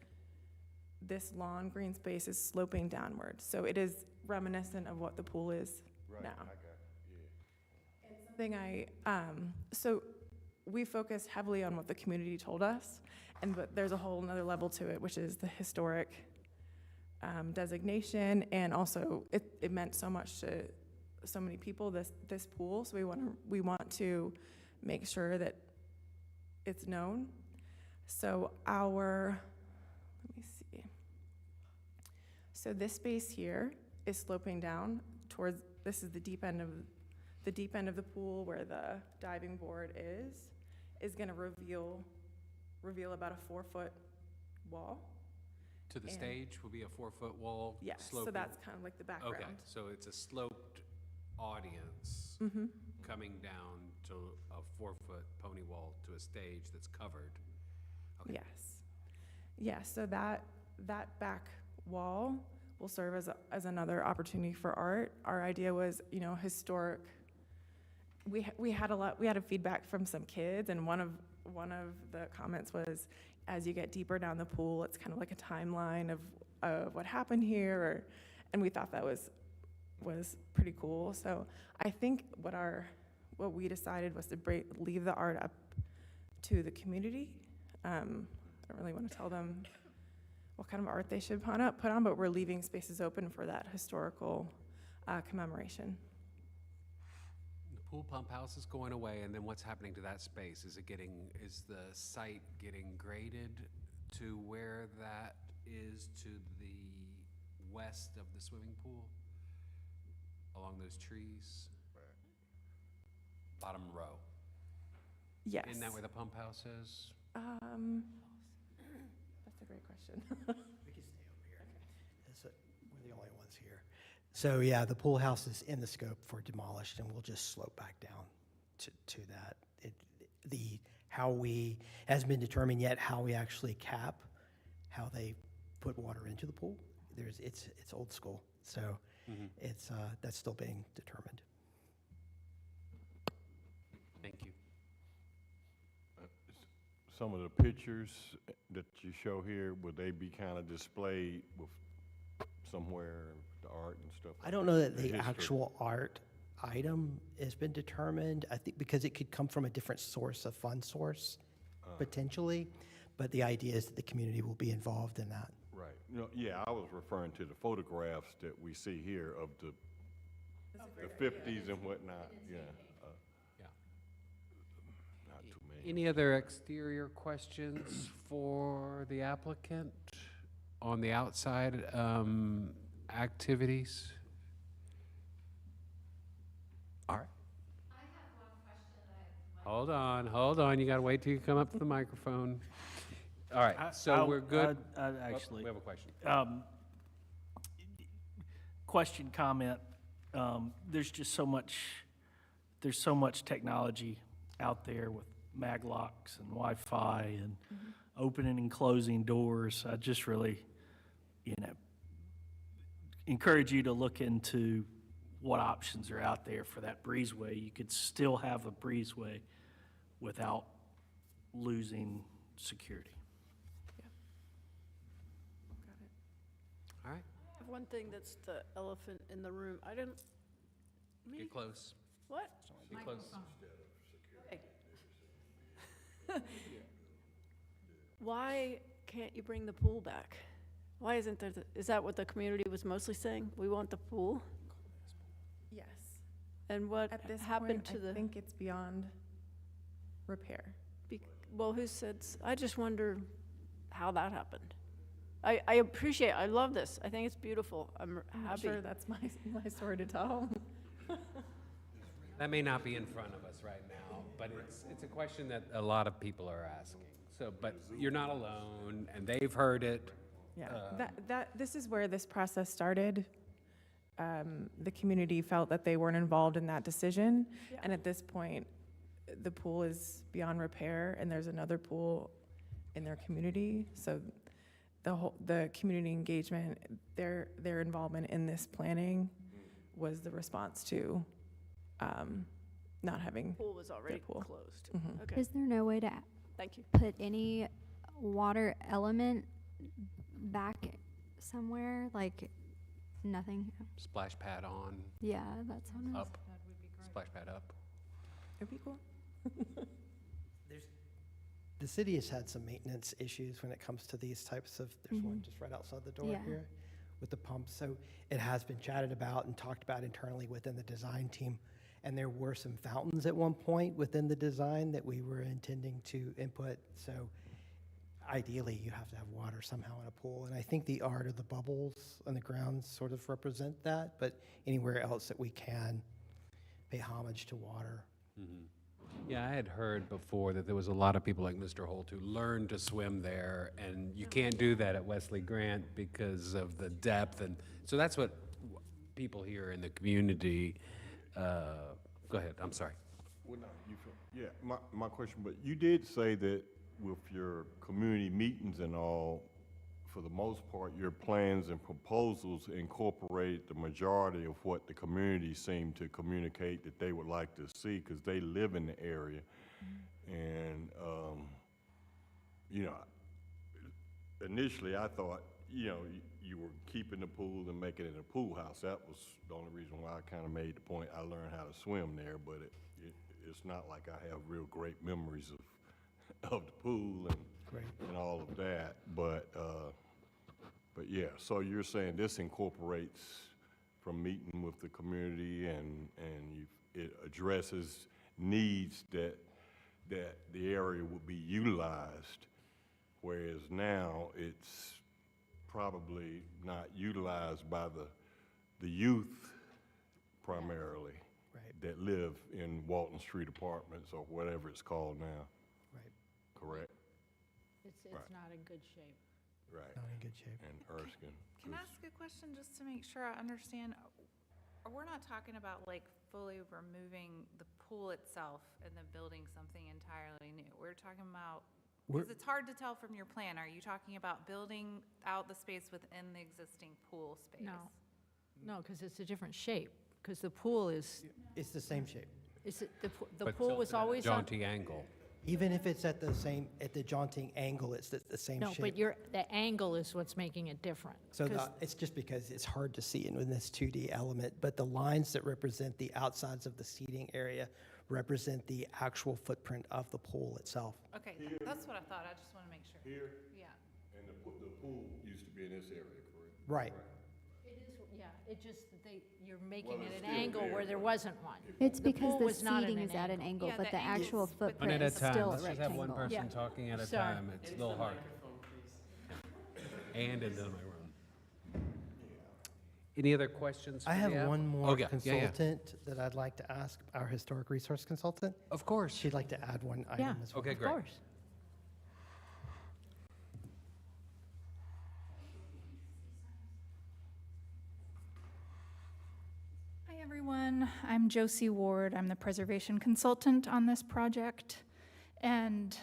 lawn green space is sloping downward. So it is reminiscent of what the pool is now. And something so we focused heavily on what the community told us, but there's a whole nother level to it, which is the historic designation, and also it meant so much to so many people, this pool, so we want to make sure that it's known. So let me see. So this space here is sloping down towards, this is the deep end of the pool where the diving board is gonna reveal about a 4-foot wall. To the And- stage will be a 4-foot wall? Yes, so sloping? that's kind of like the background. Okay, so it's a sloped audience Mhm. coming down to a 4-foot pony wall to a stage that's covered. Okay. Yes. Yeah, so that back wall will serve as another opportunity for art. Our idea was, historic. We had a feedback from some kids, and one of the comments was, as you get deeper down the pool, it's kind of like a timeline of what happened here, and we thought that was pretty cool. So I think what we decided was to leave the art up to the community. I don't really want to tell them what kind of art they should put on, but we're leaving spaces open for that historical commemoration. The pool pump house is going away, and then what's happening to that space? Is the site getting graded to where that is to the west of the swimming pool? Along those trees? Bottom row. Yes. Isn't that where the pump house is? That's a great question. We can stay over here. We're the only ones here. So yeah, the pool house is in the scope for demolished, and we'll just slope back down to that. Hasn't been determined yet how we actually cap, how they put water into the pool. It's old school, so that's still being determined. Thank you. Some of the pictures that you show here, would they be kind of displayed with somewhere, the art and stuff? I don't know that the history? actual art item has been determined. I think because it could come from a different source, a fund source, potentially. But the idea is that the community will be involved in that. Right. Yeah, I was referring to the photographs that we see here of the 50s and whatnot. Yeah. Not too many. Any other exterior questions for the applicant on the outside activities? All right. I have one question that Hold on. You got to wait till you come up to the microphone. All right, so we're good. Actually, we have a question. Question, comment. There's just so much technology out there with mag locks and Wi-Fi and opening and closing doors. I just really, encourage you to look into what options are out there for that breezeway. You could still have a breezeway without losing security. All right, I have one thing that's the elephant in the room. I didn't. Me? get close. What? Get close. Okay. Why can't you bring the pool back? Why isn't there, is that what the community was mostly saying? We want the pool? Yes. And what At this happened point, to I think it's beyond repair. well, who said, I just wonder how that happened. I appreciate, I love this. I think it's beautiful. I'm I'm not happy. sure that's my story to tell. That may not be in front of us right now, but it's a question that a lot of people are asking. So, but you're not alone, and they've heard it. Yeah, this is where this process started. The community felt that they weren't involved in that decision, and at this point, the pool is beyond repair, and there's another pool in their community. So the community engagement, their involvement in this planning was the response to not having Pool was already their pool. closed. Mhm. Okay, Is there no way to thank you. put any water element back somewhere? Like, nothing? Splash pad on, Yeah, that's what I was. up, splash pad up. It'd be cool. The city has had some maintenance issues when it comes to these types of, there's one just right outside the door Yeah. here with the pumps. So it has been chatted about and talked about internally within the design team. And there were some fountains at one point within the design that we were intending to input. So ideally, you have to have water somehow in a pool. And I think the art of the bubbles on the ground sort of represent that, but anywhere else that we can pay homage to water. Yeah, I had heard before that there was a lot of people like Mr. Holt who learned to swim there, and you can't do that at Wesley Grant because of the depth, and so that's what people here in the community, go ahead, I'm sorry. Well, no, you feel, yeah, my question, but you did say that with your community meetings and all, for the most part, your plans and proposals incorporate the majority of what the community seemed to communicate that they would like to see, because they live in the area. And, you know, initially I thought, you know, you were keeping the pool and making it a pool house. That was the only reason why I kind of made the point. I learned how to swim there, but it's not like I have real great memories of the pool and all of that. But yeah, so you're saying this incorporates from meeting with the community and it addresses needs that the area would be utilized, whereas now it's probably not utilized by the youth primarily that live in Walton Street Apartments or whatever it's called now. Right. Correct? It's Right. not in good shape. Right. Not in good shape. And Erskine. Can I ask a question just to make sure I understand? We're not talking about like fully removing the pool itself and then building something entirely new. We're talking about, because it's hard to tell from your plan. Are you talking about building out the space within the existing pool space? No, because it's a different shape, because the pool is, It's the same shape. the But pool was always on. Jaunty angle. Even if it's at the jaunting angle, it's the same No, shape. but the angle is what's making it different. So 'Cause it's just because it's hard to see in this 2D element, but the lines that represent the outsides of the seating area represent the actual footprint of the pool itself. Okay, that's what I thought. I just want to make sure. Here? Yeah. And the pool used to be in this area, correct? Right. It is, yeah, it just, you're making Well, it it's an still angle there, where there but wasn't one. It's The because pool the was not at seating an is at an angle. angle, Yeah, but the the angles, actual but the One footprint at a is time, still a let's just have one rectangle. person Yeah. talking at a Sorry. time, it's a little hard. And into my room. Any other questions? I for have the app? one more Oh, yeah, yeah, yeah. consultant that I'd like to ask, our historic resource consultant. Of course. She'd like to add one item as well. Okay, Of great. course. Hi, everyone. I'm Josie Ward. I'm the preservation consultant on this project. And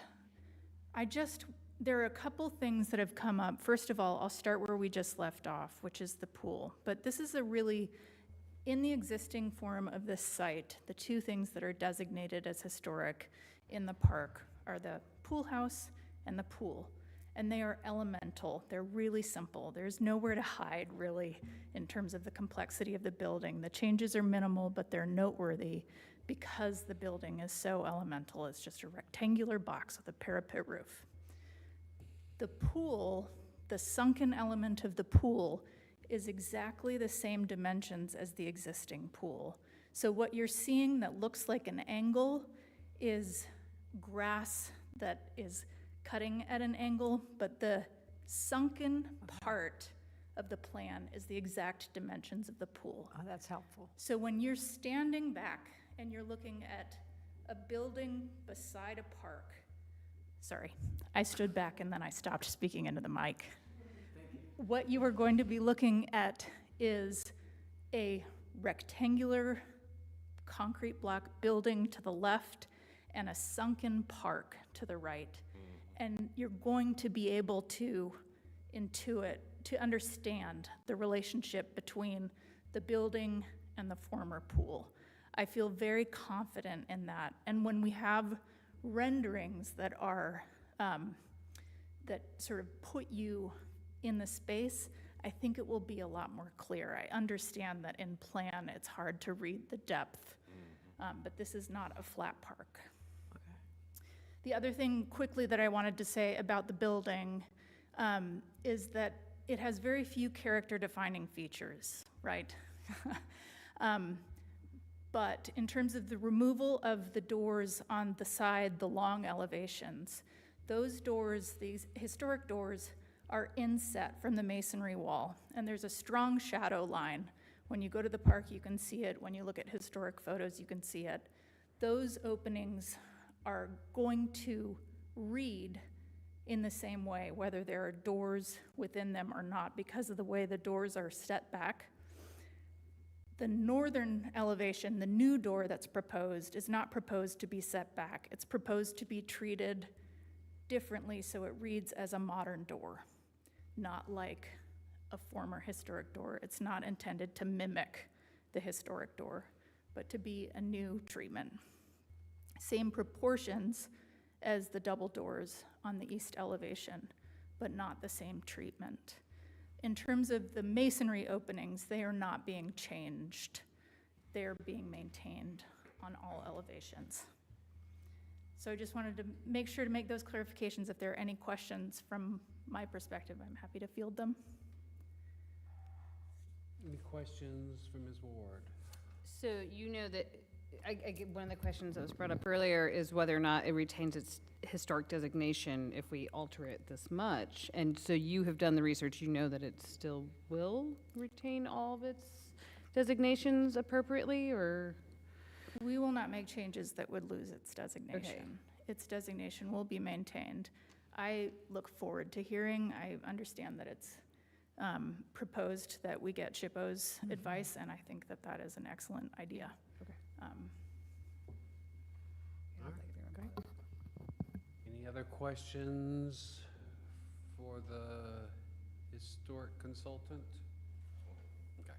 there are a couple things that have come up. First of all, I'll start where we just left off, which is the pool. But this is in the existing form of this site, the two things that are designated as historic in the park are the pool house and the pool. And they are elemental. They're really simple. There's nowhere to hide, really, in terms of the complexity of the building. The changes are minimal, but they're noteworthy because the building is so elemental. It's just a rectangular box with a parapet roof. The pool, the sunken element of the pool, is exactly the same dimensions as the existing pool. So what you're seeing that looks like an angle is grass that is cutting at an angle, but the sunken part of the plan is the exact dimensions of the pool. Oh, that's helpful. So when you're standing back and you're looking at a building beside a park, sorry, I stood back and then I stopped speaking into the mic. what you are going to be looking at is a rectangular concrete block building to the left and a sunken park to the right. And you're going to be able to intuit, to understand the relationship between the building and the former pool. I feel very confident in that. And when we have renderings that are, that sort of put you in the space, I think it will be a lot more clear. I understand that in plan, it's hard to read the depth, but this is not a flat park. The other thing quickly that I wanted to say about the building is that it has very few character-defining features, right? But in terms of the removal of the doors on the side, the long elevations, those doors, these historic doors, are inset from the masonry wall, and there's a strong shadow line. When you go to the park, you can see it. When you look at historic photos, you can see it. Those openings are going to read in the same way, whether there are doors within them or not, because of the way the doors are set back. The northern elevation, the new door that's proposed, is not proposed to be set back. It's proposed to be treated differently so it reads as a modern door, not like a former historic door. It's not intended to mimic the historic door, but to be a new treatment. Same proportions as the double doors on the east elevation, but not the same treatment. In terms of the masonry openings, they are not being changed. They are being maintained on all elevations. So I just wanted to make sure to make those clarifications. If there are any questions from my perspective, I'm happy to field them. Any questions for Ms. Ward? So you know that, one of the questions that was brought up earlier is whether or not it retains its historic designation if we alter it this much. And so you have done the research, you know that it still will retain all of its designations appropriately, or? We will not make changes that would lose its designation. Its designation will be maintained. I look forward to hearing. I understand that it's proposed that we get SHPO's advice, and I think that that is an excellent idea. Any other questions for the historic consultant? Okay.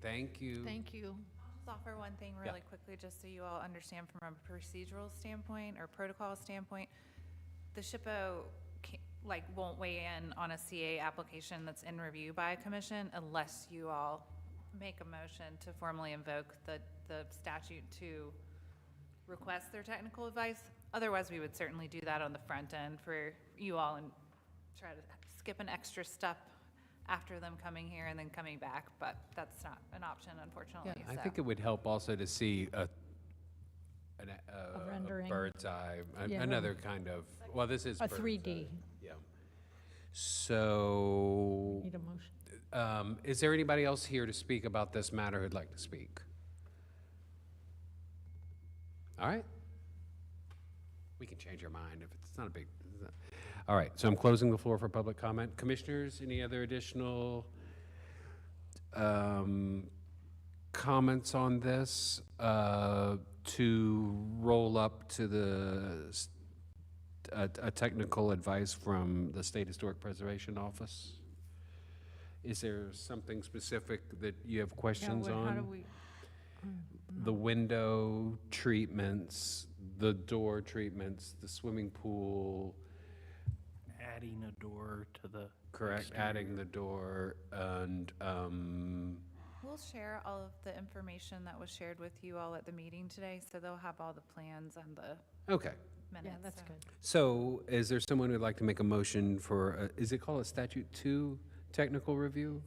Thank you. Thank you. I'll just offer one thing really quickly, just so you all understand from a procedural standpoint or protocol standpoint. The SHPO won't weigh in on a CA application that's in review by a commission unless you all make a motion to formally invoke the statute to request their technical advice. Otherwise, we would certainly do that on the front end for you all and try to skip an extra step after them coming here and then coming back, but that's not an option, unfortunately. I think it would help also to see a rendering. bird's eye, Yeah. another kind of, well, this is A bird's 3D. eye. Yeah. So, Need a motion. is there anybody else here to speak about this matter who'd like to speak? All right. We can change our mind if it's not a big. All right, so I'm closing the floor for public comment. Commissioners, any other additional comments on this to roll up to a technical advice from the State Historic Preservation Office? Is there something specific that you have questions on? How do we? The window treatments, the door treatments, the swimming pool. Adding a door to the Correct, exterior. adding the door, and, We'll share all of the information that was shared with you all at the meeting today, so they'll have all the plans and the okay. minutes. Yeah, that's so. good. So is there someone who'd like to make a motion for, is it called a statute 2 technical review?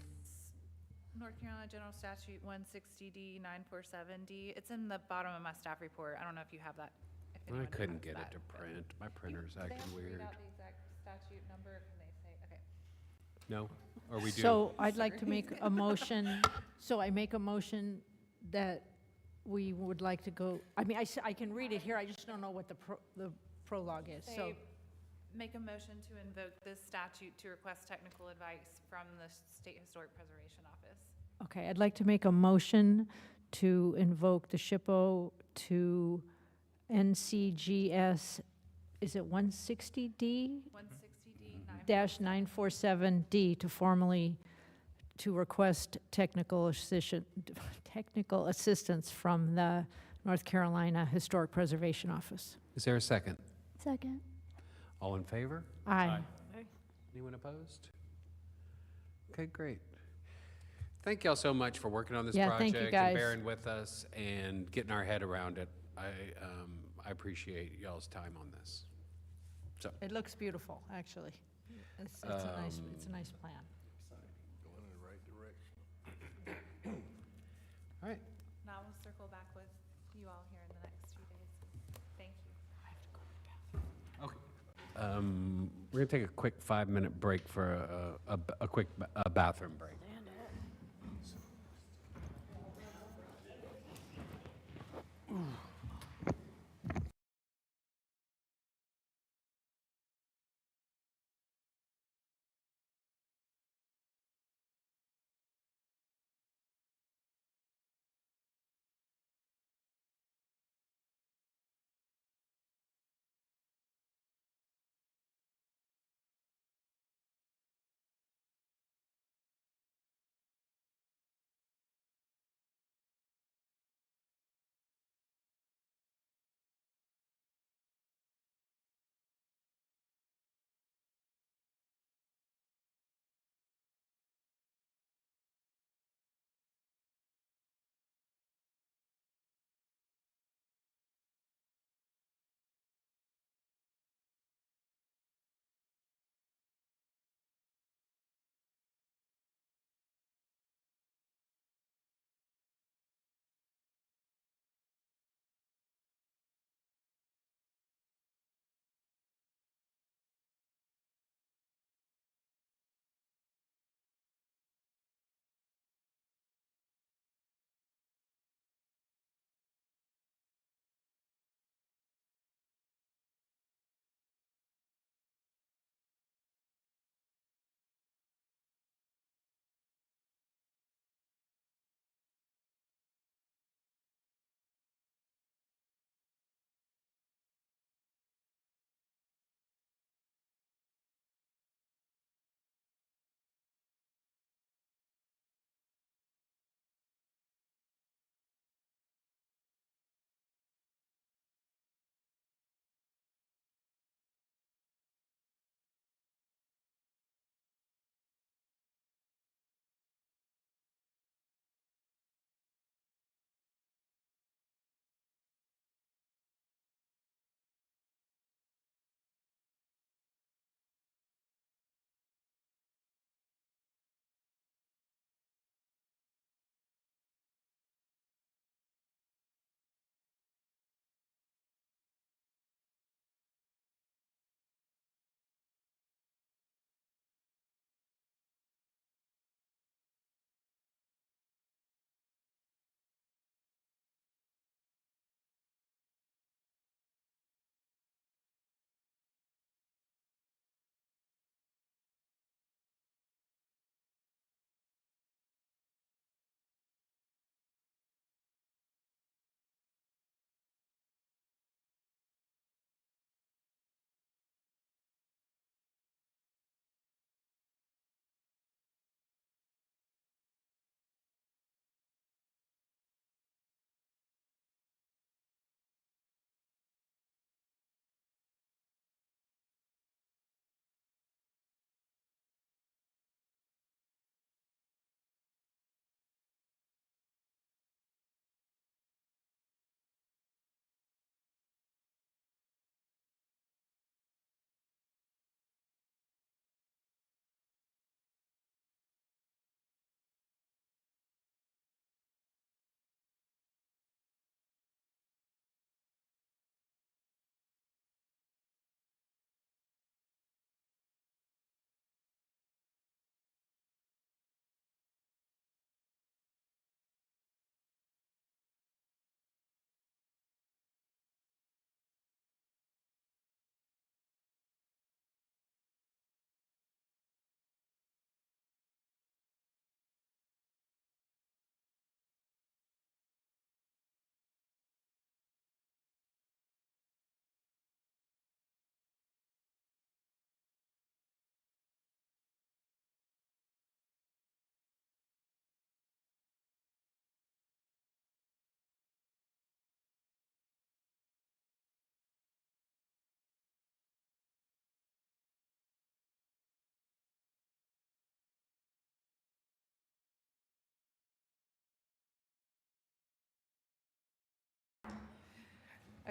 North Carolina General Statute 160D 947D. It's in the bottom of my staff report. I don't know if you have that. If I anyone couldn't has get that, it to but- print. My printer's Do they have acting to read weird. out the exact statute number, or can they say, okay. No? Or we do? So I'd like to make a motion, so I make a motion that we would like to go, I mean, I can read it here, I just don't know what the prologue is, so. Say make a motion to invoke this statute to request technical advice from the State Historic Preservation Office. Okay, I'd like to make a motion to invoke the SHPO to NCGS, is it 160D? 947D to formally, to request technical assistance from the North Carolina Historic Preservation Office. Is there a second? Second. All in favor? Aye. Anyone opposed? Okay, great. Thank y'all so much for working on this Yeah, thank project you, and guys. bearing with us and getting our head around it. I appreciate y'all's time on this. So, It looks beautiful, actually. It's a nice plan. Going in the right direction. all right. Now we'll circle back with you all here in the next few days. Thank you. Okay. We're going to take a quick 5-minute break for a quick bathroom break.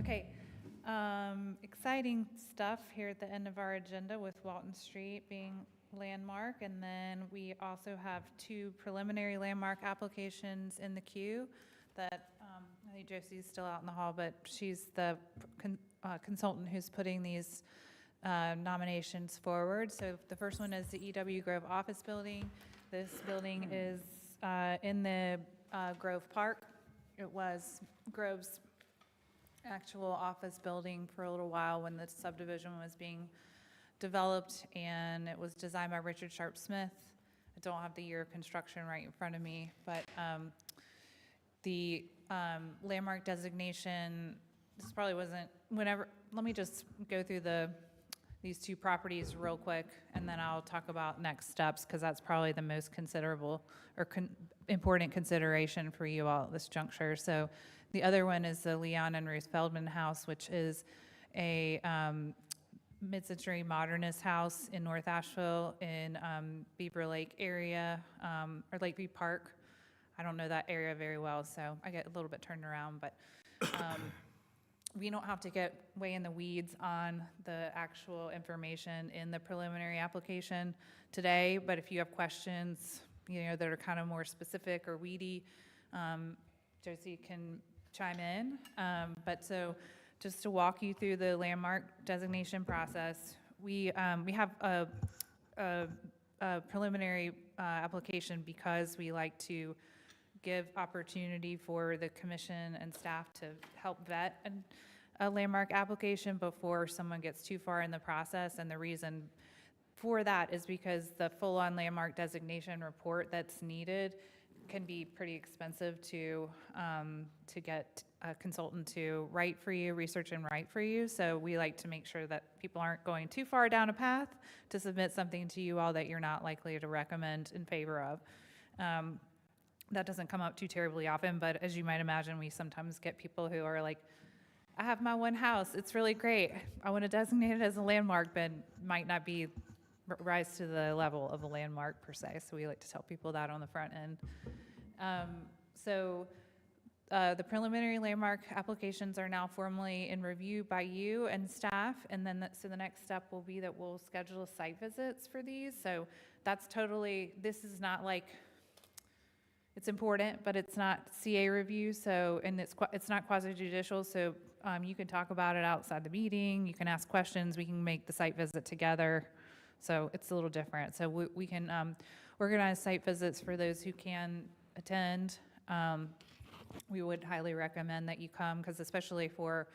Okay, exciting stuff here at the end of our agenda with Walton Street being landmark. And then we also have 2 preliminary landmark applications in the queue that, I think Josie's still out in the hall, but she's the consultant who's putting these nominations forward. So the first one is the E.W. Grove office building. This building is in the Grove Park. It was Grove's actual office building for a little while when the subdivision was being developed, and it was designed by Richard Sharp Smith. I don't have the year of construction right in front of me, but the landmark designation, this probably wasn't, let me just go through these 2 properties real quick, and then I'll talk about next steps, because that's probably the most considerable or important consideration for you all at this juncture. So the other one is the Leon and Ruth Feldman House, which is a mid-century modernist house in North Asheville in Beaver Lake area, or Lakeview Park. I don't know that area very well, so I get a little bit turned around, but we don't have to get way in the weeds on the actual information in the preliminary application today, but if you have questions, that are kind of more specific or weedy, Josie can chime in. But so just to walk you through the landmark designation process, we have a preliminary application because we like to give opportunity for the commission and staff to help vet a landmark application before someone gets too far in the process. And the reason for that is because the full-on landmark designation report that's needed can be pretty expensive to get a consultant to write for you, research and write for you. So we like to make sure that people aren't going too far down a path to submit something to you all that you're not likely to recommend in favor of. That doesn't come up too terribly often, but as you might imagine, we sometimes get people who are like, I have my one house, it's really great, I want to designate it as a landmark, but might not be rise to the level of a landmark per se. So we like to tell people that on the front end. The preliminary landmark applications are now formally in review by you and staff, and then so the next step will be that we'll schedule site visits for these. So that's totally, this is not like, it's important, but it's not CA review, so, and it's not quasi-judicial, so you can talk about it outside the meeting, you can ask questions, we can make the site visit together, so it's a little different. So we can organize site visits for those who can attend. We would highly recommend that you come, because especially for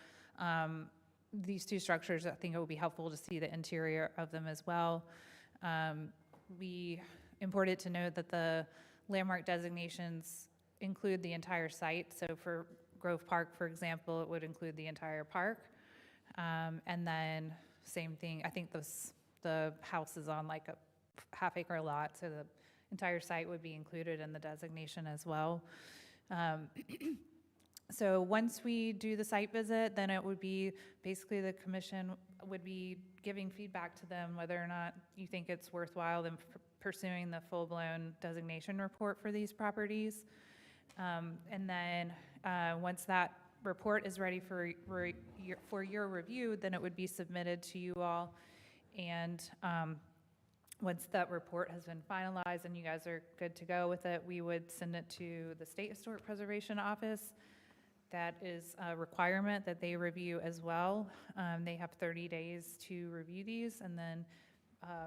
these 2 structures, I think it would be helpful to see the interior of them as well. Important to note that the landmark designations include the entire site. So for Grove Park, for example, it would include the entire park. And then same thing, I think the house is on like a half-acre lot, so the entire site would be included in the designation as well. So once we do the site visit, then it would be basically the commission would be giving feedback to them whether or not you think it's worthwhile them pursuing the full-blown designation report for these properties. And then once that report is ready for your review, then it would be submitted to you all. And once that report has been finalized and you guys are good to go with it, we would send it to the State Historic Preservation Office. That is a requirement that they review as well. They have 30 days to review these and then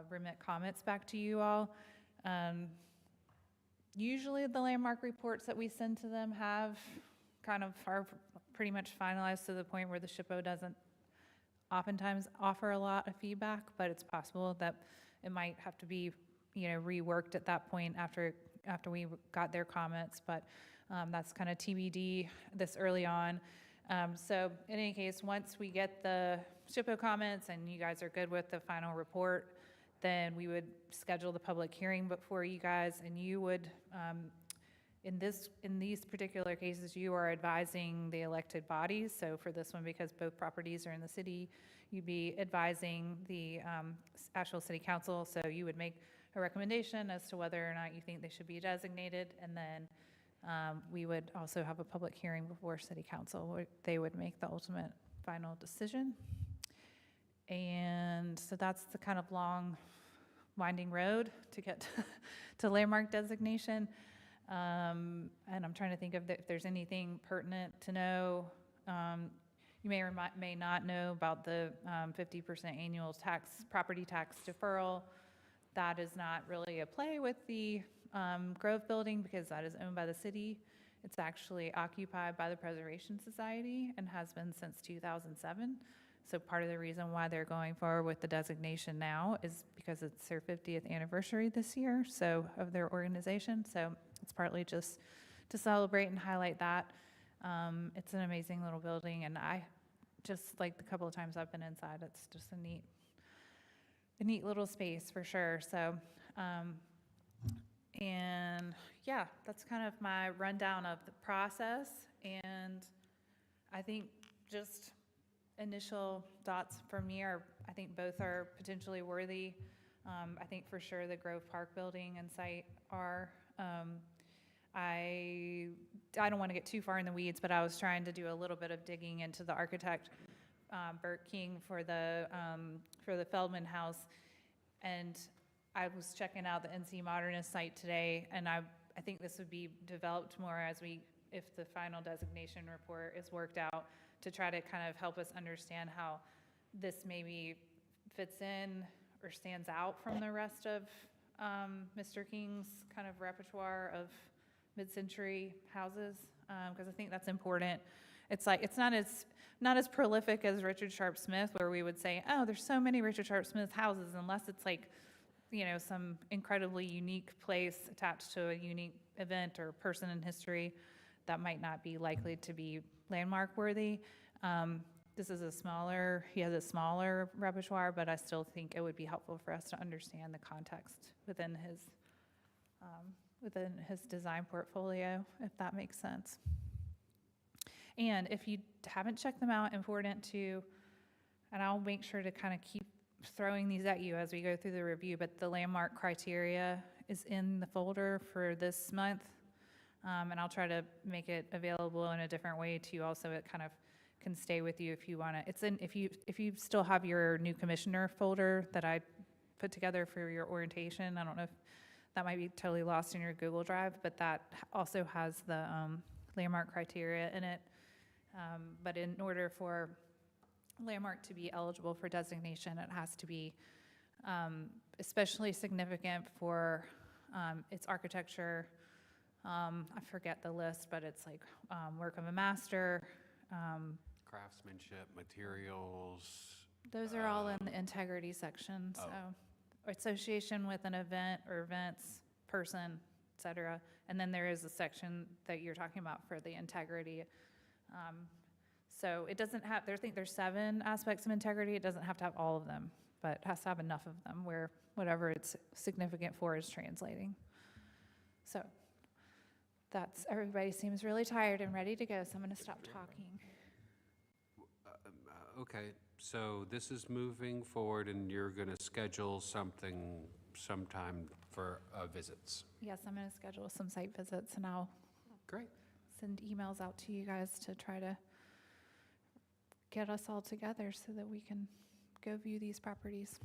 remit comments back to you all. Usually the landmark reports that we send to them are pretty much finalized to the point where the SHPO doesn't oftentimes offer a lot of feedback, but it's possible that it might have to be, reworked at that point after we got their comments, but that's kind of TBD this early on. So in any case, once we get the SHPO comments and you guys are good with the final report, then we would schedule the public hearing before you guys, and you would, in these particular cases, you are advising the elected bodies. So for this one, because both properties are in the city, you'd be advising the Asheville City Council. So you would make a recommendation as to whether or not you think they should be designated, and then we would also have a public hearing before City Council where they would make the ultimate final decision. And so that's the kind of long winding road to get to landmark designation. And I'm trying to think of if there's anything pertinent to know. You may or may not know about the 50% annual property tax deferral. That is not really a play with the Grove building because that is owned by the city. It's actually occupied by the Preservation Society and has been since 2007. So part of the reason why they're going forward with the designation now is because it's their 50th anniversary this year, so of their organization. So it's partly just to celebrate and highlight that. It's an amazing little building, and I just like the couple of times I've been inside, it's just a neat little space for sure. So, and yeah, that's kind of my rundown of the process. And I think just initial thoughts from me are, I think both are potentially worthy. I think for sure the Grove Park building and site are. I don't want to get too far in the weeds, but I was trying to do a little bit of digging into the architect, Burt King, for the Feldman House, and I was checking out the NC Modernist site today, and I think this would be developed more if the final designation report is worked out, to try to kind of help us understand how this maybe fits in or stands out from the rest of Mr. King's kind of repertoire of mid-century houses, because I think that's important. It's like, it's not as prolific as Richard Sharp Smith, where we would say, oh, there's so many Richard Sharp Smith houses, unless it's like, you know, some incredibly unique place attached to a unique event or person in history that might not be likely to be landmark worthy. This is he has a smaller repertoire, but I still think it would be helpful for us to understand the context within his design portfolio, if that makes sense. And if you haven't checked them out, important to, and I'll make sure to kind of keep throwing these at you as we go through the review, but the landmark criteria is in the folder for this month. And I'll try to make it available in a different way to you also. It kind of can stay with you if you want to. If you still have your new commissioner folder that I put together for your orientation. I don't know if that might be totally lost in your Google Drive, but that also has the landmark criteria in it. But in order for landmark to be eligible for designation, it has to be especially significant for its architecture. I forget the list, but it's like work of a master. Craftsmanship, materials. Those are all in the integrity section, so, or association with an event or events, person, et cetera. And then there is a section that you're talking about for the integrity. So it doesn't have, I think there's 7 aspects of integrity. It doesn't have to have all of them, but it has to have enough of them where whatever it's significant for is translating. So everybody seems really tired and ready to go, so I'm going to stop talking. Okay, so this is moving forward, and you're going to schedule sometime for visits. Yes, I'm going to schedule some site visits, and I'll send emails out to you guys to try to get us all together so that we can go view these properties.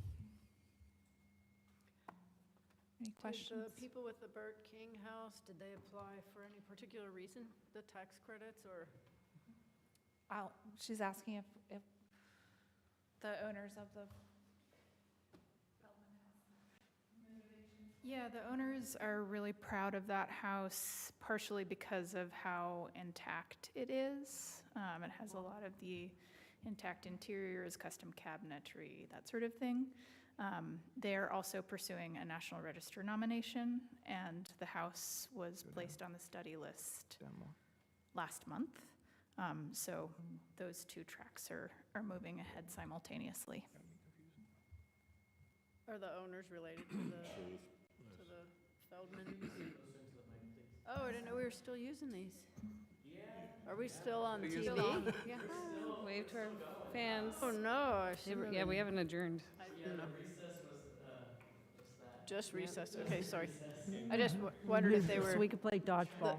Any questions? Did the people with the Burt King house, did they apply for any particular reason, the tax credits, or? She's asking if the owners of the Yeah, the owners are really proud of that house, partially because of how intact it is. It has a lot of the intact interiors, custom cabinetry, that sort of thing. They're also pursuing a National Register nomination, and the house was placed on the study list last month. So those 2 tracks are moving ahead simultaneously. Are the owners related to the Feldmans? Oh, I didn't know we were still using these. Are we still on TV? Yeah. Wave to our fans. Oh, no. I shouldn't Yeah, we haven't adjourned. Just recess. Okay, sorry. I just wondered if they were. So we could play dodgeball.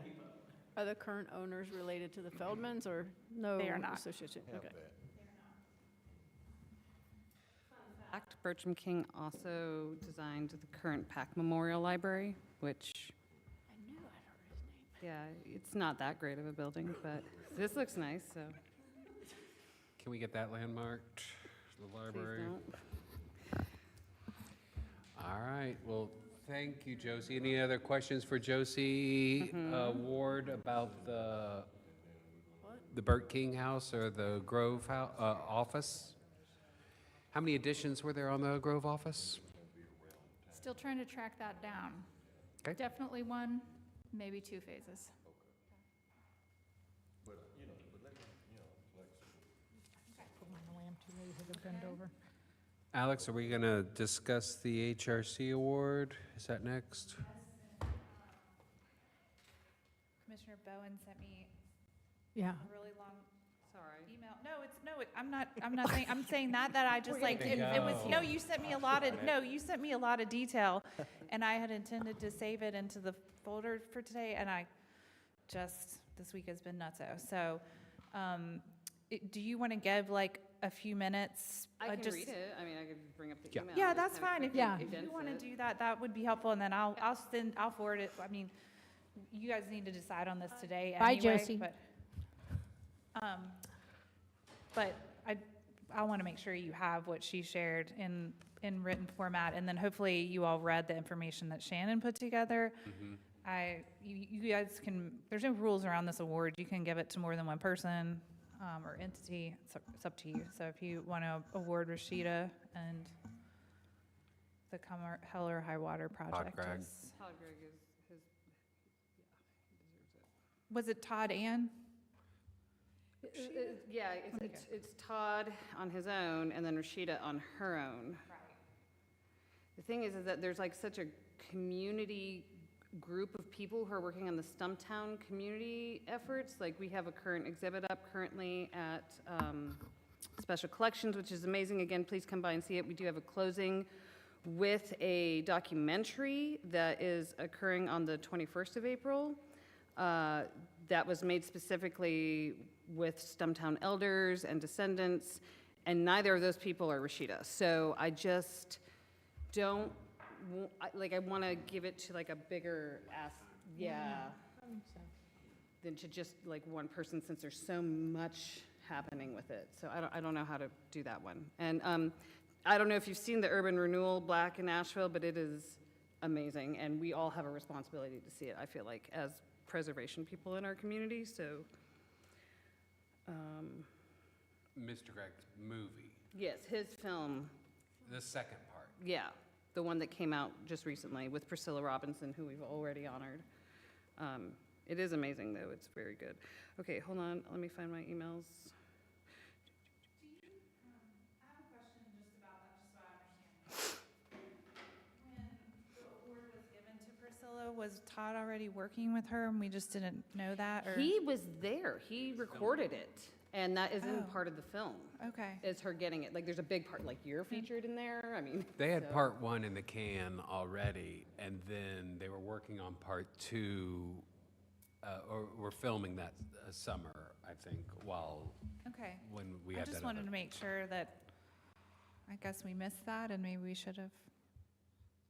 Are the current owners related to the Feldmans, or no? They are not. Association? Okay. fact, Bertram King also designed the current Pack Memorial Library, which, I knew I'd heard his name. yeah, it's not that great of a building, but this looks nice, so Can we get that landmarked, the please library? don't. All right, well, thank you, Josie. Any other questions for Josie Ward about the Burt King House or the Grove office? How many additions were there on the Grove office? Still trying to track that down. Okay. Definitely one, maybe 2 phases. Put my lamp too late, hit a bend over. Alex, are we going to discuss the HRC award? Is that next? Commissioner Bowen sent me Yeah. a really long, email. I'm not saying, I'm saying that I just like, it was, no, you sent me a lot of detail, and I had intended to save it into the folder for today, and this week has been nutso. So, do you want to give like a few minutes? I can read it. I mean, I could bring up the email. Yeah, and just that's kind of fine. If quickly you condense want to it. do that, that would be helpful, and then I'll forward it. I mean, you guys need to decide on this today Bye, anyway. Josie. But I want to make sure you have what she shared in written format, and then hopefully you all read the information that Shannon put together. You guys can, there's no rules around this award. You can give it to more than one person or entity. It's up to you. So if you want to award Rashida and the Hell or High Water project. Greg. Todd Gregg is his, yeah, he deserves it. Was it Todd and? Yeah, it's Todd on his own and then Rashida on her own. The thing is that there's like such a community group of people who are working on the Stumptown community efforts. Like we have a current exhibit up currently at Special Collections, which is amazing. Again, please come by and see it. We do have a closing with a documentary that is occurring on the 21st of April. That was made specifically with Stumptown elders and descendants, and neither of those people are Rashida. So I just don't, I want to give it to like a bigger than to just like one person, since there's so much happening with it. So I don't know how to do that one. And I don't know if you've seen the Urban Renewal Black in Asheville, but it is amazing, and we all have a responsibility to see it, I feel like, as preservation people in our community. So Mr. Gregg's movie, yes, his film, the second part. yeah, the one that came out just recently with Priscilla Robinson, who we've already honored. It is amazing, though. It's very good. Okay, hold on. Let me find my emails. I have a question just about that, just so I understand. When the award was given to Priscilla, was Todd already working with her and we just didn't know that? Or? He was there. He recorded it, and that isn't part of the film. Okay. Is her getting it. Like, there's a big part, like, you're featured in there. I mean, They had so- part 1 in the can already, and then they were working on part 2, or were filming that summer, I think, Okay. when we I had just that wanted other. to make sure that, I guess we missed that, and maybe we should have.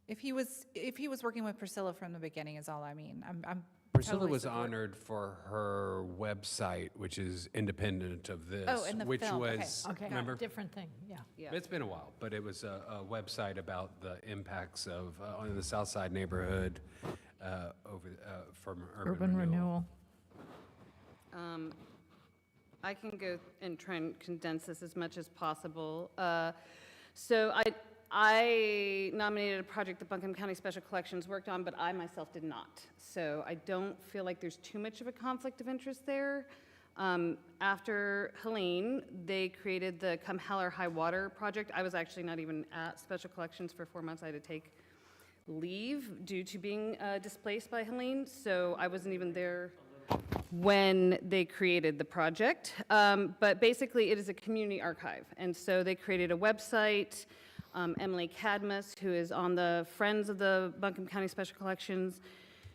If he was working with Priscilla from the beginning is all I mean. I'm Priscilla totally was support- honored for her website, which is independent of this. Oh, in the which film. Okay. was, Okay, remember? different thing, yeah. Yeah. It's been a while, but it was a website about the impacts of, in the South Side neighborhood, from Urban renewal. I can go and try and condense this as much as possible. So I nominated a project that Buncombe County Special Collections worked on, but I myself did not. So I don't feel like there's too much of a conflict of interest there. After Helene, they created the Come Hell or High Water project. I was actually not even at Special Collections for 4 months. I had to take leave due to being displaced by Helene, so I wasn't even there when they created the project. But basically, it is a community archive, and so they created a website. Emily Cadmus, who is on the Friends of the Buncombe County Special Collections,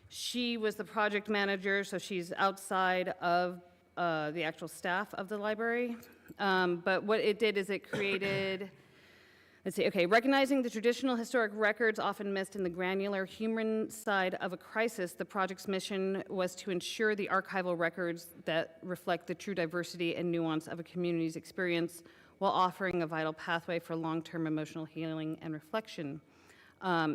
she was the project manager, so she's outside of the actual staff of the library. But what it did is it created Let's see, okay, recognizing the traditional historic records often missed in the granular human side of a crisis, the project's mission was to ensure the archival records that reflect the true diversity and nuance of a community's experience while offering a vital pathway for long-term emotional healing and reflection.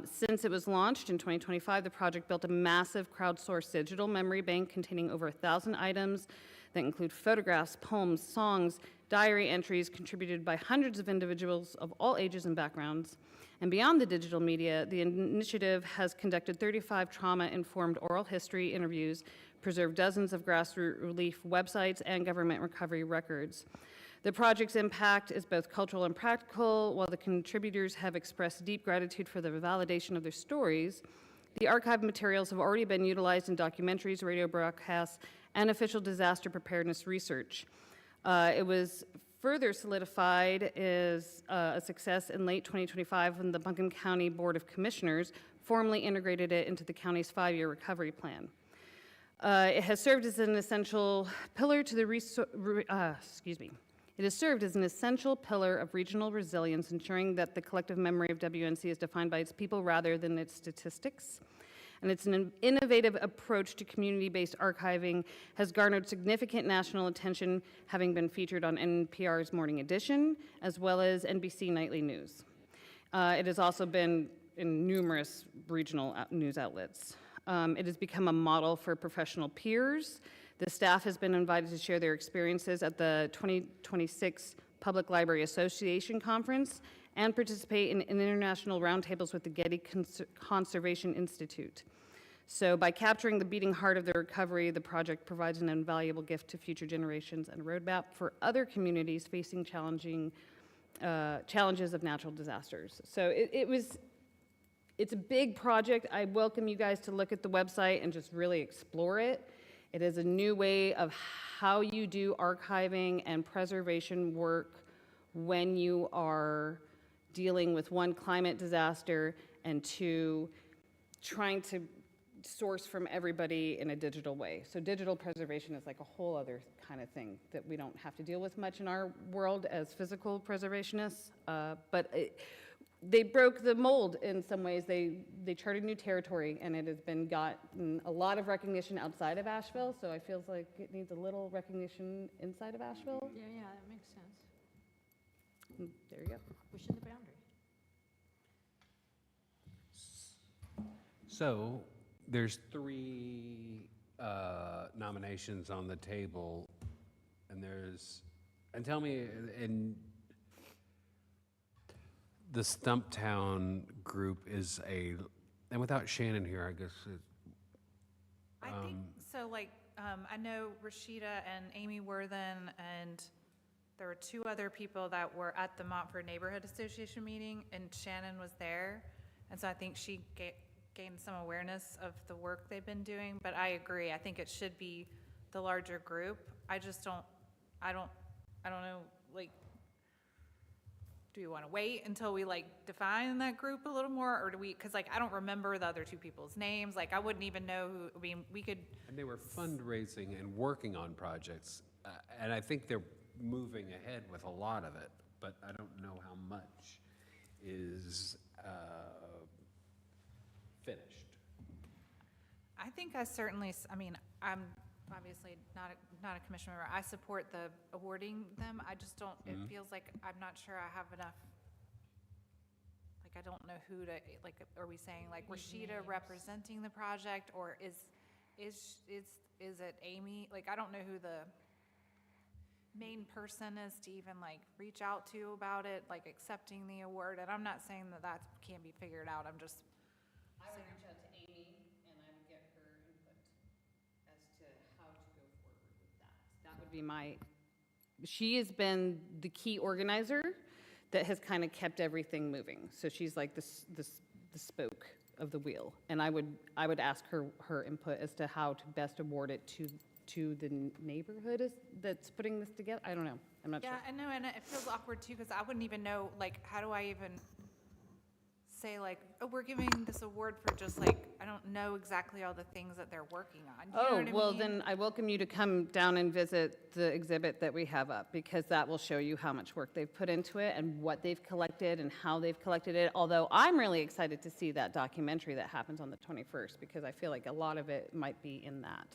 Since it was launched in 2025, the project built a massive crowdsourced digital memory bank containing over 1,000 items that include photographs, poems, songs, diary entries contributed by hundreds of individuals of all ages and backgrounds. And beyond the digital media, the initiative has conducted 35 trauma-informed oral history interviews, preserved dozens of grassroots relief websites, and government recovery records. The project's impact is both cultural and practical. While the contributors have expressed deep gratitude for the validation of their stories, the archived materials have already been utilized in documentaries, radio broadcasts, and official disaster preparedness research. It was further solidified as a success in late 2025 when the Buncombe County Board of Commissioners formally integrated it into the county's 5-year recovery plan. It has served as an essential pillar to the It has served as an essential pillar of regional resilience, ensuring that the collective memory of WNC is defined by its people rather than its statistics. And it's an innovative approach to community-based archiving has garnered significant national attention, having been featured on NPR's Morning Edition, as well as NBC Nightly News. It has also been in numerous regional news outlets. It has become a model for professional peers. The staff has been invited to share their experiences at the 2026 Public Library Association Conference and participate in international roundtables with the Getty Conservation Institute. So by capturing the beating heart of the recovery, the project provides an invaluable gift to future generations and a roadmap for other communities facing challenges of natural disasters. So it's a big project. I welcome you guys to look at the website and just really explore it. It is a new way of how you do archiving and preservation work when you are dealing with, one, climate disaster, and two, trying to source from everybody in a digital way. So digital preservation is like a whole other kind of thing that we don't have to deal with much in our world as physical preservationists. They broke the mold in some ways. They charted new territory, and it has been gotten a lot of recognition outside of Asheville, so I feel like it needs a little recognition inside of Asheville. Yeah, that makes sense. There you go. Pushing the boundary. So there's 3 nominations on the table, and tell me, and the Stumptown group is and without Shannon here, I guess. I think, so like, I know Rashida and Amy Worthen, and there were 2 other people that were at the Montford Neighborhood Association meeting, and Shannon was there. And so I think she gained some awareness of the work they've been doing, but I agree. I think it should be the larger group. I just don't know, like, do we want to wait until we define that group a little more, or do we, because I don't remember the other 2 people's names. I wouldn't even know who, I mean, we could. And they were fundraising and working on projects, and I think they're moving ahead with a lot of it, but I don't know how much is finished. I think I'm obviously not a commission member. I support the awarding them. I just don't, it feels like I'm not sure I have enough, I don't know who to, are we saying Rashida representing the project, or is it Amy? I don't know who the main person is to even reach out to about it, accepting the award. And I'm not saying that can't be figured out. I'm just. I would reach out to Amy and I would get her input as to how to go forward with that. That would be she has been the key organizer that has kind of kept everything moving. So she's like the spoke of the wheel. And I would ask her input as to how to best award it to the neighborhood that's putting this together. I don't know. I'm not sure. Yeah, I know, and it feels awkward too, because I wouldn't even know, how do I even say like, oh, we're giving this award for just like, I don't know exactly all the things that they're working on. You know Oh, what I well, mean? then I welcome you to come down and visit the exhibit that we have up, because that will show you how much work they've put into it and what they've collected and how they've collected it. Although I'm really excited to see that documentary that happens on the 21st, because I feel like a lot of it might be in that.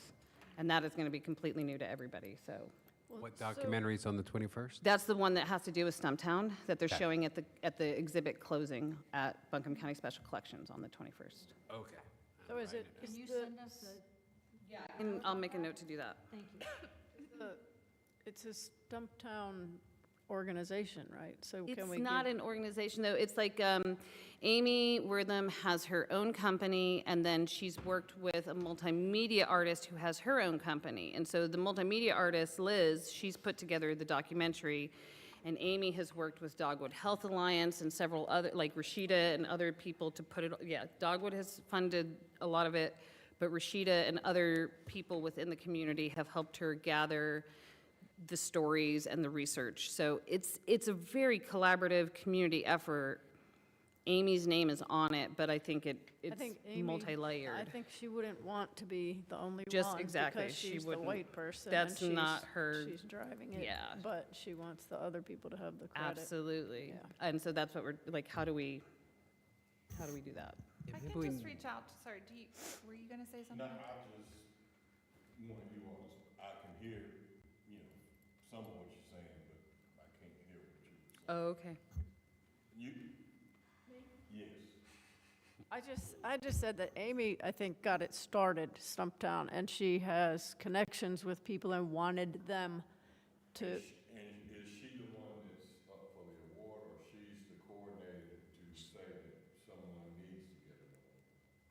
And that is going to be completely new to everybody, so. What documentary's on the 21st? That's the one that has to do with Stumptown, that they're Okay. showing at the exhibit closing at Buncombe County Special Collections on the 21st. Okay. So is it, Can is you the, send us the? Yeah. And I'll make a note to do that. Thank you. it's a Stumptown organization, right? So can we It's not give- an organization, though. It's like Amy Wortham has her own company, and then she's worked with a multimedia artist who has her own company. And so the multimedia artist, Liz, she's put together the documentary, and Amy has worked with Dogwood Health Alliance and several other, like Rashida and other people to put it, yeah, Dogwood has funded a lot of it, but Rashida and other people within the community have helped her gather the stories and the research. So it's a very collaborative community effort. Amy's name is on it, but I think I it's think Amy- multi-layered. I think she wouldn't want to be the only Just one. exactly, Because she she's the wouldn't. white person. That's and not she's- her- She's driving it. yeah. But she wants the other people to have the credit. Absolutely. Yeah. And so that's what we're, like, how do we do that? I maybe can we- just reach out, sorry, were you gonna say No, something? I just want you all, I can hear, you know, some of what you're saying, but I can't hear what you're saying. Oh, okay. You, yes. I just said that Amy, I think, got it started, Stumptown, and she has connections with people and wanted them to, And is she the one that's up for the award, or she's the coordinator to say that someone needs to get an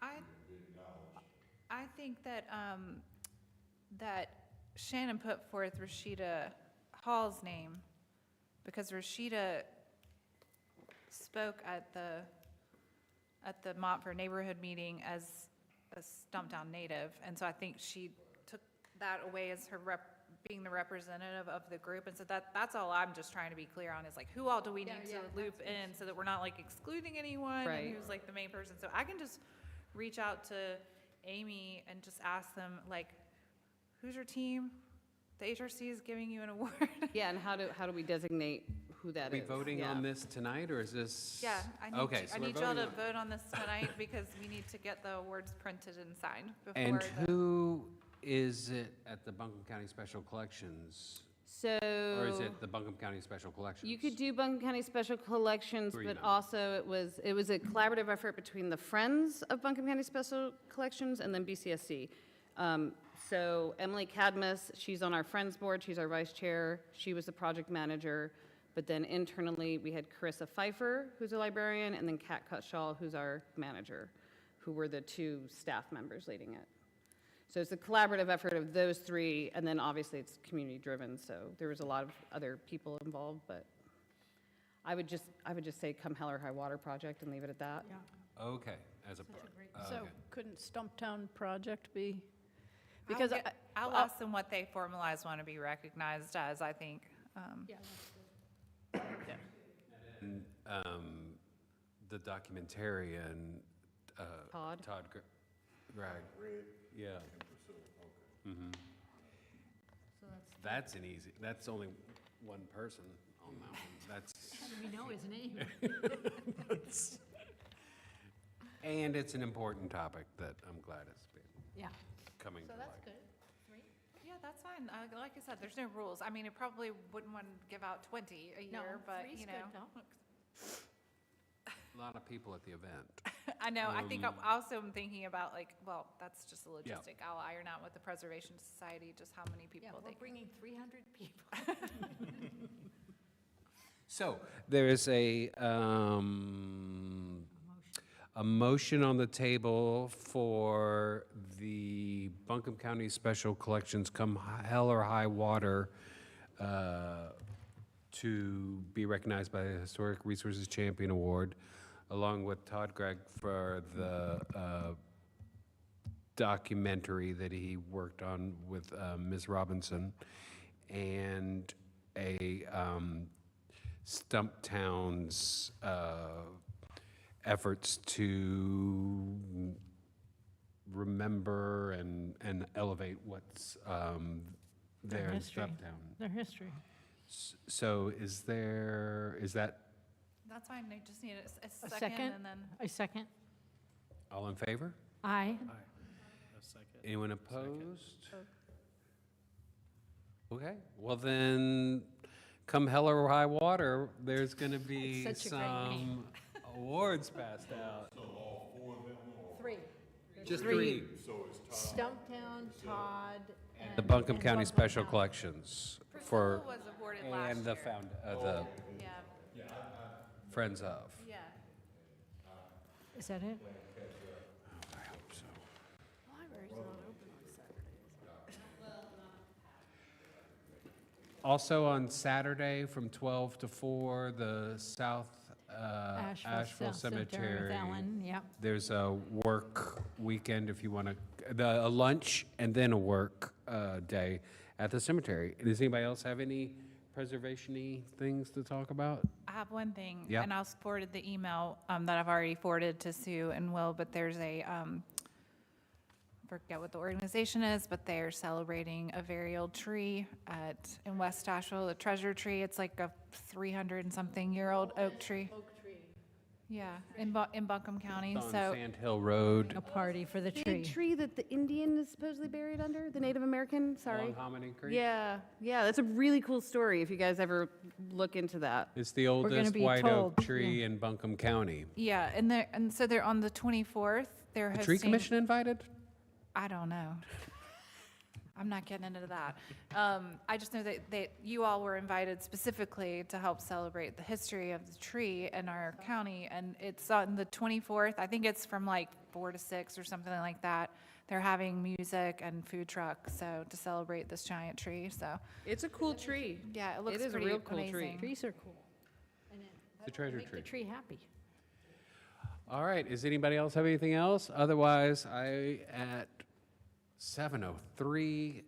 award? Be acknowledged. I think that, that Shannon put forth Rashida Hall's name, because Rashida spoke at the Montfort neighborhood meeting as a Stumptown native, and so I think she took that away as her being the representative of the group, and so that's all I'm just trying to be clear on, is like, who all do we need to loop in, so that we're not like excluding anyone, Right. and who's like the main person, so I can just reach out to Amy and just ask them, like, who's your team? The HRC is giving you an award. Yeah, and how do we designate who that Are is? we voting Yeah. on this tonight, or is this? Yeah, Okay, so I we're need y'all to voting vote on this tonight, because we need to get the awards printed and signed before And the. who is it at the Buncombe County Special Collections? So. Or is it the Buncombe County Special Collections? You could do Buncombe County Special Collections, Who are you but now? also it was a collaborative effort between the Friends of Buncombe County Special Collections and then BCSC. So Emily Cadmus, she's on our Friends Board, she's our vice chair, she was the project manager. But then internally, we had Carissa Pfeiffer, who's a librarian, and then Kat Cutshaw, who's our manager, who were the two staff members leading it. So it's a collaborative effort of those three, and then obviously it's community-driven, so there was a lot of other people involved, but I would just say come hell or high water project and leave it at that. Yeah. Okay, as a. so okay. couldn't Stumptown project be? Because I'll ask them what they formalize want to be recognized as, I think. Yeah, And, the documentarian, Todd? Todd Gregg. Yeah. Mm-hmm. so That's that's only one person on that one. That's, how do we know his name? and it's an important topic that I'm glad it's been Yeah. coming to So light. that's good. 3? Yeah, that's fine. Like I said, there's no rules. I mean, it probably wouldn't want to give out 20 a year, No, but, 3's you good, know. no? A lot of people at the event. I know, I think I also am thinking about like, well, that's just a Yeah. logistic. I'll iron out with the Preservation Society, just how many people Yeah, they we're bringing 300 people. So there is a motion on the table for the Buncombe County Special Collections come hell or high water to be recognized by the Historic Resources Champion Award, along with Todd Gregg for the documentary that he worked on with Ms. Robinson, and a Stumptown's efforts to remember and elevate what's there in history. Steptown. Their history. So is that, That's fine, I just need a A second second? and then. A second? all in favor? Aye. A second. Anyone opposed? Okay, well then, come hell or high water, there's gonna be That's such a great name. some awards passed out. Three. Just three. Stumptown, Todd, and. The Buncombe and County Buncombe Special County. Collections for, Priscilla was awarded last and the year. the Yeah, Friends of. yeah. Is that it? I hope so. Library's not open on Saturdays. Also on Saturday from 12 to 4, the South Asheville South Cemetery with Cemetery. Ellen, yep. There's a work weekend if you want to, a lunch and then a work day at the cemetery. Does anybody else have any preservation-y things to talk about? I have one thing, Yeah. and I'll forward the email that I've already forwarded to Sue and Will, but there's a, I forget what the organization is, but they're celebrating a very old tree in West Asheville, the treasure tree. It's like a 300-and-something-year-old oak tree. Yeah, in Buncombe County, On so. Sand Hill Road. A party for the Big tree. tree that the Indian is supposedly buried under, the Native American, sorry. Along Hominy Creek? Yeah, yeah, that's a really cool story if you guys ever look into that. It's the gonna oldest be white oak told, tree in Buncombe County. Yeah, and so they're on the 24th, they're The hosting. Tree Commission invited? I don't know. I'm not getting into that. I just know that you all were invited specifically to help celebrate the history of the tree in our county, and it's on the 24th. I think it's from like 4 to 6 or something like that. They're having music and food trucks, so to celebrate this giant tree, so. It's a cool tree. Yeah, it looks is a pretty real cool tree. amazing. Trees are cool. And The treasure make the tree. tree happy. All right, does anybody else have anything else? Otherwise, at 7:03